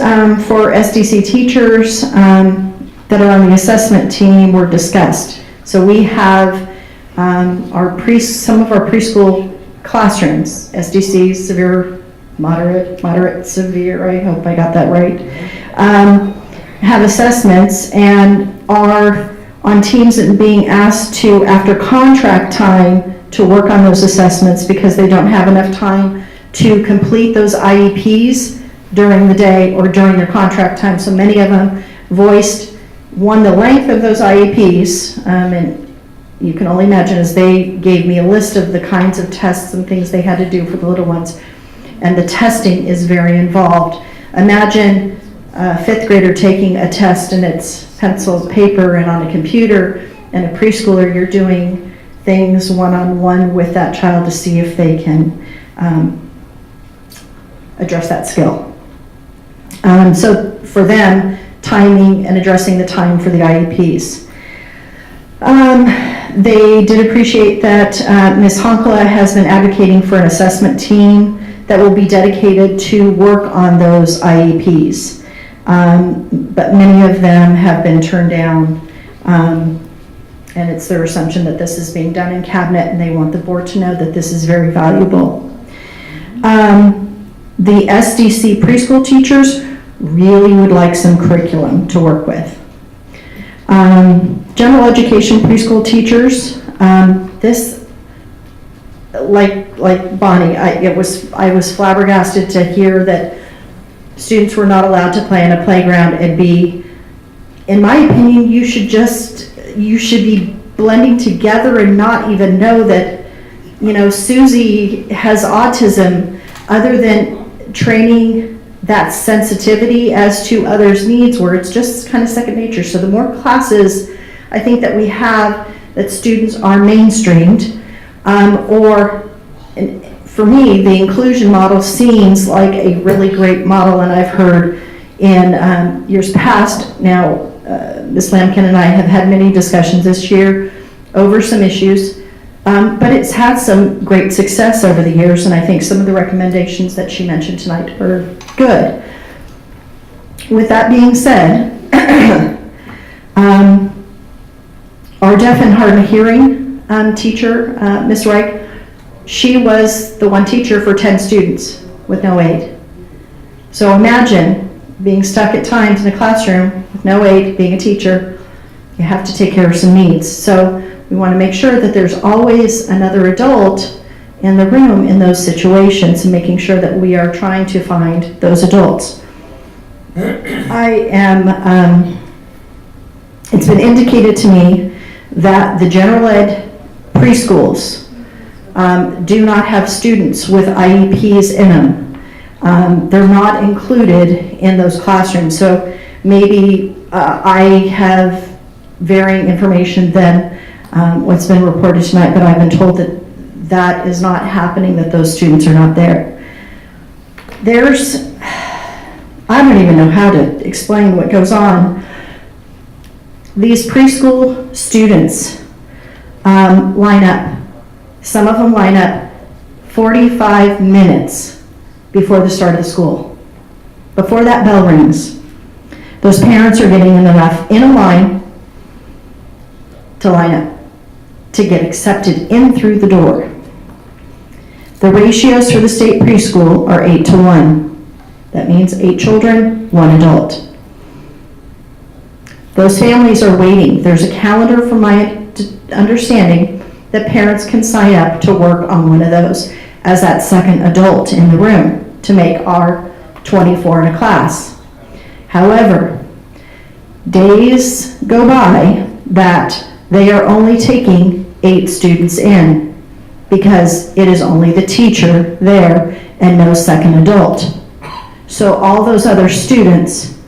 for SDC teachers that are on the assessment team were discussed. So we have some of our preschool classrooms, SDC, severe, moderate, severe, I hope I got that right, have assessments and are on teams and being asked to, after contract time, to work on those assessments because they don't have enough time to complete those IEPs during the day or during their contract time. So many of them voiced, one, the length of those IEPs, and you can only imagine as they gave me a list of the kinds of tests and things they had to do for the little ones. And the testing is very involved. Imagine a fifth grader taking a test and it's pencil, paper, and on a computer, and a preschooler, you're doing things one-on-one with that child to see if they can address that skill. So for them, timing and addressing the time for the IEPs. They did appreciate that Ms. Honkala has been advocating for an assessment team that will be dedicated to work on those IEPs. but many of them have been turned down. And it's their assumption that this is being done in cabinet, and they want the board to know that this is very valuable. The SDC preschool teachers really would like some curriculum to work with. General education preschool teachers, this, like Bonnie, I was flabbergasted to hear that students were not allowed to play in a playground and be, in my opinion, you should be blending together and not even know that, you know, Susie has autism, other than training that sensitivity as to others' needs, where it's just kind of second nature. So the more classes I think that we have that students are mainstreamed, or for me, the inclusion model seems like a really great model, and I've heard in years past. Now, Ms. Lampkin and I have had many discussions this year over some issues, but it's had some great success over the years, and I think some of the recommendations that she mentioned tonight are good. With that being said, our deaf and hard of hearing teacher, Ms. Reich, she was the one teacher for 10 students with no aid. So imagine being stuck at times in a classroom with no aid, being a teacher. You have to take care of some needs. So we want to make sure that there's always another adult in the room in those situations, and making sure that we are trying to find those adults. It's been indicated to me that the general ed preschools do not have students with IEPs in them. They're not included in those classrooms. So maybe I have varying information than what's been reported tonight, but I've been told that that is not happening, that those students are not there. I don't even know how to explain what goes on. These preschool students line up. Some of them line up 45 minutes before the start of the school. Before that bell rings, those parents are getting in a line to line up, to get accepted in through the door. The ratios for the state preschool are 8-to-1. That means 8 children, 1 adult. Those families are waiting. There's a calendar, from my understanding, that parents can sign up to work on one of those as that second adult in the room to make our 24 in a class. However, days go by that they are only taking 8 students in, because it is only the teacher there and no second adult. So all those other students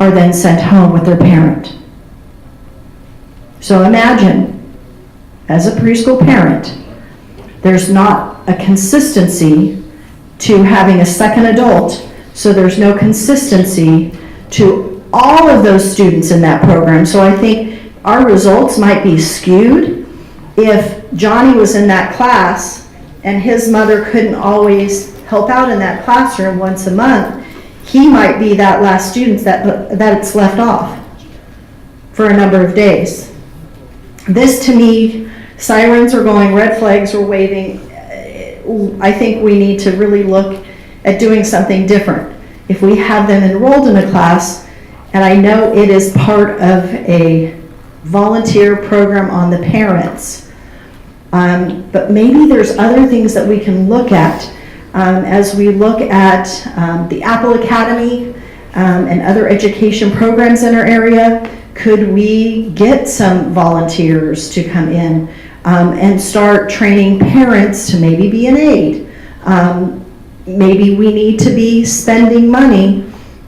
are then sent home with their parent. So imagine, as a preschool parent, there's not a consistency to having a second adult, so there's no consistency to all of those students in that program. So I think our results might be skewed. If Johnny was in that class and his mother couldn't always help out in that classroom once a month, he might be that last student that it's left off for a number of days. This, to me, sirens are going, red flags are waving. I think we need to really look at doing something different. If we have them enrolled in a class, and I know it is part of a volunteer program on the parents, but maybe there's other things that we can look at as we look at the Apple Academy and other education programs in our area. Could we get some volunteers to come in and start training parents to maybe be an aide? Maybe we need to be spending money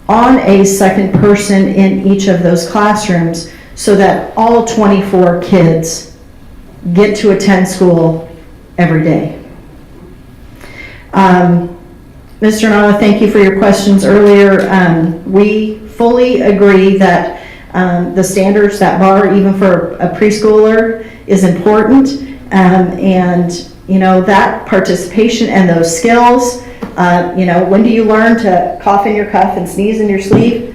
on a second person in each of those classrooms so that all 24 kids get to attend school every day. Mr. Nala, thank you for your questions earlier. We fully agree that the standards, that bar, even for a preschooler, is important. And, you know, that participation and those skills, you know, when do you learn to cough in your cuff and sneeze in your sleeve?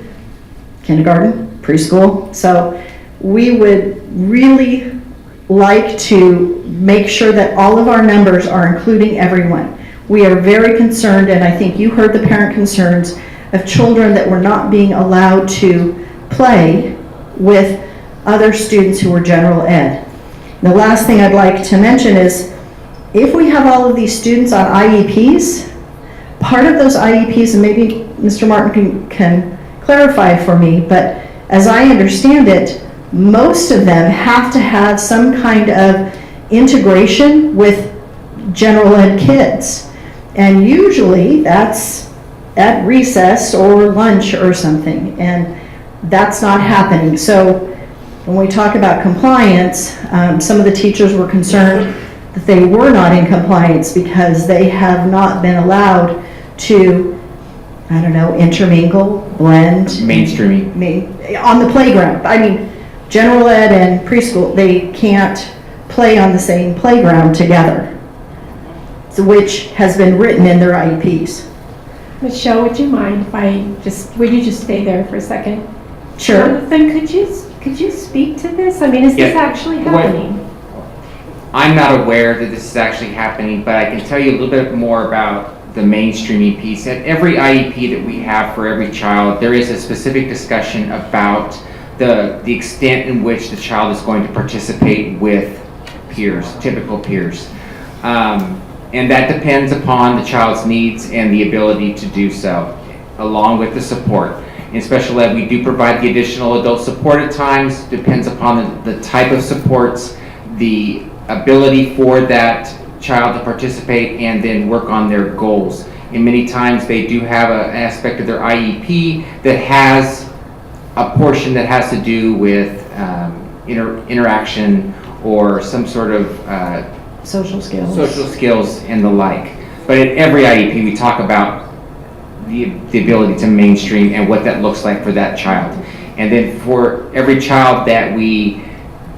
kindergarten, preschool. So we would really like to make sure that all of our numbers are including everyone. We are very concerned, and I think you heard the parent concerns of children that were not being allowed to play with other students who were general ed. The last thing I'd like to mention is if we have all of these students on IEPs, part of those IEPs, and maybe Mr. Martin can clarify for me, but as I understand it, most of them have to have some kind of integration with general ed kids. And usually that's at recess or lunch or something, and that's not happening. So when we talk about compliance, some of the teachers were concerned that they were not in compliance because they have not been allowed to, I don't know, intermingle, blend. Mainstreaming. On the playground. I mean, general ed and preschool, they can't play on the same playground together, which has been written in their IEPs. Michelle, would you mind if would you just stay there for a second? Sure. Jonathan, could you speak to this? I mean, is this actually happening? I'm not aware that this is actually happening, but I can tell you a little bit more about the mainstreaming piece. At every IEP that we have for every child, there is a specific discussion about the extent in which the child is going to participate with peers, typical peers. And that depends upon the child's needs and the ability to do so, along with the support. In special ed, we do provide the additional adult support at times, depends upon the type of supports, the ability for that child to participate and then work on their goals. And many times they do have an aspect of their IEP that has a portion that has to do with interaction or some sort of social skills and the like. But at every IEP we talk about the ability to mainstream and what that looks like for that child. And then for every child that we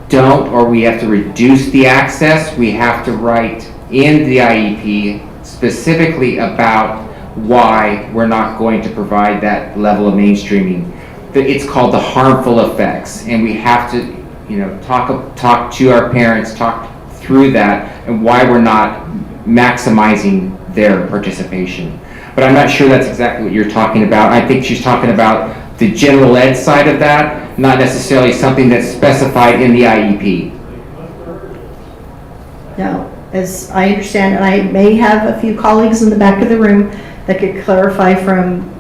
don't, or we have to reduce the access, we have to write in the IEP specifically about why we're not going to provide that level of mainstreaming. It's called the harmful effects, and we have to, talk to our parents, talk through that, and why we're not maximizing their participation. But I'm not sure that's exactly what you're talking about. I think she's talking about the general ed side of that, not necessarily something that's specified in the IEP. Now, as I understand, and I may have a few colleagues in the back of the room that could clarify from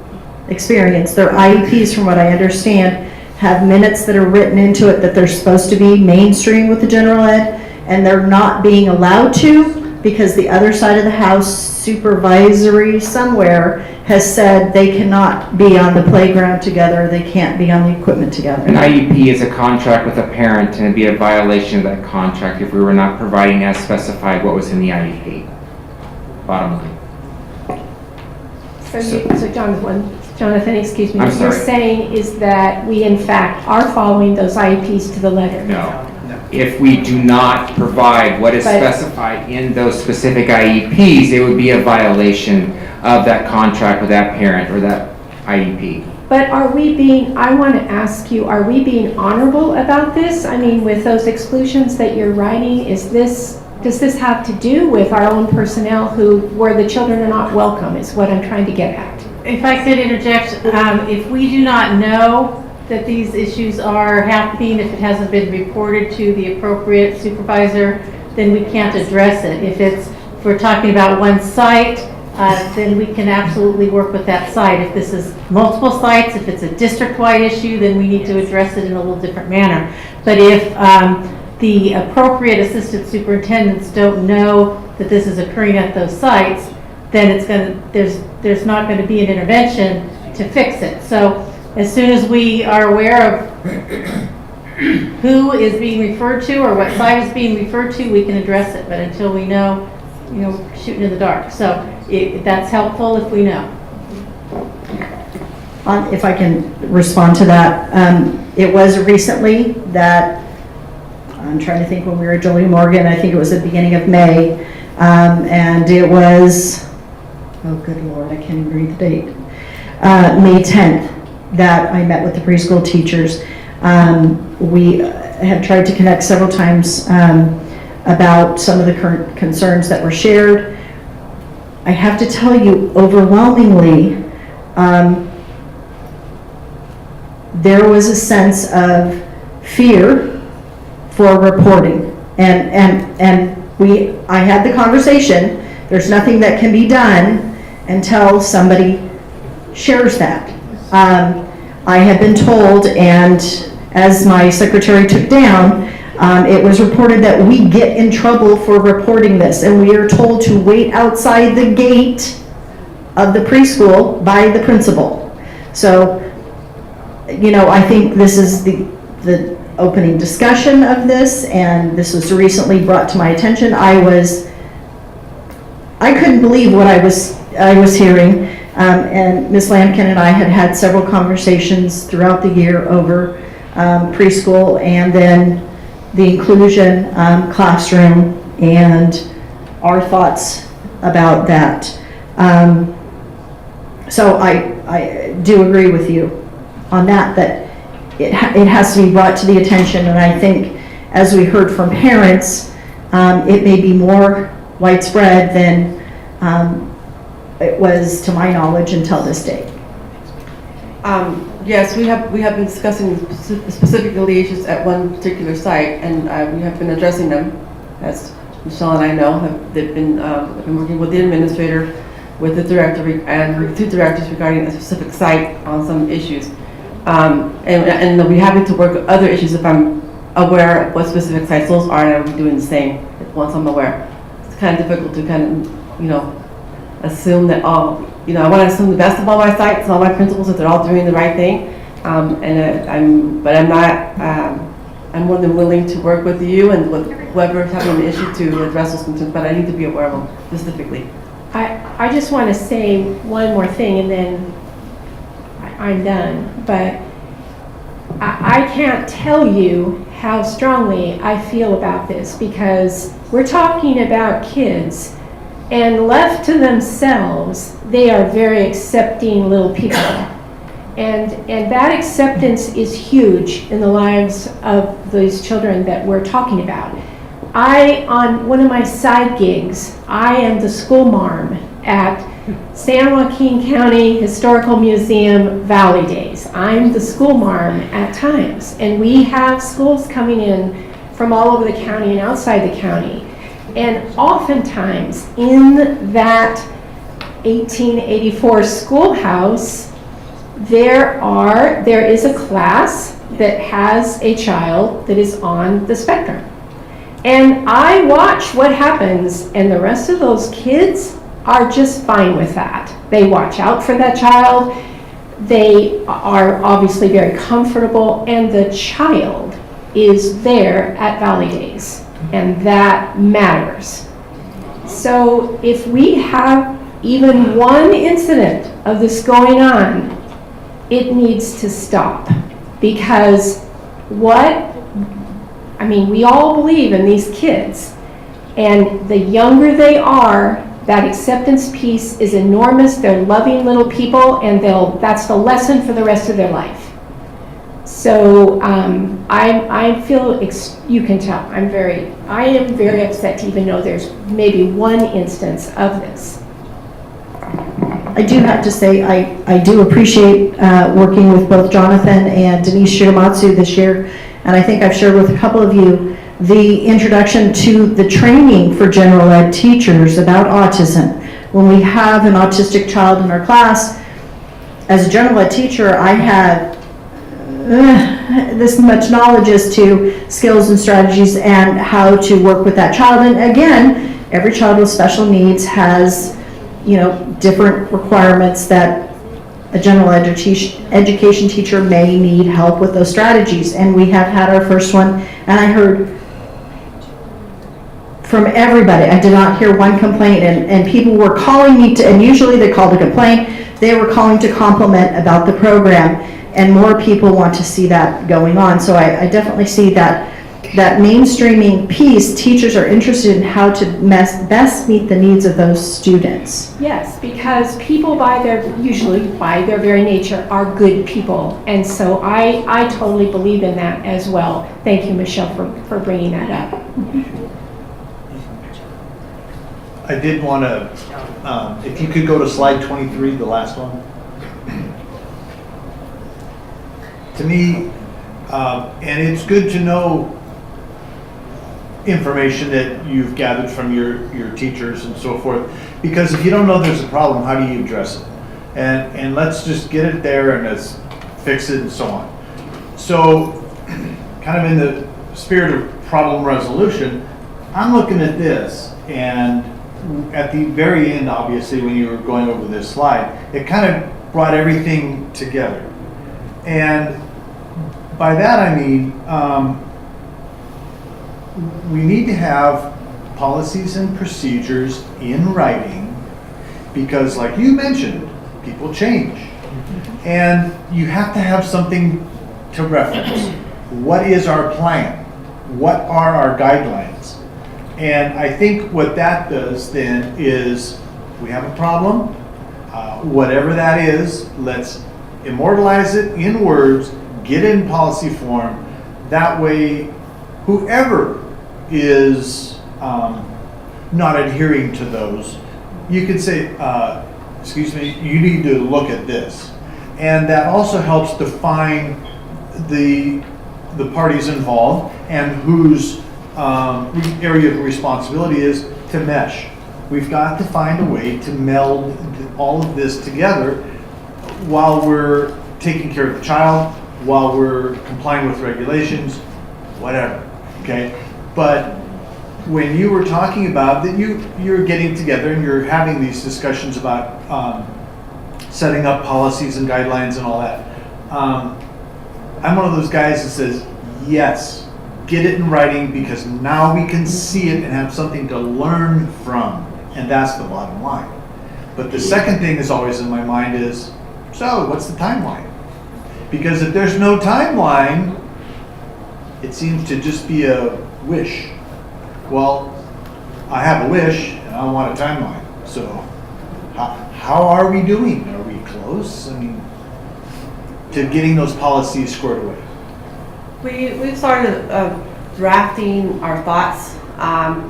experience, their IEPs, from what I understand, have minutes that are written into it that they're supposed to be mainstream with the general ed, and they're not being allowed to because the other side of the house, supervisory somewhere, has said they cannot be on the playground together, they can't be on the equipment together. An IEP is a contract with a parent, and it'd be a violation of that contract if we were not providing as specified what was in the IEP. Bottom line. So Jonathan, excuse me, I'm what sorry. you're saying is that we in fact are following those IEPs to the letter? No. If we do not provide what is specified in those specific IEPs, it would be a violation of that contract with that parent or that IEP. But I want to ask you, are we being honorable about this? I mean, with those exclusions that you're writing, does this have to do with our own personnel where the children are not welcome, is what I'm trying to get at? If I could interject, if we do not know that these issues are happening, if it hasn't been reported to the appropriate supervisor, then we can't address it. If we're talking about one site, then we can absolutely work with that site. If this is multiple sites, if it's a district-wide issue, then we need to address it in a little different manner. But if the appropriate assistant superintendents don't know that this is occurring at those sites, then there's not going to be an intervention to fix it. So as soon as we are aware of who is being referred to or what site is being referred to, we can address it. But until we know, shooting in the dark. So that's helpful if we know. If I can respond to that, it was recently that, I'm trying to think when we were at Julie Morgan, I think it was the beginning of May, and it was, oh good Lord, I can't even read the date, May 10th. that I met with the preschool teachers. We have tried to connect several times about some of the current concerns that were shared. I have to tell you, overwhelmingly, there was a sense of fear for reporting. I had the conversation, there's nothing that can be done until somebody shares that. I have been told, and as my secretary took down, it was reported that we get in trouble for reporting this, and we are told to wait outside the gate of the preschool by the principal. So, you know, I think this is the opening discussion of this, and this was recently brought to my attention. I couldn't believe what I was hearing, and Ms. Lampkin and I had several conversations throughout the year over preschool, and then the inclusion classroom, and our thoughts about that. So I do agree with you on that it has to be brought to the attention, and I think, as we heard from parents, it may be more widespread than it was, to my knowledge, until this day. Yes, we have been discussing specifically issues at one particular site, and we have been addressing them, as Michelle and I know. They've been working with the administrator, with the director, and the two directors regarding a specific site on some issues. And we'll be happy to work with other issues if I'm aware of what specific sites those are, and I'll be doing the same once I'm aware. It's kind of difficult to kind of, you know, assume that all, you know, I want to assume the best of all my sites and all my principals, that they're all doing the right thing. I'm more than willing to work with you and with whoever's having an issue to address those concerns, but I need to be aware of them specifically. I just want to say one more thing, and then I'm done. But I can't tell you how strongly I feel about this, because we're talking about kids, and left to themselves, they are very accepting little people. And that acceptance is huge in the lives of these children that we're talking about. On one of my side gigs, I am the school marm at San Joaquin County Historical Museum Valley Days. I'm the school marm at times, and we have schools coming in from all over the county and outside the county. And oftentimes in that 1884 schoolhouse, there is a class that has a child that is on the spectrum. And I watch what happens, and the rest of those kids are just fine with that. They watch out for that child. They are obviously very comfortable, and the child is there at Valley Days, and that matters. So if we have even one incident of this going on, it needs to stop, because we all believe in these kids, and the younger they are, that acceptance piece is enormous. They're loving little people, and that's the lesson for the rest of their life. So I feel, you can tell, I am very upset to even know there's maybe one instance of this. I do have to say, I do appreciate working with both Jonathan and Denise Shiramatsu this year, and I think I've shared with a couple of you the introduction to the training for general ed teachers about autism. When we have an autistic child in our class, as a general ed teacher, I have this much knowledge as to skills and strategies and how to work with that child. And again, every child with special needs has, different requirements that a general education teacher may need help with those strategies. And we have had our first one, and I heard from everybody. I did not hear one complaint, and people were calling me and usually they call to complain. They were calling to compliment about the program, and more people want to see that going on. So I definitely see that that mainstreaming piece, teachers are interested in how to best meet the needs of those students. Yes, because people usually by their very nature are good people. And so I totally believe in that as well. Thank you, Michelle, for bringing that up. I did want to, if you could go to slide 23, the last one. To me, and it's good to know information that you've gathered from your teachers and so forth, because if you don't know there's a problem, how do you address it? And let's just get it there and let's fix it and so on. So, kind of in the spirit of problem resolution, I'm looking at this, and at the very end, obviously, when you were going over this slide, it kind of brought everything together. And by that I mean, we need to have policies and procedures in writing, because like you mentioned, people change. And you have to have something to reference. What is our plan? What are our guidelines? And I think what that does then is, we have a problem, whatever that is, let's immortalize it in words, get it in policy form. That way, whoever is not adhering to those, you can say, excuse me, you need to look at this. And that also helps define the parties involved and whose area of responsibility is to mesh. We've got to find a way to meld all of this together while we're taking care of the child, while we're complying with regulations, whatever, okay? But when you were talking about that, you're getting together and you're having these discussions about setting up policies and guidelines and all that. I'm one of those guys that says, yes, get it in writing, because now we can see it and have something to learn from, and that's the bottom line. But the second thing is always in my mind is, so what's the timeline? Because if there's no timeline, it seems to just be a wish. Well, I have a wish and I want a timeline. So how are we doing? Are we close? I mean, to getting those policies squared away? We've started drafting our thoughts.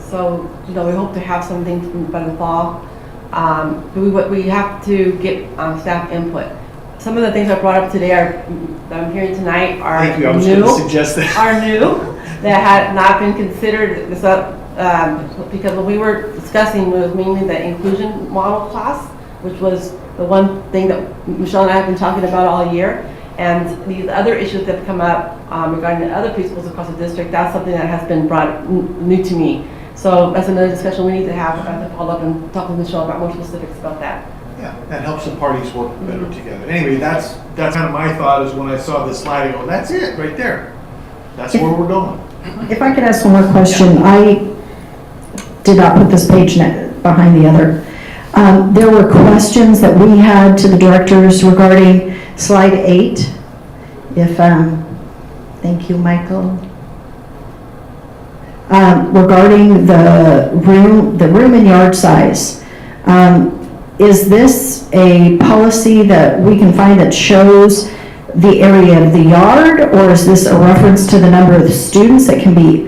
So, we hope to have something by the fall. But we have to get staff input. Some of the things I brought up today that I'm hearing tonight are Thank you. I was going to suggest that. Are new, that had not been considered because when we were discussing, it was mainly the inclusion model class, which was the one thing that Michelle and I have been talking about all year. And these other issues that have come up regarding the other preschools across the district, that's something that has been brought new to me. So that's another discussion we need to have. I have to follow up and talk with Michelle about more specifics about that. Yeah, that helps the parties work better together. Anyway, that's kind of my thought is when I saw this slide, I go, that's it right there. That's where we're going. If I could ask one more question, I did not put this page behind the other. There were questions that we had to the directors regarding slide 8. Thank you, Michael. Regarding the room and yard size. Is this a policy that we can find that shows the area of the yard, or is this a reference to the number of students that can be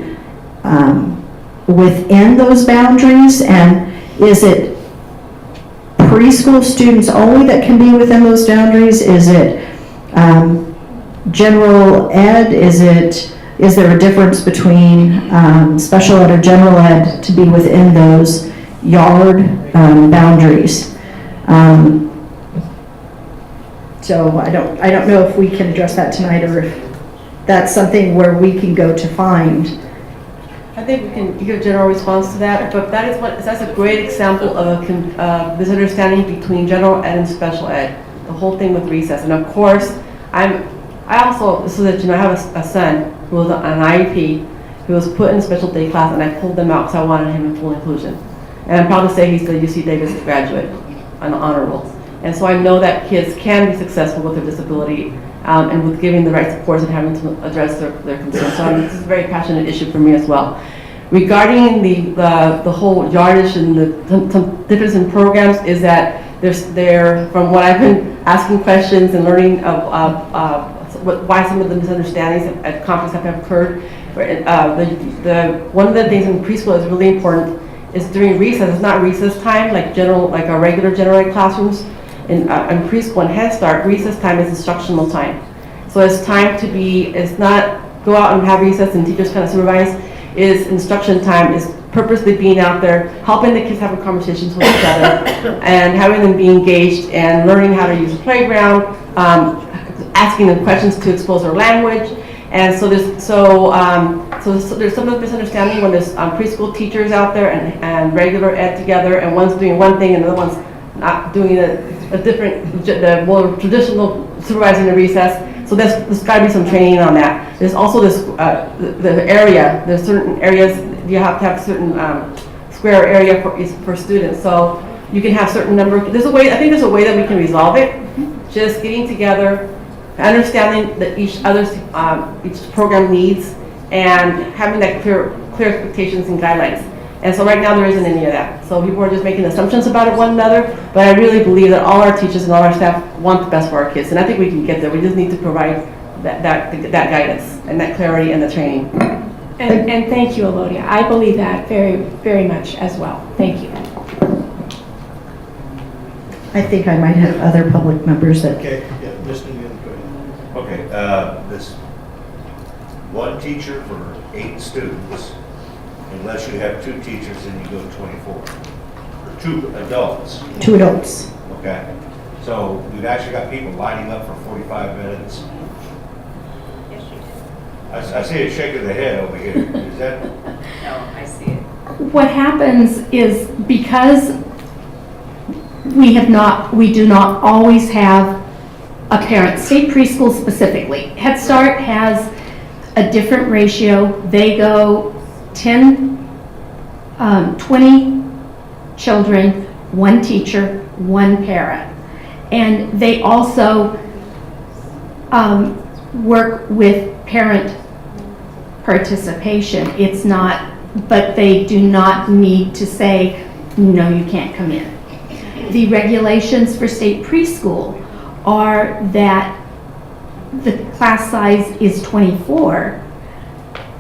within those boundaries? And is it preschool students only that can be within those boundaries? Is it general ed? Is there a difference between special ed or general ed to be within those yard boundaries? So I don't know if we can address that tonight, or if that's something where we can go to find. I think we can give a general response to that, but that's a great example of a misunderstanding between general ed and special ed. The whole thing with recess, and of course, I also, so that I have a son who was on an IEP, who was put in special day class, and I pulled them out because I wanted him in full inclusion. And I'm proud to say he's the UC Davis graduate on the honor roll. And so I know that kids can be successful with their disability and with giving the right supports and having to address their concerns. So this is a very passionate issue for me as well. Regarding the whole yardage and some difference in programs is that from what I've been asking questions and learning of why some of the misunderstandings at conference have occurred. One of the things in preschool is really important is during recess. It's not recess time like our regular general ed classrooms. In preschool and Head Start, recess time is instructional time. So it's time to it's not go out and have recess and teachers kind of supervise. Is instruction time, is purposely being out there, helping the kids have conversations with each other, and having them be engaged and learning how to use the playground, asking them questions to expose their language. And so there's some of the misunderstanding when there's preschool teachers out there and regular ed together, and one's doing one thing and the other one's not doing the more traditional supervising the recess. So there's got to be some training on that. There's also this there's certain areas you have to have certain square area for students. So you can have certain number. I think there's a way that we can resolve it. Just getting together, understanding that each program needs, and having that clear expectations and guidelines. And so right now there isn't any of that. So people are just making assumptions about one another, but I really believe that all our teachers and all our staff want the best for our kids, and I think we can get there. We just need to provide that guidance and that clarity and the training. And thank you, Elodia. I believe that very, very much as well. Thank you. I think I might have other public members that... Okay, yeah, Mr. Neal, go ahead. Okay, this one teacher for 8 students, unless you have 2 teachers, then you go to 24. Or 2 adults. 2 adults. Okay. So we've actually got people lining up for 45 minutes. Yes, you do. I see a shake of the head over here. Is that? No, I see it. What happens is because we do not always have a parent, state preschool specifically. Head Start has a different ratio. They go 20 children, 1 teacher, 1 para. And they also work with parent participation. It's not, but they do not need to say, no, you can't come in. The regulations for state preschool are that the class size is 24.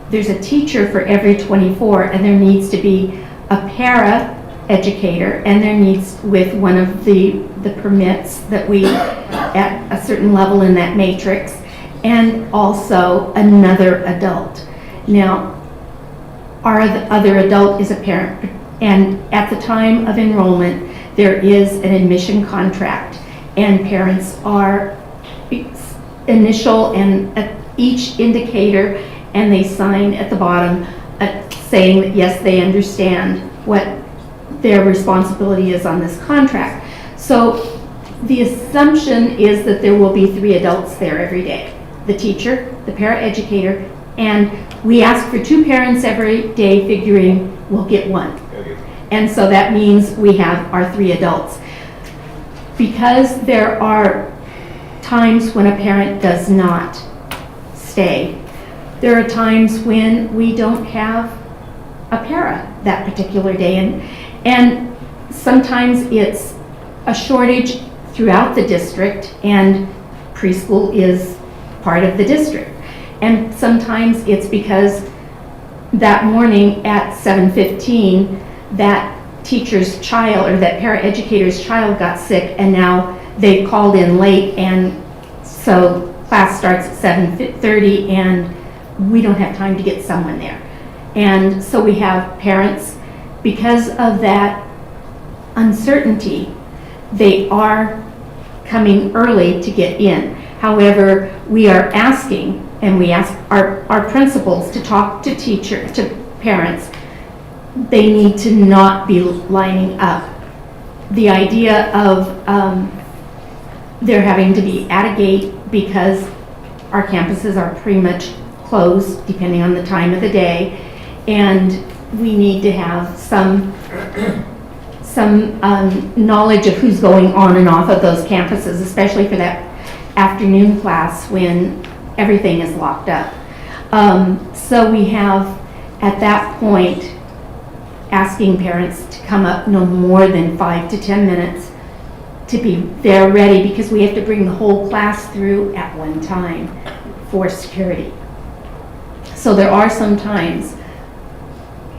There's a teacher for every 24, and there needs to be a para educator, and there needs, with one of the permits that we, at a certain level in that matrix, and also another adult. Now, our other adult is a parent, and at the time of enrollment, there is an admission contract, and parents are initial and at each indicator, and they sign at the bottom saying that yes, they understand what their responsibility is on this contract. So the assumption is that there will be 3 adults there every day. The teacher, the paraeducator, and we ask for 2 parents every day, figuring we'll get 1. Okay. And so that means we have our 3 adults. Because there are times when a parent does not stay, there are times when we don't have a para that particular day. And sometimes it's a shortage throughout the district, and preschool is part of the district. And sometimes it's because that morning at 7:15, that teacher's child or that paraeducator's child got sick, and now they called in late, and so class starts at 7:30, and we don't have time to get someone there. And so we have parents, because of that uncertainty, they are coming early to get in. However, we are asking, and we ask our principals to talk to parents. They need to not be lining up. The idea of there having to be at a gate because our campuses are pretty much closed depending on the time of the day, and we need to have some knowledge of who's going on and off of those campuses, especially for that afternoon class when everything is locked up. So we have, at that point, asking parents to come up no more than 5 to 10 minutes to be there ready, because we have to bring the whole class through at one time for security. So there are sometimes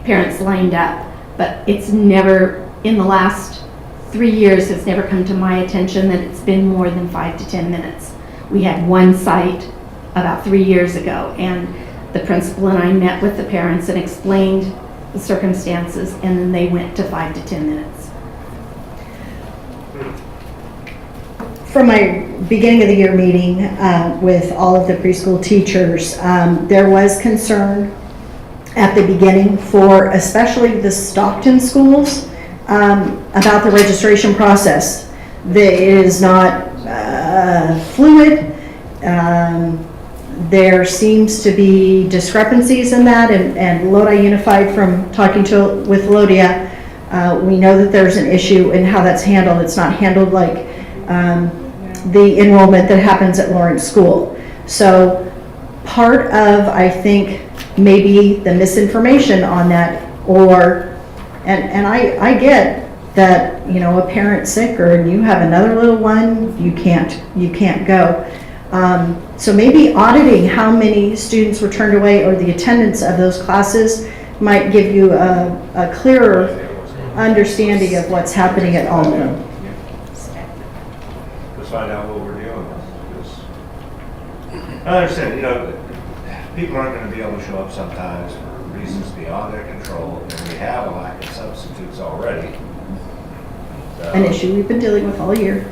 parents lined up, but it's never, in the last 3 years, it's never come to my attention that it's been more than 5 to 10 minutes. We had one site about 3 years ago, and the principal and I met with the parents and explained the circumstances, and then they went to 5 to 10 minutes. From my beginning of the year meeting with all of the preschool teachers, there was concern at the beginning for especially the Stockton schools about the registration process. It is not fluid. There seems to be discrepancies in that, and Lodi Unified, from talking with Lodia, we know that there's an issue in how that's handled. It's not handled like the enrollment that happens at Lawrence School. So part of, I think, maybe the misinformation on that, or, and I get that, you know, a parent's sick or you have another little one, you can't go. So maybe auditing how many students were turned away or the attendance of those classes might give you a clearer understanding of what's happening at all of them. Let's find out what we're dealing with. Because I understand, you know, people aren't going to be able to show up sometimes for reasons beyond their control, and we have a lack of substitutes already. So, An issue we've been dealing with all year.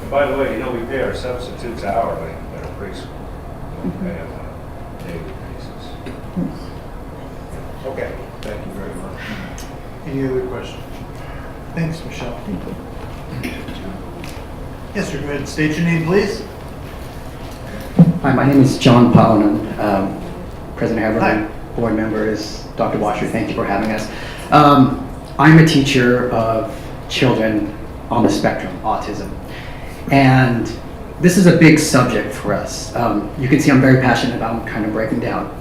and by the way, you know, we pay our substitutes hourly at a preschool. We don't pay them on a daily basis. Okay, thank you very much. Any other questions? Thanks, Michelle. Thank you. Yes, sir, go ahead and state your name, please. Hi, my name is John Paunen. President Hi. Haverman, board members, Dr. Washer, thank you for having us. I'm a teacher of children on the spectrum, autism. And this is a big subject for us. You can see I'm very passionate about kind of breaking down.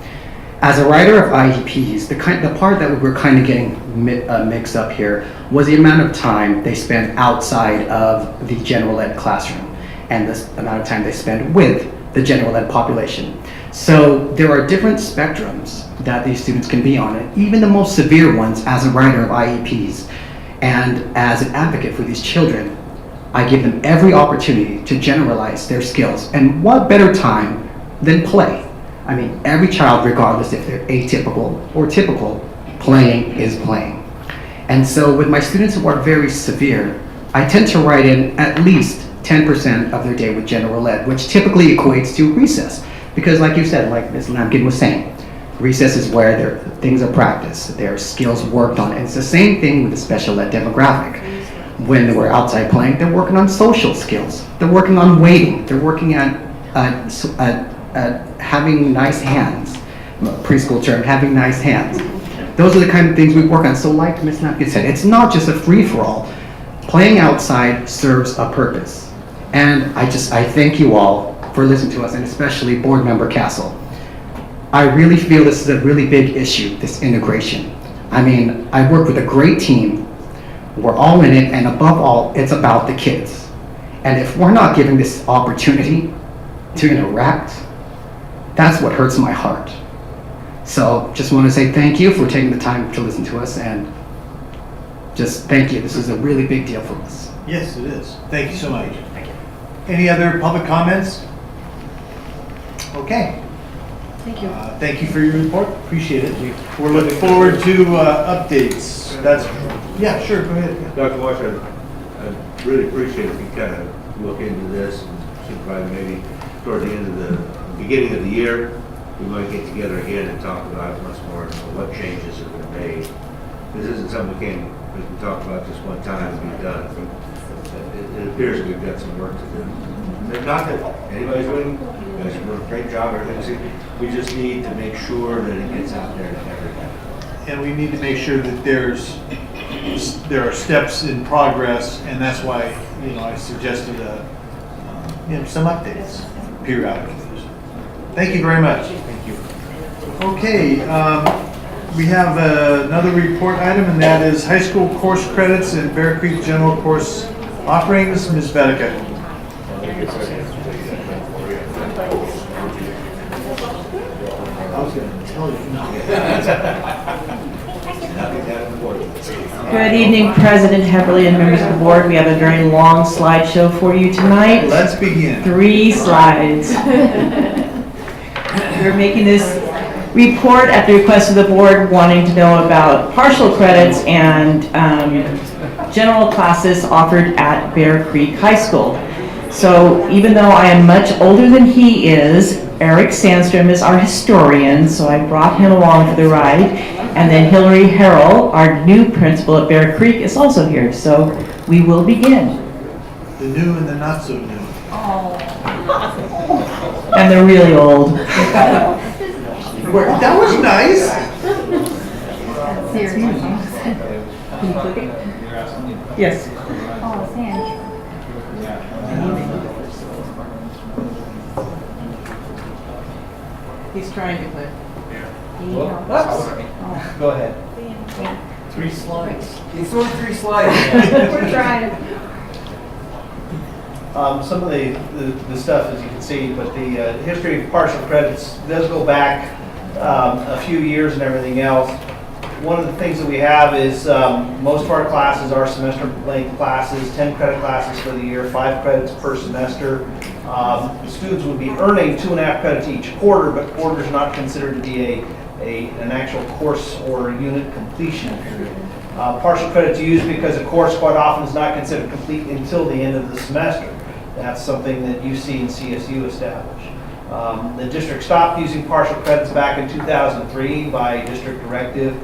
As a writer of IEPs, the part that we're kind of getting mixed up here was the amount of time they spend outside of the general ed classroom and the amount of time they spend with the general ed population. So there are different spectrums that these students can be on, and even the most severe ones as a writer of IEPs and as an advocate for these children, I give them every opportunity to generalize their skills. And what better time than play? I mean, every child, regardless if they're atypical or typical, playing is playing. And so with my students who are very severe, I tend to write in at least 10% of their day with general ed, which typically equates to recess. Because like you said, like Ms. Lampkin was saying, recess is where things are practiced, their skills worked on. And it's the same thing with the special ed demographic. When we're outside playing, they're working on social skills. They're working on waiting. They're working at having nice hands. Preschool term, having nice hands. Those are the kind of things we work on. So like Ms. Lampkin said, it's not just a free-for-all. Playing outside serves a purpose. And I thank you all for listening to us, and especially Board Member Castle. I really feel this is a really big issue, this integration. I mean, I work with a great team. We're all in it, and above all, it's about the kids. And if we're not given this opportunity to interact, that's what hurts my heart. So just want to say thank you for taking the time to listen to us, and just thank you. This is a really big deal for us. Yes, it is. Thank you so much. Thank you. Any other public comments? Okay. Thank you. Thank you for your report. Appreciate it. We're looking forward to updates. Yeah, sure, go ahead. Dr. Washer, I really appreciate if you kind of look into this, and should probably maybe toward the end of the beginning of the year, we might get together again and talk about it much more, what changes have been made. This isn't something we can talk about just one time and be done. It appears we've got some work to do. Not that anybody's doing, you guys are doing a great job, everything's, we just need to make sure that it gets out there to everybody. And we need to make sure that there are steps in progress, and that's why, I suggested some updates periodically. Thank you very much. Thank you. Okay, we have another report item, and that is high school course credits and Bear Creek General Course offerings. Ms. Vedeka. I was going to tell you. Good evening, President Heberly and members of the board. We have a very long slideshow for you tonight. Let's begin. 3 slides. We're making this report at the request of the board, wanting to know about partial credits and general classes offered at Bear Creek High School. So even though I am much older than he is, Eric Sandstrom is our historian, so I brought him along for the ride. And then Hillary Harrell, our new principal at Bear Creek, is also here. So we will begin. The new and the not so new. And they're really old. That was nice. Can you click it? Yes. Oh, Sandra. He's trying to click. Go ahead. 3 slides. It's only 3 slides. We're trying. Some of the stuff, as you can see, but the history of partial credits does go back a few years and everything else. One of the things that we have is most of our classes are semester length classes, 10 credit classes for the year, 5 credits per semester. Students would be earning 2.5 credits each quarter, but quarter is not considered to be an actual course or unit completion period. Partial credits used because a course quite often is not considered complete until the end of the semester. That's something that UC and CSU established. The district stopped using partial credits back in 2003 by district directive.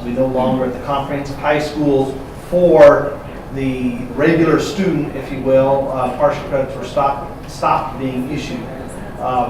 We no longer at the comprehensive high schools for the regular student, if you will, partial credits were stopped being issued.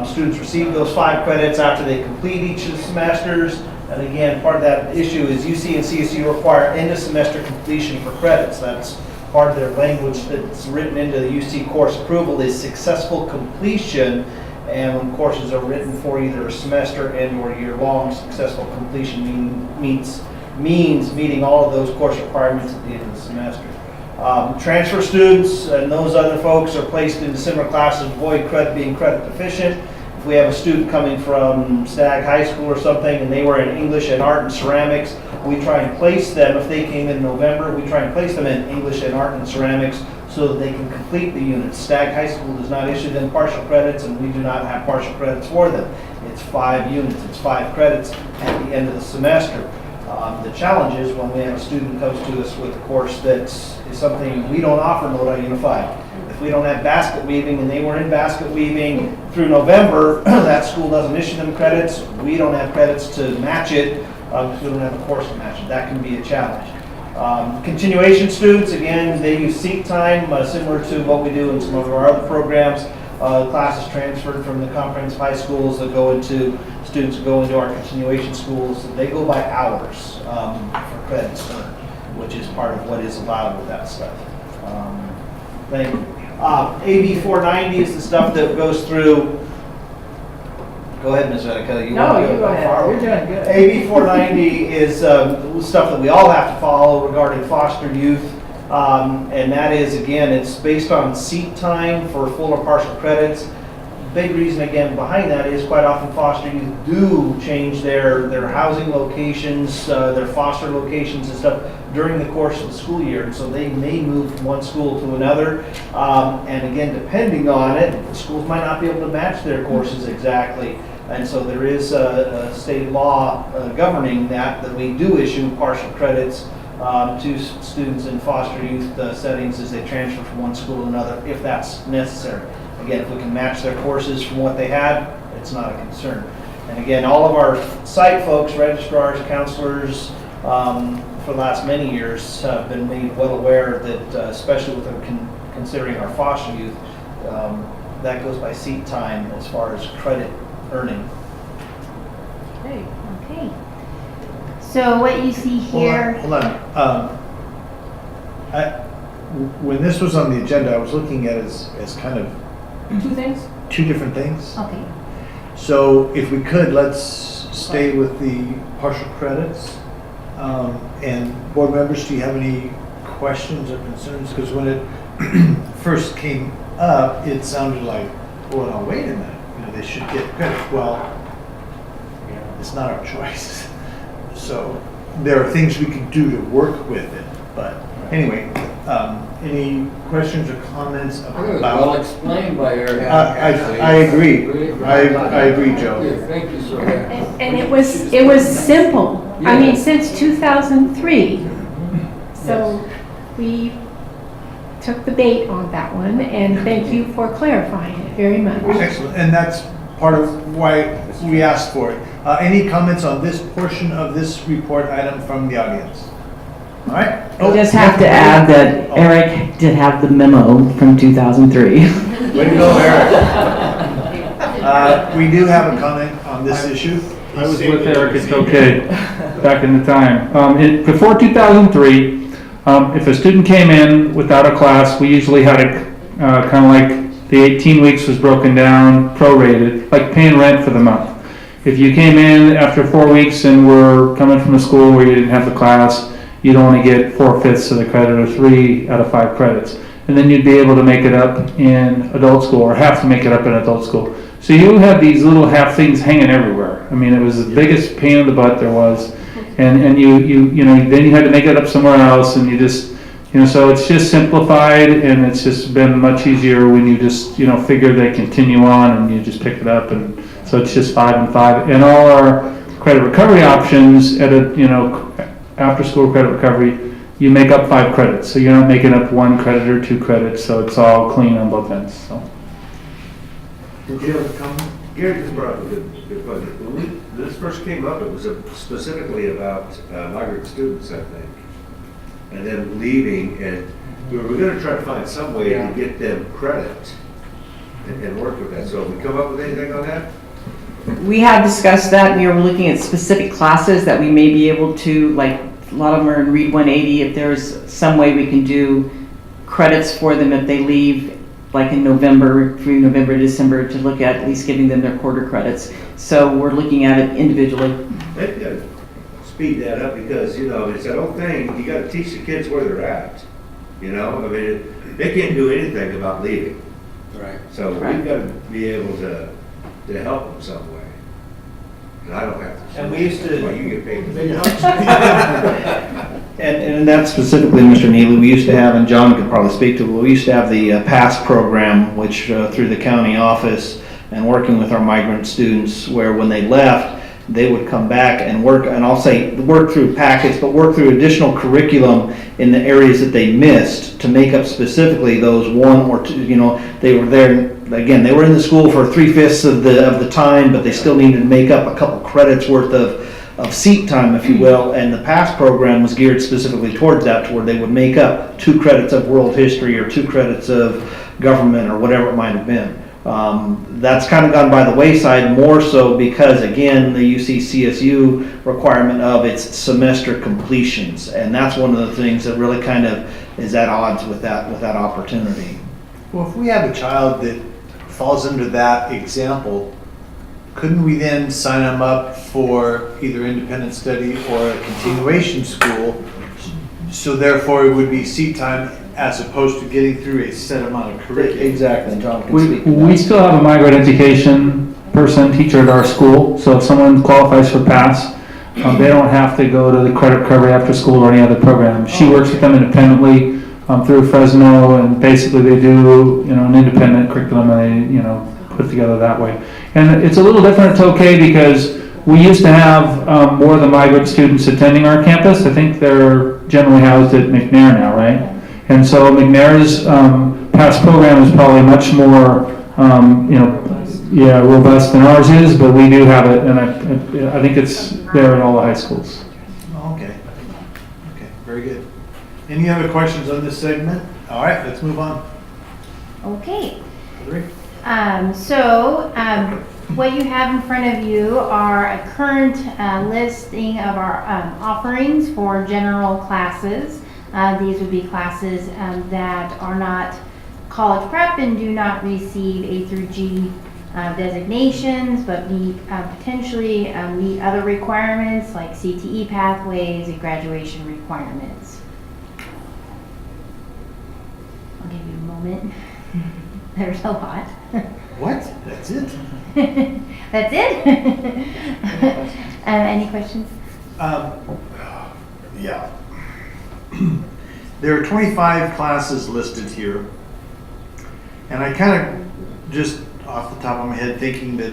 Students receive those 5 credits after they complete each of the semesters. And again, part of that issue is UC and CSU require end of semester completion for credits. That's part of their language that's written into the UC course approval is successful completion. And when courses are written for either a semester and or year-long, successful completion means meeting all of those course requirements at the end of the semester. Transfer students and those other folks are placed into similar classes, avoid being credit deficient. If we have a student coming from Stag High School or something and they were in English and art and ceramics, we try and place them, if they came in November, we try and place them in English and art and ceramics so that they can complete the units. Stag High School does not issue them partial credits, and we do not have partial credits for them. It's 5 units, it's 5 credits at the end of the semester. The challenge is when we have a student who comes to us with a course that is something we don't offer in Lodi Unified. If we don't have basket weaving and they were in basket weaving through November, that school doesn't issue them credits. We don't have credits to match it because we don't have a course to match it. That can be a challenge. Continuation students, again, they use seat time, similar to what we do in some of our other programs. Classes transferred from the comprehensive high schools that go into, students who go into our continuation schools, they go by hours for credits earned, which is part of what is allowed with that stuff. Thank you. AB 490 is the stuff that goes through. Go ahead, Ms. Vedeka. You go ahead. You're doing good. AB 490 is stuff that we all have to follow regarding foster youth. And that is, again, it's based on seat time for full or partial credits. Big reason, again, behind that is quite often foster youth do change their housing locations, their foster locations and stuff during the course of the school year. And so they may move from one school to another. And again, depending on it, the schools might not be able to match their courses exactly. And so there is a state law governing that we do issue partial credits to students in foster youth settings as they transfer from one school to another, if that's necessary. Again, if we can match their courses from what they had, it's not a concern. And again, all of our site folks, registrars, counselors, for the last many years have been made well aware that, especially with considering our foster youth, that goes by seat time as far as credit earning. Okay. So what you see here. Hold on. When this was on the agenda, I was looking at it as kind of Two things? two different things. Okay. So if we could, let's stay with the partial credits. And board members, do you have any questions or concerns? Because when it first came up, it sounded like, well, no, wait a minute, they should get credit. Well, it's not our choice. So there are things we can do to work with it. But anyway, any questions or comments I think it was about? well explained by Eric. I agree. I agree, Joe. Thank you, sir. And it was simple. I mean, since 2003. So we took the bait on that one, and thank you for clarifying it very much. Excellent, and that's part of why we asked for it. Any comments on this portion of this report item from the audience? All right. I just have to add that Eric did have the memo from 2003. Way to go, Eric. We do have a comment on this issue. I was with Eric, it's okay, back in the time. Before 2003, if a student came in without a class, we usually had it kind of like the 18 weeks was broken down, prorated, like paying rent for the month. If you came in after 4 weeks and were coming from a school where you didn't have the class, you'd only get 4/5 of the credit or 3 out of 5 credits. And then you'd be able to make it up in adult school or have to make it up in adult school. So you had these little half things hanging everywhere. I mean, it was the biggest pain in the butt there was. And then you had to make it up somewhere else, and you just, so it's just simplified, and it's just been much easier when you just, figure they continue on and you just pick it up. And so it's just 5 and 5. And all our credit recovery options at after school credit recovery, you make up 5 credits. So you're not making up 1 credit or 2 credits. So it's all clean on both ends. So. Did you have a comment? Gary just brought up a good point. When this first came up, it was specifically about migrant students, I think, and then leaving, and we were going to try to find some way to get them credit and work with that. So have we come up with anything on that? We have discussed that. We are looking at specific classes that we may be able to, like a lot of them are in Read 180, if there's some way we can do credits for them if they leave, like in November, through November, December, to look at least giving them their quarter credits. So we're looking at it individually. They've got to speed that up because, it's that old thing, you got to teach the kids where they're at. I mean, they can't do anything about leaving. Right. So we've got to be able to help them some way. And I don't have to. And we used to. Well, you get paid. And that's specifically, Mr. Neely, we used to have, and John could probably speak to it, we used to have the PASS program, which through the county office and working with our migrant students, where when they left, they would come back and work, and I'll say work through packets, but work through additional curriculum in the areas that they missed to make up specifically those 1 or 2, they were there, again, they were in the school for 3/5 of the time, but they still needed to make up a couple credits worth of seat time, if you will, and the PASS program was geared specifically towards that, to where they would make up 2 credits of world history or 2 credits of government or whatever it might have been. That's kind of gone by the wayside, more so because, again, the UC-CSU requirement of its semester completions, and that's one of the things that really kind of is at odds with that opportunity. Well, if we have a child that falls under that example, couldn't we then sign them up for either independent study or a continuation school? So therefore, it would be seat time as opposed to getting through a set amount of curriculum. Exactly, John can speak to that. We still have a migrant education teacher at our school, so if someone qualifies for PASS, they don't have to go to the credit recovery after school or any other program. She works with them independently through Fresno, and basically they do an independent curriculum, and they put together that way. And it's a little different. It's okay because we used to have more of the migrant students attending our campus. I think they're generally housed at McNair now, right? And so McNair's PASS program is probably much more, robust than ours is, but we do have it, and I think it's there at all the high schools. Okay, very good. Any other questions on this segment? All right, let's move on. Okay. Hillary? What you have in front of you are a current listing of our offerings for general classes. These would be classes that are not college prep and do not receive A through G designations, but potentially meet other requirements like CTE pathways and graduation requirements. I'll give you a moment. There's a lot. What? That's it? That's it? Any questions? Yeah. There are 25 classes listed here. And I kind of just off the top of my head thinking that,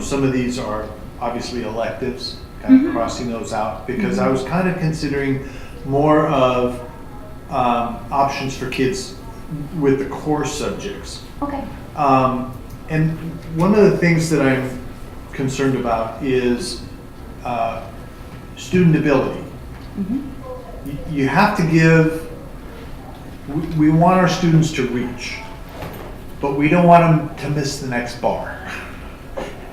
some of these are obviously electives, kind of crossing those out, because I was kind of considering more of options for kids with the core subjects. Okay. And one of the things that I'm concerned about is student ability. You have to give, we want our students to reach, but we don't want them to miss the next bar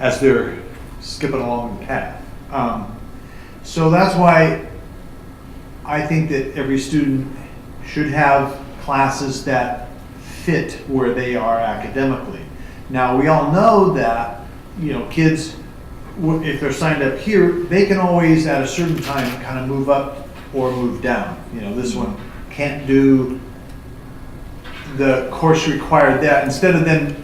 as they're skipping along the path. So that's why I think that every student should have classes that fit where they are academically. Now, we all know that, kids, if they're signed up here, they can always at a certain time kind of move up or move down. This one can't do the course required that. Instead of them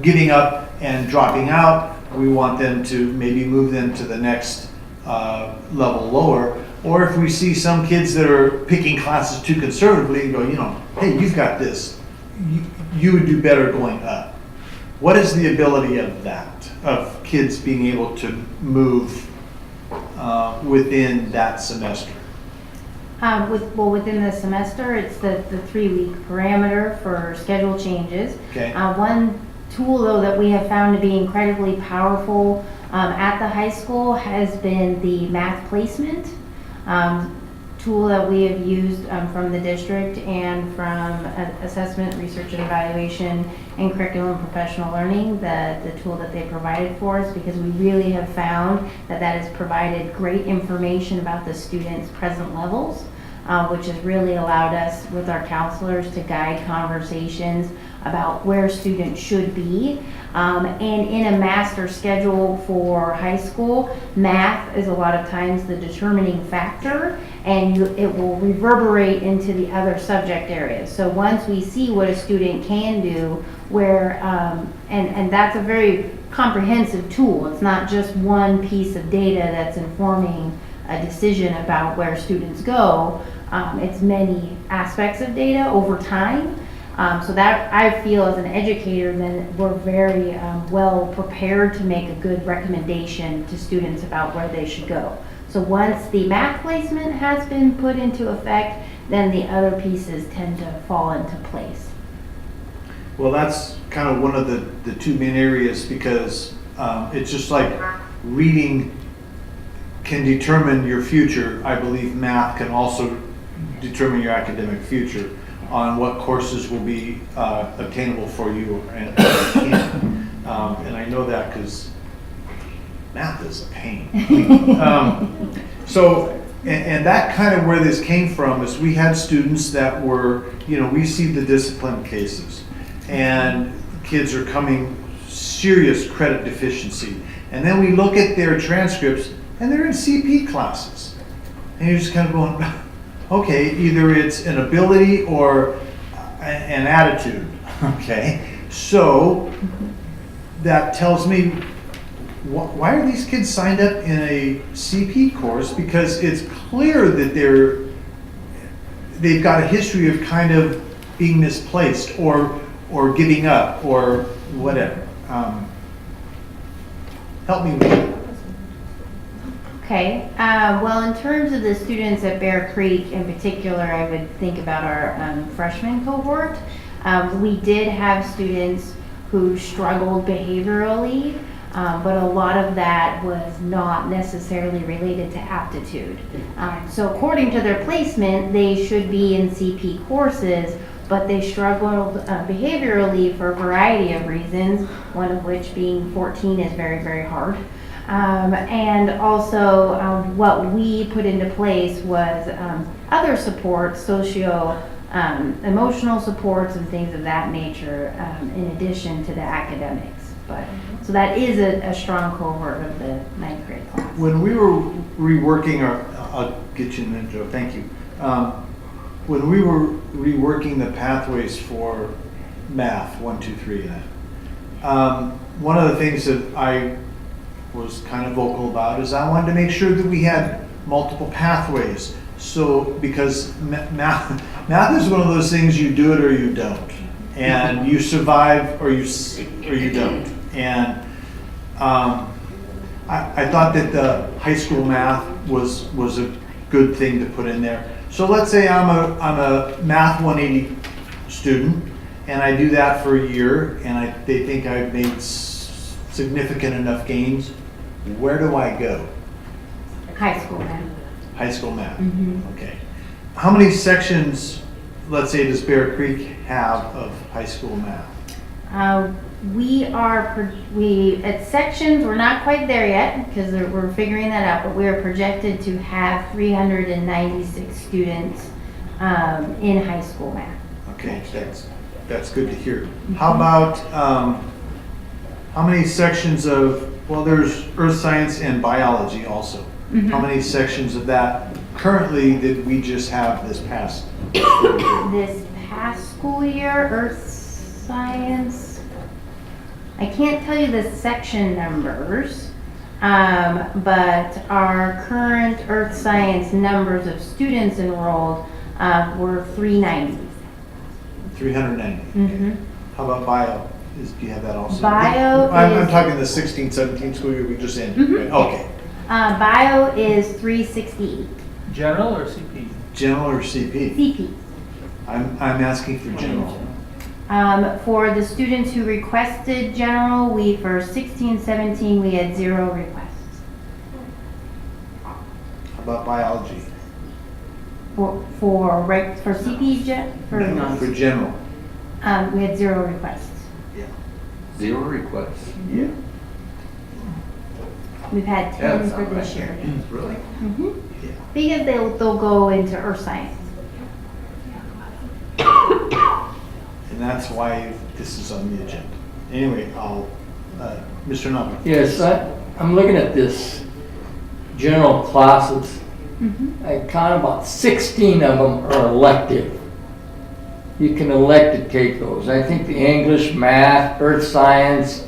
giving up and dropping out, we want them to maybe move them to the next level lower. Or if we see some kids that are picking classes too conservatively and go, hey, you've got this, you would do better going up. What is the ability of that, of kids being able to move within that semester? Within the semester, it's the 3-week parameter for schedule changes. Okay. One tool, though, that we have found to be incredibly powerful at the high school has been the math placement tool that we have used from the district and from assessment, research and evaluation, and curriculum professional learning, the tool that they provided for us, because we really have found that has provided great information about the students' present levels, which has really allowed us with our counselors to guide conversations about where students should be. And in a master schedule for high school, math is a lot of times the determining factor, and it will reverberate into the other subject areas. So once we see what a student can do, and that's a very comprehensive tool. It's not just one piece of data that's informing a decision about where students go. It's many aspects of data over time. So that I feel as an educator, then we're very well prepared to make a good recommendation to students about where they should go. So once the math placement has been put into effect, then the other pieces tend to fall into place. Well, that's kind of one of the two main areas, because it's just like reading can determine your future. I believe math can also determine your academic future on what courses will be obtainable for you and and I know that because math is a pain. And that kind of where this came from is we had students that were, we see the discipline cases, and kids are coming serious credit deficiency, and then we look at their transcripts and they're in CP classes, and you're just kind of going, okay, either it's an ability or an attitude, okay? So that tells me, why are these kids signed up in a CP course? Because it's clear that they've got a history of kind of being misplaced or giving up or whatever. Help me with that. Okay, well, in terms of the students at Bear Creek in particular, I would think about our freshman cohort. We did have students who struggled behaviorally, but a lot of that was not necessarily related to aptitude. So according to their placement, they should be in CP courses, but they struggled behaviorally for a variety of reasons, one of which being 14 is very, very hard. And also what we put into place was other support, emotional supports and things of that nature, in addition to the academics. But, so that is a strong cohort of the 9th grade class. When we were reworking I'll get you an intro, thank you. When we were reworking the pathways for math, 1, 2, 3, one of the things that I was kind of vocal about is I wanted to make sure that we had multiple pathways. So, because math is one of those things, you do it or you don't. And you survive or you don't. And I thought that the high school math was a good thing to put in there. So let's say I'm a math 180 student, and I do that for a year, and they think I've made significant enough gains. Where do I go? High school math. High school math. Mm-hmm. Okay. How many sections, let's say, does Bear Creek have of high school math? We at sections, we're not quite there yet because we're figuring that out, but we are projected to have 396 students in high school math. Okay, that's good to hear. How about, how many sections there's earth science and biology also. Mm-hmm. How many sections of that currently did we just have this past school year? This past school year, earth science, I can't tell you the section numbers, but our current earth science numbers of students enrolled were 390. 390. Mm-hmm. How about bio? Do you have that also? I'm talking the 16-17 school year we just ended. Mm-hmm. Right? Okay. Bio is 368. General or CP? General or CP? CP. I'm asking for general. For the students who requested general, for 16-17 we had 0 requests. How about biology? For CP For general. we had 0 requests. 0 requests? Yeah. We've had 10 for this year. Really? Mm-hmm. Yeah. Because they'll go into earth science. And that's why this is on the agenda. Anyway, Mr. Number. Yes, I'm looking at this general classes. Mm-hmm. I count about 16 of them are elective. You can elect to take those. I think the English, math, earth science,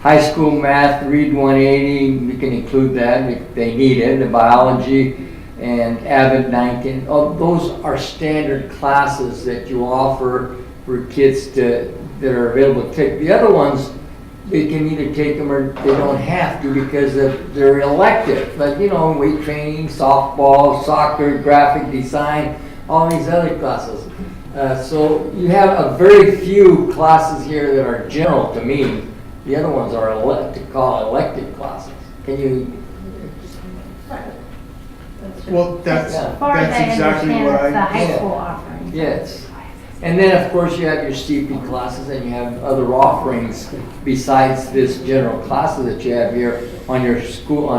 high school math, read 180, we can include that if they need it, the biology, and Avid 19. Oh, those are standard classes that you offer for kids that are available to take. The other ones, they can either take them or they don't have to because they're elective. Like, weight training, softball, soccer, graphic design, all these other classes. So you have a very few classes here that are general to me. The other ones are elective classes. Can you? Well, that's As far as I exactly understand, what that's the high Yeah. school offering. Yes. And then, of course, you have your CP classes and you have other offerings besides this general classes that you have here on your school,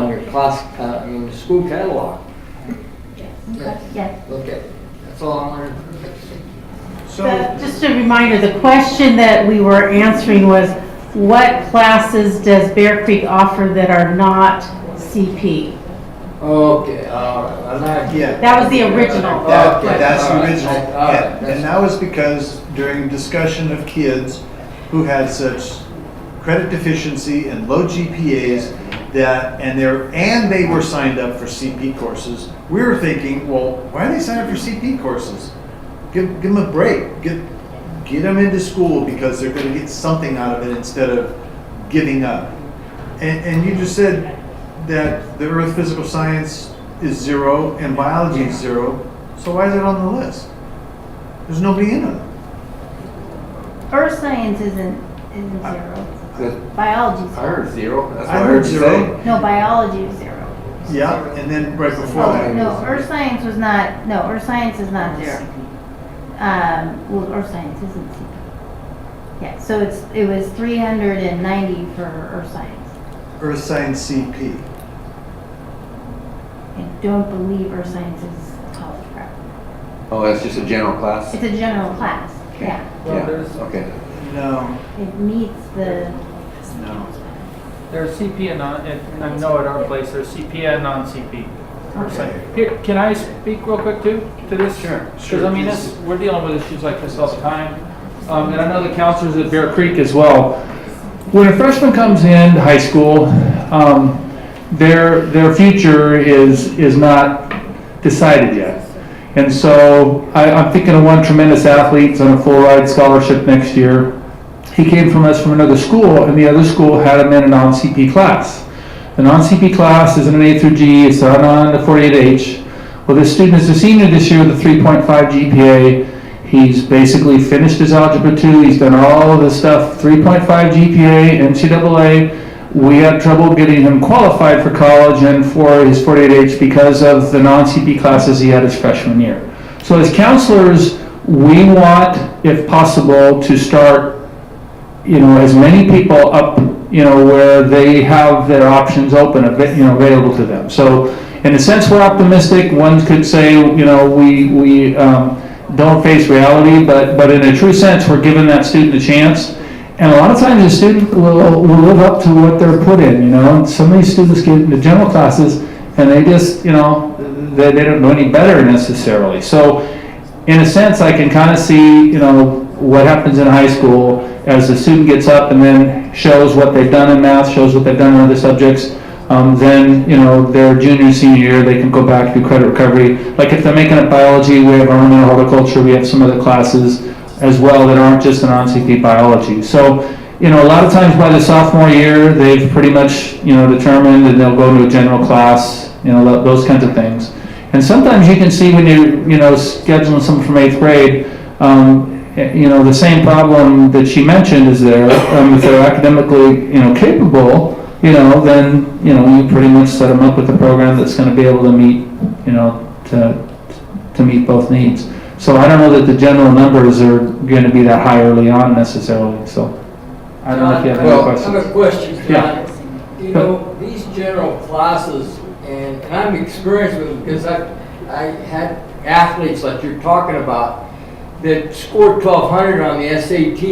school catalog. Yes. Okay. That's all I'm learning. So, Just a reminder, the question that we were answering was, what classes does Bear Creek offer that are not CP? Okay, all right. yeah. That was the original. That's the original. All right. And that was because during discussion of kids who had such credit deficiency and low GPAs and they were signed up for CP courses, we were thinking, well, why are they signed up for CP courses? Give them a break. Get them into school because they're going to get something out of it instead of giving up. And you just said that the earth physical science is 0 and biology is 0. So why is it on the list? There's nobody in it. Earth science isn't 0. Biology is I heard 0. That's what I I heard heard you 0. say. No, biology is 0. Yeah, and then right before Oh, that. no, earth science is not 0. Earth science isn't CP. Yeah, so it was 390 for earth science. Earth science CP. I don't believe earth science is college prep. Oh, that's just a general class? It's a general class, yeah. Yeah, okay. No, It meets the, no. There's CP and non, and I know at our place, there's CP and non-CP. Okay. Here, can I speak real quick too, to this? Sure. Because I mean, we're dealing with issues like this all the time. And I know the counselors at Bear Creek as well. When a freshman comes in high school, their future is not decided yet. And so I'm thinking of one tremendous athlete who's on a full ride scholarship next year. He came from us from another school, and the other school had him in a non-CP class. The non-CP class is in an A through G, it's not on the 48H. Well, this student is a senior this year with a 3.5 GPA. He's basically finished his Algebra 2, he's done all of this stuff, 3.5 GPA, NCAA. We had trouble getting him qualified for college and for his 48H because of the non-CP classes he had his freshman year. So as counselors, we want, if possible, to start as many people up, where they have their options open, available to them. So, in a sense, we're optimistic. One could say, we don't face reality, but in a true sense, we're giving that student a chance. And a lot of times, the student will live up to what they're put in. And some of these students get into general classes, and they just, they don't know any better necessarily. So, in a sense, I can kind of see, what happens in high school as the student gets up and then shows what they've done in math, shows what they've done in other subjects. Then, their junior, senior year, they can go back to credit recovery. Like if they're making up biology, we have environmental horticulture, we have some other classes as well that aren't just a non-CP biology. So, a lot of times by the sophomore year, they've pretty much, determined and they'll go to a general class, those kinds of things. And sometimes you can see when you're, scheduling someone from 8th grade, the same problem that she mentioned is there. If they're academically, capable, then, you pretty much set them up with a program that's going to be able to meet, to meet both needs. So I don't know that the general numbers are going to be that high early on necessarily, so. I don't know if you have any questions. I have a question, John. Yeah. These general classes, and I'm experienced with them because I had athletes like you're talking about that scored 1,200 on the SAT,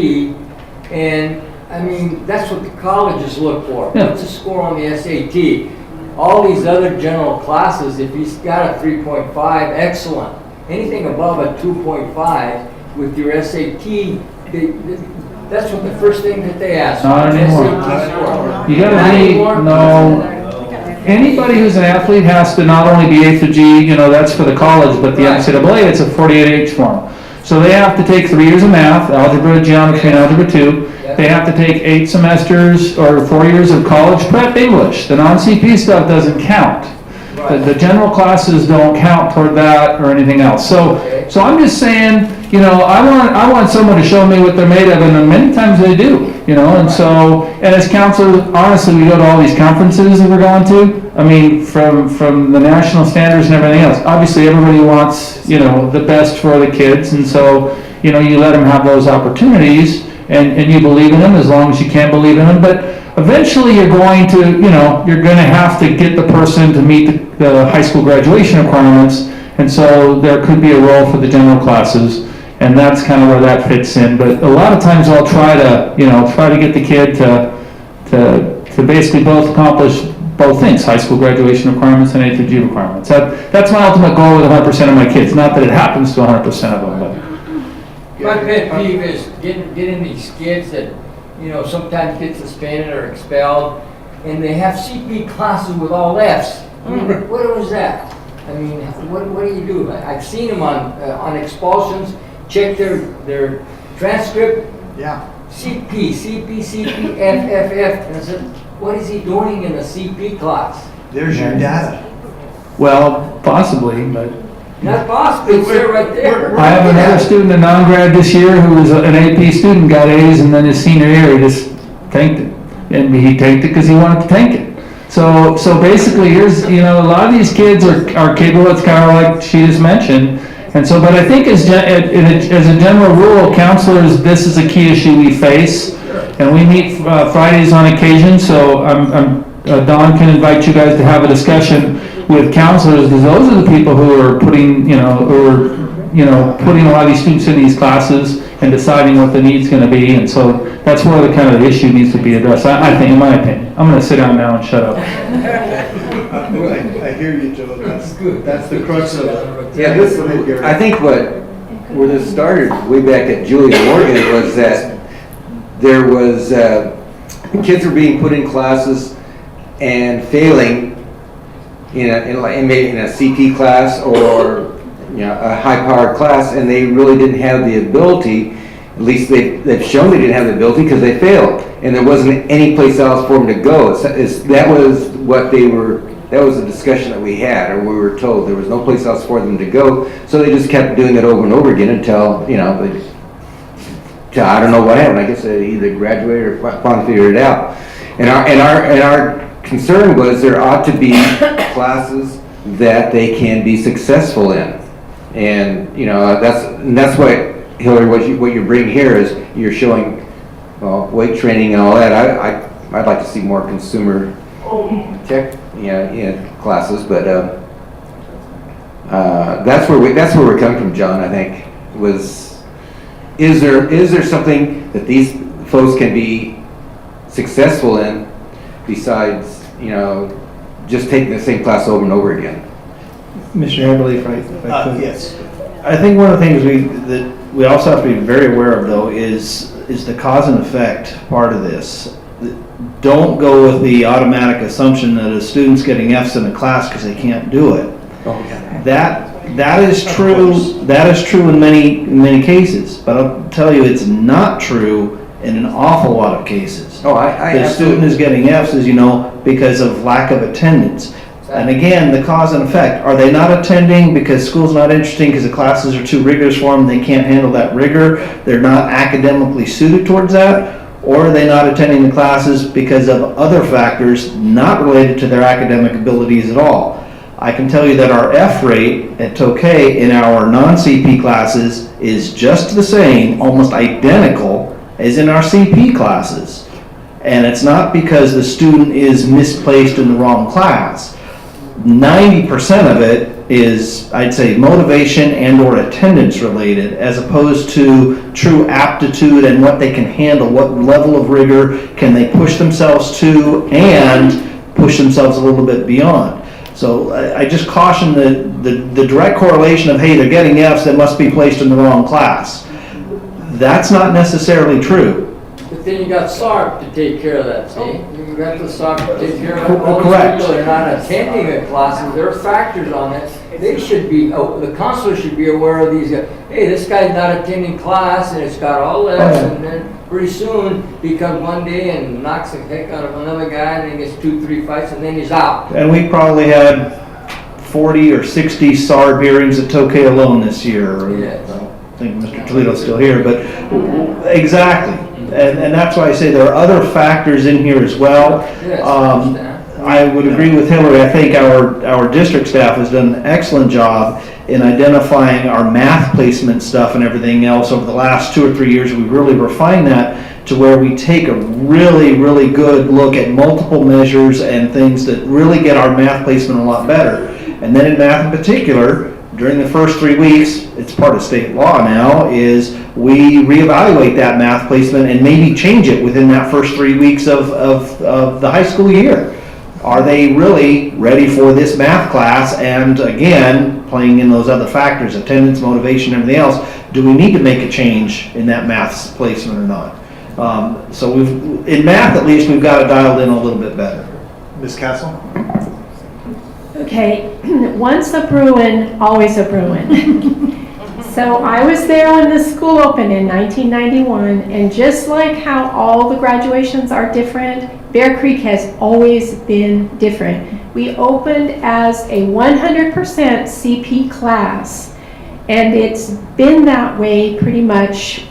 and I mean, that's what the colleges look for. Yeah. What's the score on the SAT? All these other general classes, if he's got a 3.5, excellent. Anything above a 2.5 with your SAT, that's what the first thing that they ask. Not anymore. SAT score. You gotta no. Anybody who's an athlete has to not only be A through G, that's for the college, but the NCAA, it's a 48H form. So they have to take 3 years of math, algebra, geometry, and algebra 2. They have to take 8 semesters or 4 years of college prep English. The non-CP stuff doesn't count. The general classes don't count toward that or anything else. So I'm just saying, I want someone to show me what they're made of, and many times they do, and as counselors, honestly, we go to all these conferences that we're going to. I mean, from the national standards and everything else. Obviously, everybody wants, the best for the kids, and so, you let them have those opportunities, and you believe in them as long as you can believe in them, but eventually you're going to, you're going to have to get the person to meet the high school graduation requirements, and so there could be a role for the general classes, and that's kind of where that fits in. But a lot of times I'll try to get the kid to basically both accomplish both things, high school graduation requirements and A through G requirements. That's my ultimate goal with 100% of my kids. Not that it happens to 100% of them, but. My pet peeve is getting these kids that, sometimes get suspended or expelled, and they have CP classes with all Fs. I mean, what was that? I mean, what do you do? I've seen them on expulsions, check their transcript. Yeah. CP, F, and I said, what is he doing in a CP class? There's your data. Well, possibly, but. Not possibly, it's there right there. I have another student, a non-grad this year, who was an AP student, got A's, and then his senior year, he just tanked it. And he tanked it because he wanted to tank it. So basically, here's, a lot of these kids are capable, it's kind of like she just mentioned. And so, but I think as a general rule, counselors, this is a key issue we face. And we meet Fridays on occasion, so Don can invite you guys to have a discussion with counselors, because those are the people who are putting, who are putting a lot of these students in these classes and deciding what the need's gonna be, and so that's where the kind of the issue needs to be addressed, I think, in my opinion. I'm gonna sit down now and shut up. I hear you, Joe. That's the crux of it. Yeah, I think where this started way back at Julia Morgan was that there was, kids were being put in classes and failing maybe in a CP class or a high-powered class, and they really didn't have the ability. At least they've shown they didn't have the ability because they failed, and there wasn't any place else for them to go. That was what they were. That was the discussion that we had, or we were told there was no place else for them to go. So they just kept doing it over and over again until I don't know what happened. I guess they either graduated or finally figured it out. And our concern was there ought to be classes that they can be successful in, and that's what Hillary, what you're bringing here is you're showing weight training and all that. I'd like to see more consumer tech classes, but that's where we're coming from, John. I think is there something that these folks can be successful in besides just taking the same class over and over again? Mr. Amberley, if I could. Yes. I think one of the things that we also have to be very aware of, though, is the cause and effect part of this. Don't go with the automatic assumption that a student's getting F's in a class because they can't do it. That is true. That is true in many cases, but I'll tell you, it's not true in an awful lot of cases. The student is getting F's, as you know, because of lack of attendance. And again, the cause and effect. Are they not attending because school's not interesting, because the classes are too rigorous for them, they can't handle that rigor, they're not academically suited towards that? Or are they not attending the classes because of other factors not related to their academic abilities at all? I can tell you that our F rate at Tokay in our non-CP classes is just the same, almost identical, as in our CP classes. And it's not because the student is misplaced in the wrong class. 90% of it is, I'd say, motivation and or attendance related, as opposed to true aptitude and what they can handle, what level of rigor can they push themselves to and push themselves a little bit beyond. So I just caution the direct correlation of, hey, they're getting Fs, they must be placed in the wrong class. That's not necessarily true. But then you got SARP to take care of that, see? You got the SARP to take care of all these Correct. people that are not attending the classes. There are factors on it. They should be, the counselor should be aware of these guys. Hey, this guy's not attending class and it's got all this, and then pretty soon he comes one day and knocks the heck out of another guy and then gets 2-3 fights and then he's out. And we probably had 40 or 60 SARB hearings at Tokay alone this year. Yes. I don't think Mr. Toledo's still here, but exactly. And that's why I say there are other factors in here as well. Yes, I would agree with Hillary. I think our district staff has done an excellent job in identifying our math placement stuff and everything else over the last 2 or 3 years. We've really refined that to where we take a really, really good look at multiple measures and things that really get our math placement a lot better. And then in math in particular, during the first 3 weeks, it's part of state law now, is we reevaluate that math placement and maybe change it within that first 3 weeks of the high school year. Are they really ready for this math class? And again, playing in those other factors, attendance, motivation, everything else, do we need to make a change in that math placement or not? So in math at least, we've got it dialed in a little bit better. Ms. Castle? Okay, once a Bruin, always a Bruin. So I was there when the school opened in 1991, and just like how all the graduations are different, Bear Creek has always been different. We opened as a 100% CP class, and it's been that way pretty much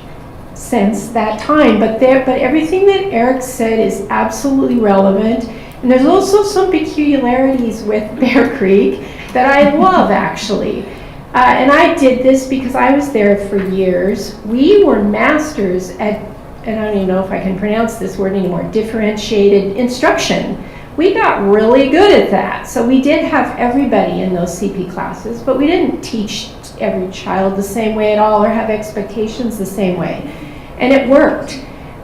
since that time. But everything that Eric said is absolutely relevant. And there's also some peculiarities with Bear Creek that I love, actually. And I did this because I was there for years. We were masters at, and I don't even know if I can pronounce this word anymore, differentiated instruction. We got really good at that. So we did have everybody in those CP classes, but we didn't teach every child the same way at all or have expectations the same way. And it worked.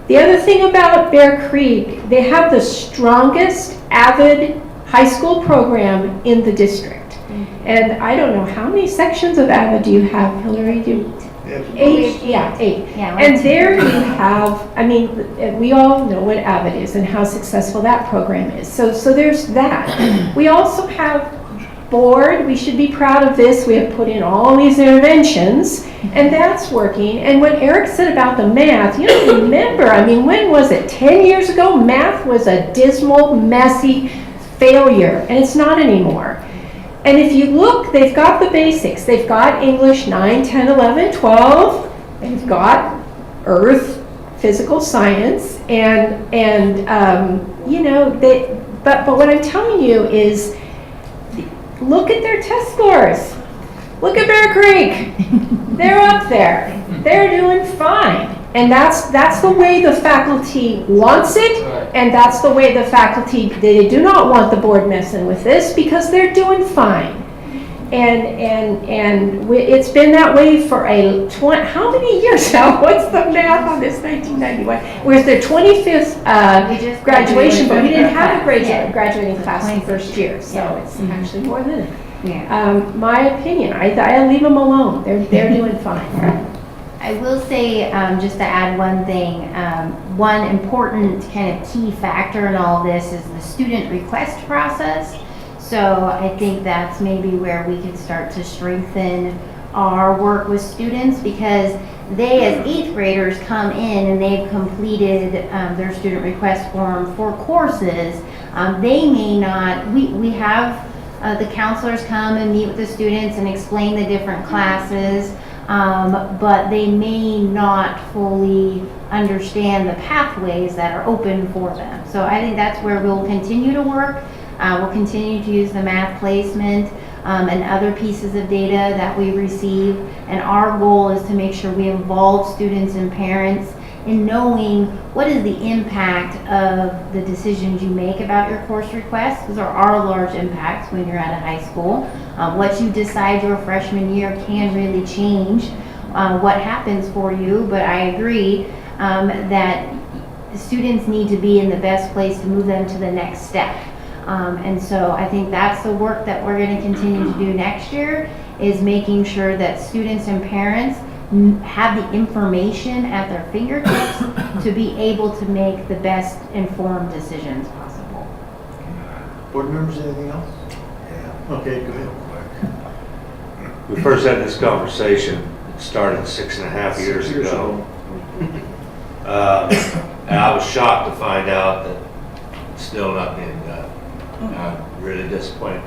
The other thing about Bear Creek, they have the strongest AVID high school program in the district. And I don't know, how many sections of AVID do you have, Hillary? Do you? 8, yeah, 8. Yeah, And there you have, I mean, we all know what AVID is and how successful that program is. So there's that. We also have board, we should be proud of this. We have put in all these interventions, and that's working. And what Eric said about the math, you don't remember, I mean, when was it? 10 years ago, math was a dismal, messy failure, and it's not anymore. And if you look, they've got the basics. They've got English 9, 10, 11, 12. They've got Earth, physical science, and you know, but what I'm telling you is, look at their test scores. Look at Bear Creek. They're up there. They're doing fine. And that's the way the faculty wants it, and that's the way the faculty, they do not want the board messing with this because they're doing fine. And it's been that way for how many years now? What's the math on this 1991? Where's their 25th graduation, but we didn't have a graduating class in the first year, so it's actually more than it. My opinion, I leave them alone. They're doing fine. I will say, just to add one thing, one important kind of key factor in all of this is the student request process. So I think that's maybe where we could start to strengthen our work with students, because they, as 8th graders, come in and they've completed their student request form for courses. They may not, we have the counselors come and meet with the students and explain the different classes. But they may not fully understand the pathways that are open for them. So I think that's where we'll continue to work. We'll continue to use the math placement and other pieces of data that we receive. And our goal is to make sure we involve students and parents in knowing what is the impact of the decisions you make about your course requests. Those are large impacts when you're at a high school. What you decide your freshman year can really change what happens for you, but I agree that students need to be in the best place to move them to the next step. And so I think that's the work that we're going to continue to do next year, is making sure that students and parents have the information at their fingertips to be able to make the best informed decisions possible. Board members, anything else? Yeah. Okay, go ahead. We first had this conversation, it started 6.5 years ago. And I was shocked to find out that it's still not being done. I'm really disappointed.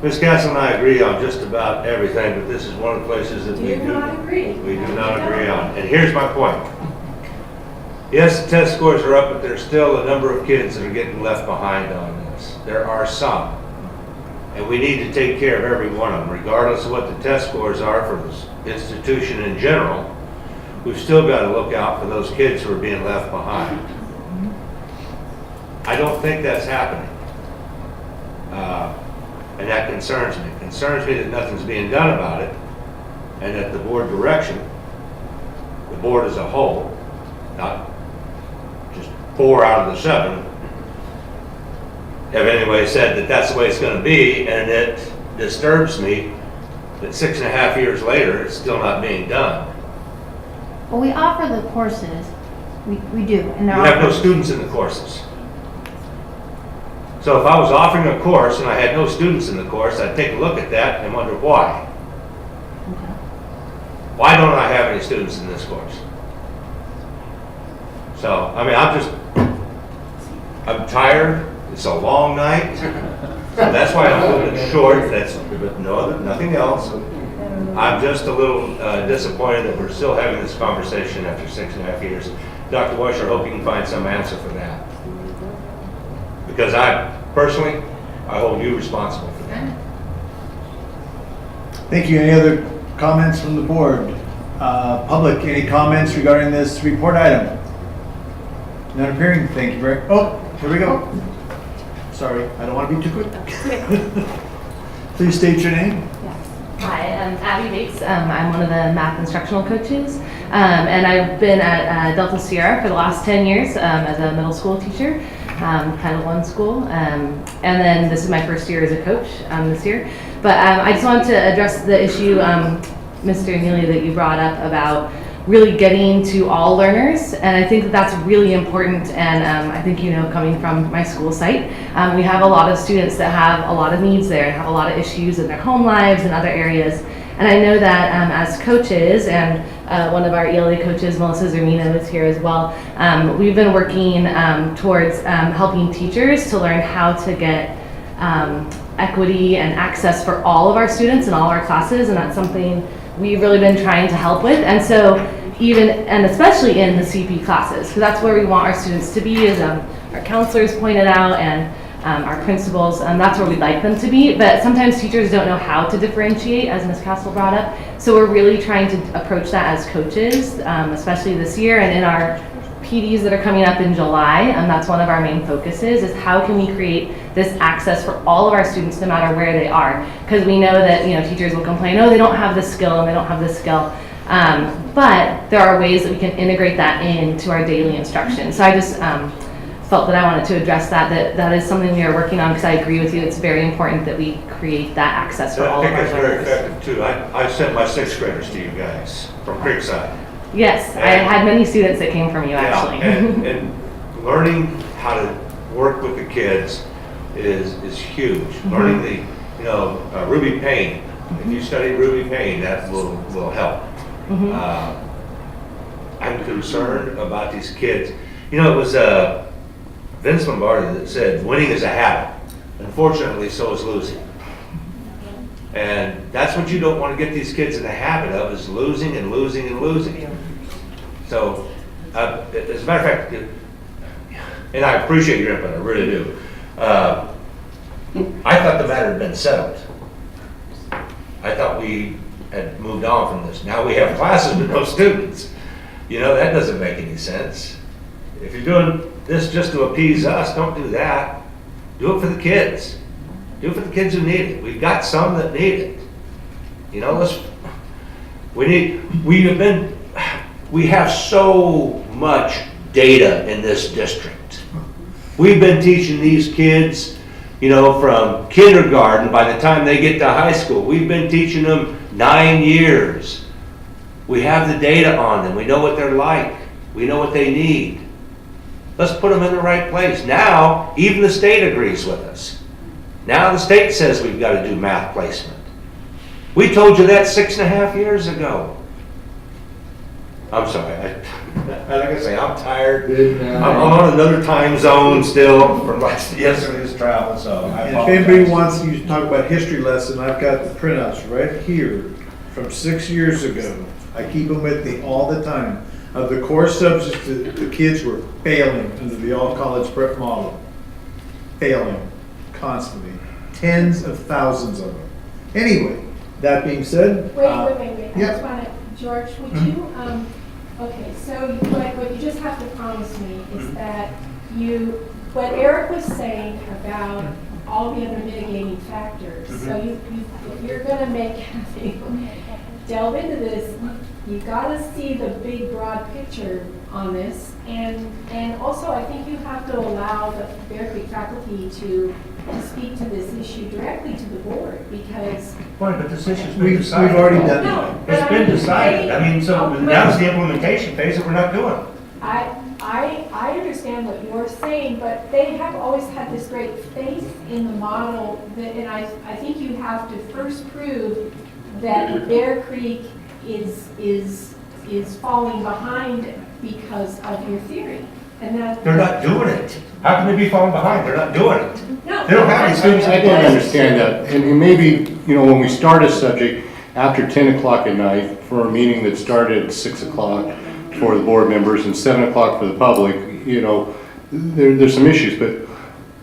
Ms. Castle and I agree on just about everything, but this is one of the places that we do not agree on. And here's my point. Yes, the test scores are up, but there's still a number of kids that are getting left behind on this. There are some. And we need to take care of every one of them, regardless of what the test scores are for this institution in general. We've still got to look out for those kids who are being left behind. I don't think that's happening. And that concerns me. It concerns me that nothing's being done about it, and that the board direction, the board as a whole, not just 4 out of the 7, have anyway said that that's the way it's going to be, and it disturbs me that 6.5 years later, it's still not being done. Well, we offer the courses. We do. And You have no students in the courses. So if I was offering a course and I had no students in the course, I'd take a look at that and wonder why. Okay. Why don't I have any students in this course? So, I mean, I'm tired. It's a long night. So that's why I'm a little bit short. That's nothing else. I'm just a little disappointed that we're still having this conversation after 6.5 years. Dr. Washer, I hope you can find some answer for that. Because I hold you responsible for that. Thank you. Any other comments from the board? Public, any comments regarding this report item? Not appearing. Thank you very. Oh, here we go. Sorry, I don't want to be too quick. Please state your name. Hi, Abby Bates. I'm one of the math instructional coaches, and I've been at Delta Sierra for the last 10 years as a middle school teacher, Title I school, and then this is my first year as a coach this year. But I just wanted to address the issue, Mr. Neely, that you brought up about really getting to all learners, and I think that that's really important. And I think, you know, coming from my school site, we have a lot of students that have a lot of needs there and have a lot of issues in their home lives and other areas. And I know that as coaches, and one of our ELA coaches, Melissa Zermino, is here as well, we've been working towards helping teachers to learn how to get equity and access for all of our students in all our classes, and that's something we've really been trying to help with. And so even, and especially in the CP classes, because that's where we want our students to be, as our counselors pointed out, and our principals, and that's where we'd like them to be. But sometimes teachers don't know how to differentiate, as Ms. Castle brought up. So we're really trying to approach that as coaches, especially this year, and in our PDs that are coming up in July, and that's one of our main focuses, is how can we create this access for all of our students no matter where they are. Because we know that, you know, teachers will complain, oh, they don't have this skill and they don't have this skill. But there are ways that we can integrate that into our daily instruction. So I just felt that I wanted to address that is something we are working on, because I agree with you, it's very important that we create that access for all of our learners. I think it's very effective too. I sent my 6th graders to you guys from Creekside. Yes, I had many students that came from you, actually. And learning how to work with the kids is huge. Learning the, you know, Ruby Payne. If you study Ruby Payne, that will help. I'm concerned about these kids. You know, it was Vince Lombardi that said, winning is a habit. Unfortunately, so is losing. And that's what you don't want to get these kids in the habit of, is losing and losing and losing. So, as a matter of fact, and I appreciate your input, I really do. I thought the matter had been settled. I thought we had moved on from this. Now we have classes with no students. You know, that doesn't make any sense. If you're doing this just to appease us, don't do that. Do it for the kids. Do it for the kids who need it. We've got some that need it. You know, we have so much data in this district. We've been teaching these kids, you know, from kindergarten, by the time they get to high school. We've been teaching them 9 years. We have the data on them. We know what they're like. We know what they need. Let's put them in the right place. Now, even the state agrees with us. Now the state says we've got to do math placement. We told you that 6.5 years ago. I'm sorry. Like I say, I'm tired. I'm on another time zone still from yesterday's travel, so I And if apologize. anybody wants you to talk about history lesson, I've got the printouts right here from 6 years ago. I keep them with me all the time, of the core subjects that the kids were failing under the all-college prep model. Failing constantly. Tens of thousands of them. Anyway, that being said. Wait. I Yep. just want to, George, would you, okay, so what you just have to promise me is that what Eric was saying about all the other mitigating factors, so if you're going to delve into this, you got to see the big broad picture on this, and also I think you have to allow the Bear Creek faculty to speak to this issue directly to the board, because But this issue's been We've decided. already done No, that. It's been decided. I mean, so now's the implementation phase that we're not doing. I understand what you're saying, but they have always had this great faith in the model, and I think you have to first prove that Bear Creek is falling behind because of your theory. And that They're not doing it. How can they be falling behind? They're not doing it. No. They don't have any students. I don't understand that. And maybe, you know, when we start a subject after 10 o'clock at night for a meeting that started at 6 o'clock for the board members and 7 o'clock for the public, you know, there's some issues, but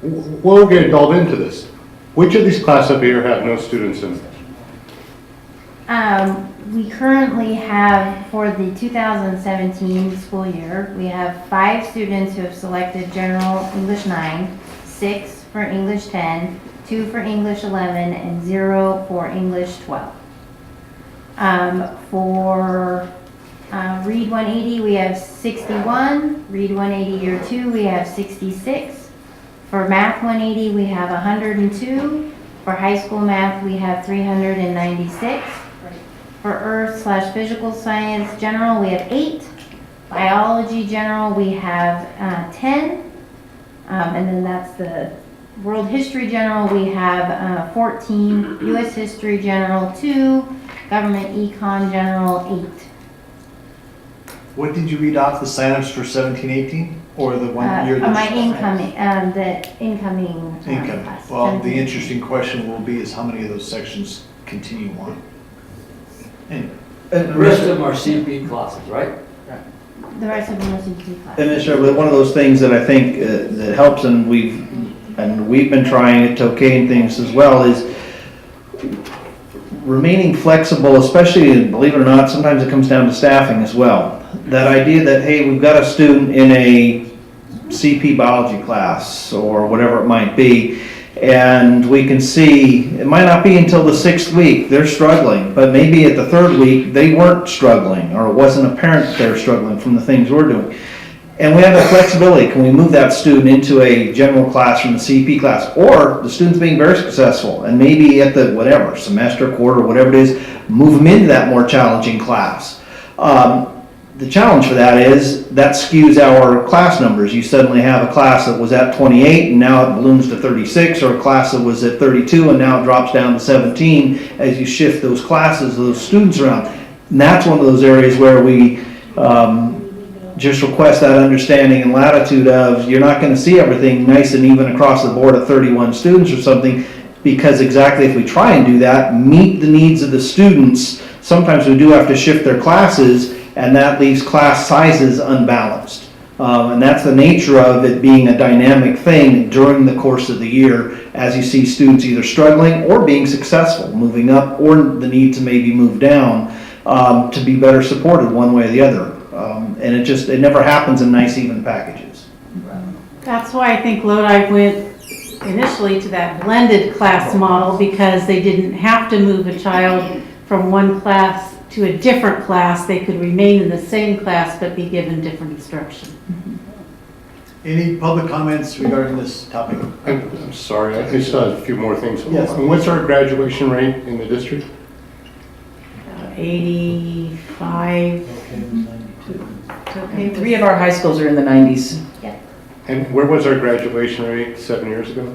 we're going to delve into this. Which of these classes up here have no students in it? We currently have, for the 2017 school year, we have 5 students who have selected General English 9, 6 for English 10, 2 for English 11, and 0 for English 12. For Read 180, we have 61. Read 180 Year 2, we have 66. For Math 180, we have 102. For high school math, we have 396. For Earth/Physical Science General, we have 8. Biology General, we have 10. And then that's the World History General, we have 14. U.S. History General, 2. Government Econ General, 8. What did you read off the signups for 17-18 or the one year? My incoming, the incoming Income. class. Well, the interesting question will be is how many of those sections continue on? Anyway. And the rest of them are CP classes, right? The rest of them are CP classes. And Mr. But one of those things that I think that helps, and we've been trying it to okay things as well, is remaining flexible, especially, and believe it or not, sometimes it comes down to staffing as well. That idea that, hey, we've got a student in a CP biology class or whatever it might be, and we can see, it might not be until the 6th week they're struggling, but maybe at the 3rd week they weren't struggling, or it wasn't apparent that they're struggling from the things we're doing. And we have that flexibility. Can we move that student into a general class from the CP class? Or the student's being very successful, and maybe at the whatever, semester, quarter, whatever it is, move them into that more challenging class. The challenge for that is that skews our class numbers. You suddenly have a class that was at 28 and now it balloons to 36, or a class that was at 32 and now it drops down to 17 as you shift those classes, those students around. And that's one of those areas where we just request that understanding and latitude of, you're not going to see everything nice and even across the board at 31 students or something, because exactly if we try and do that, meet the needs of the students, sometimes we do have to shift their classes, and that leaves class sizes unbalanced. And that's the nature of it being a dynamic thing during the course of the year, as you see students either struggling or being successful, moving up, or the need to maybe move down to be better supported one way or the other. And it never happens in nice even packages. That's why I think Lodi went initially to that blended class model, because they didn't have to move a child from one class to a different class. They could remain in the same class but be given different instruction. Any public comments regarding this topic? I'm sorry, I just have a few more things. Yes. And what's our graduation rate in the district? 85. Okay, 3 of our high schools are in the 90s. Yeah. And where was our graduation rate 7 years ago?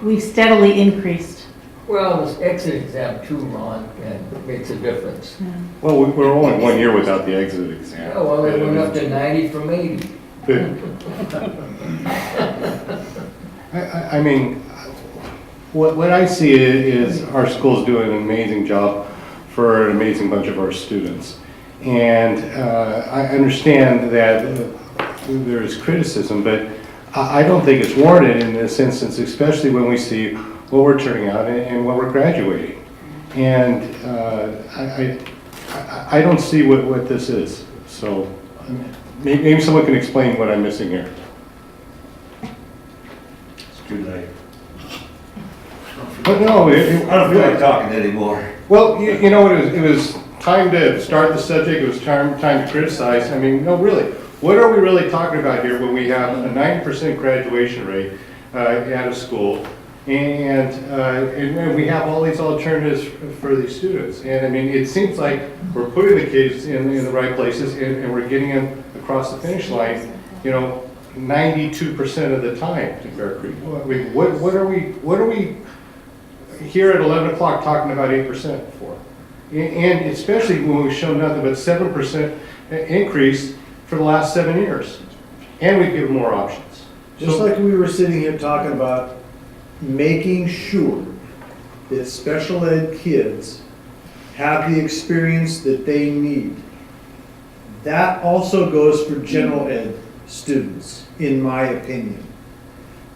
We've steadily increased. Well, this exit exam too, Ron, and it makes a difference. Well, we're only 1 year without the exit exam. Yeah, well, it went up to 90 from 80. I mean, what I see is our schools doing an amazing job for an amazing bunch of our students. And I understand that there's criticism, but I don't think it's warranted in this instance, especially when we see what we're turning out and what we're graduating. And I don't see what this is. So maybe someone can explain what I'm missing here. It's too late. But no, I don't feel like talking anymore. Well, you know what, it was time to start the subject, it was time to criticize. I mean, no, really, what are we really talking about here when we have a 90% graduation rate at a school, and we have all these alternatives for these students? And I mean, it seems like we're putting the kids in the right places, and we're getting them across the finish line, 92% of the time to Bear Creek. I mean, what are we here at 11 o'clock talking about 8% for? And especially when we've shown nothing but 7% increase for the last 7 years. And we've given more options. Just like we were sitting here talking about making sure that special ed kids have the experience that they need. That also goes for general ed students, in my opinion.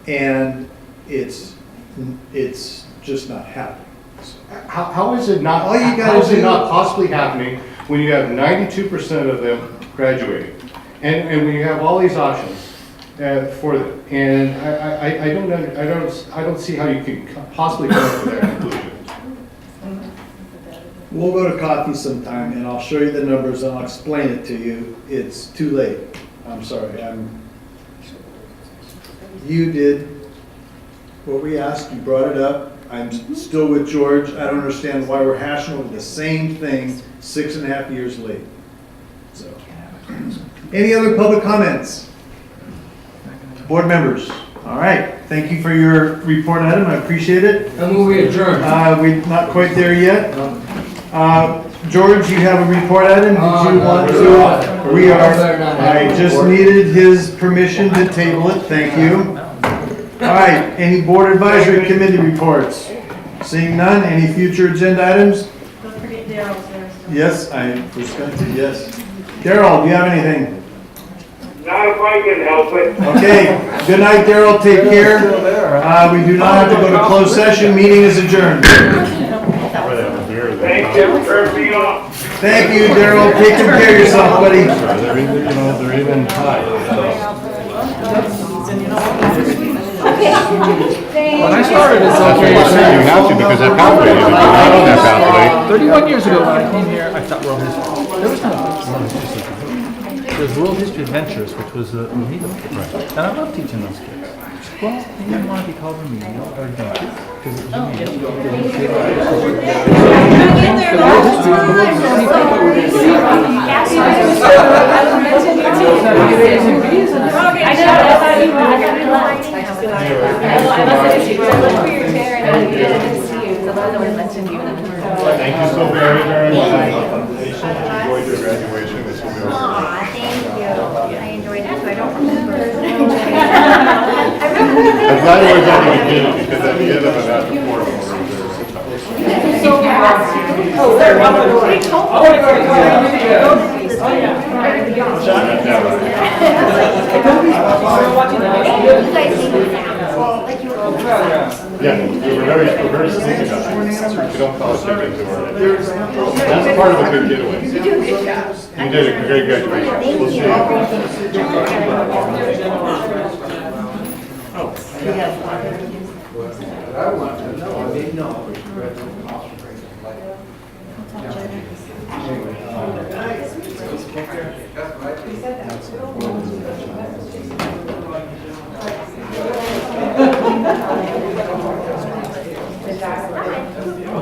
And it's just not happening. How is it not? All you gotta how is it do- not possibly happening when you have 92% of them graduating, and when you have all these options for them? And I don't see how you can possibly come up with that conclusion. We'll go to coffee sometime and I'll show you the numbers and I'll explain it to you. It's too late. I'm sorry. You did what we asked, you brought it up. I'm still with George. I don't understand why we're hashing over the same thing 6.5 years late. So, any other public comments? Board members? All right. Thank you for your report, Adam. I appreciate it. And move we adjourn. We're not quite there yet. George, you have a report item. Did you want to? We are. I just needed his permission to table it. Thank you. All right. Any board advisory committee reports? Seeing none. Any future agenda items? Don't forget Daryl's there. Yes, I was going to. Yes. Daryl, do you have anything? Not if I can help it. Okay. Good night, Daryl. Take care. We do not have to go to closed session. Meeting is adjourned. Thank you for being on. Thank you, Daryl. Take good care of yourself, buddy. They're even tied. When I started as a You have to because that pathway, if you're not on that pathway. 31 years ago when I came here, I taught world history. There was no world history. There was world history adventures, which was a remedial. Right. And I love teaching those kids. Well, you didn't want to be called remedial or adventures because it was remedial. Thank you so very, very much. Enjoyed your graduation. This will be over. Aw, thank you. I enjoyed it, so I don't remember. I'm glad we're done at the beginning because at the end of it, after 4 hours, there's So fast. yeah, we're very sneaky about things. You don't call us into it. That's part of a good getaway. You do a good job. You did a great graduation. We'll see you. That's right.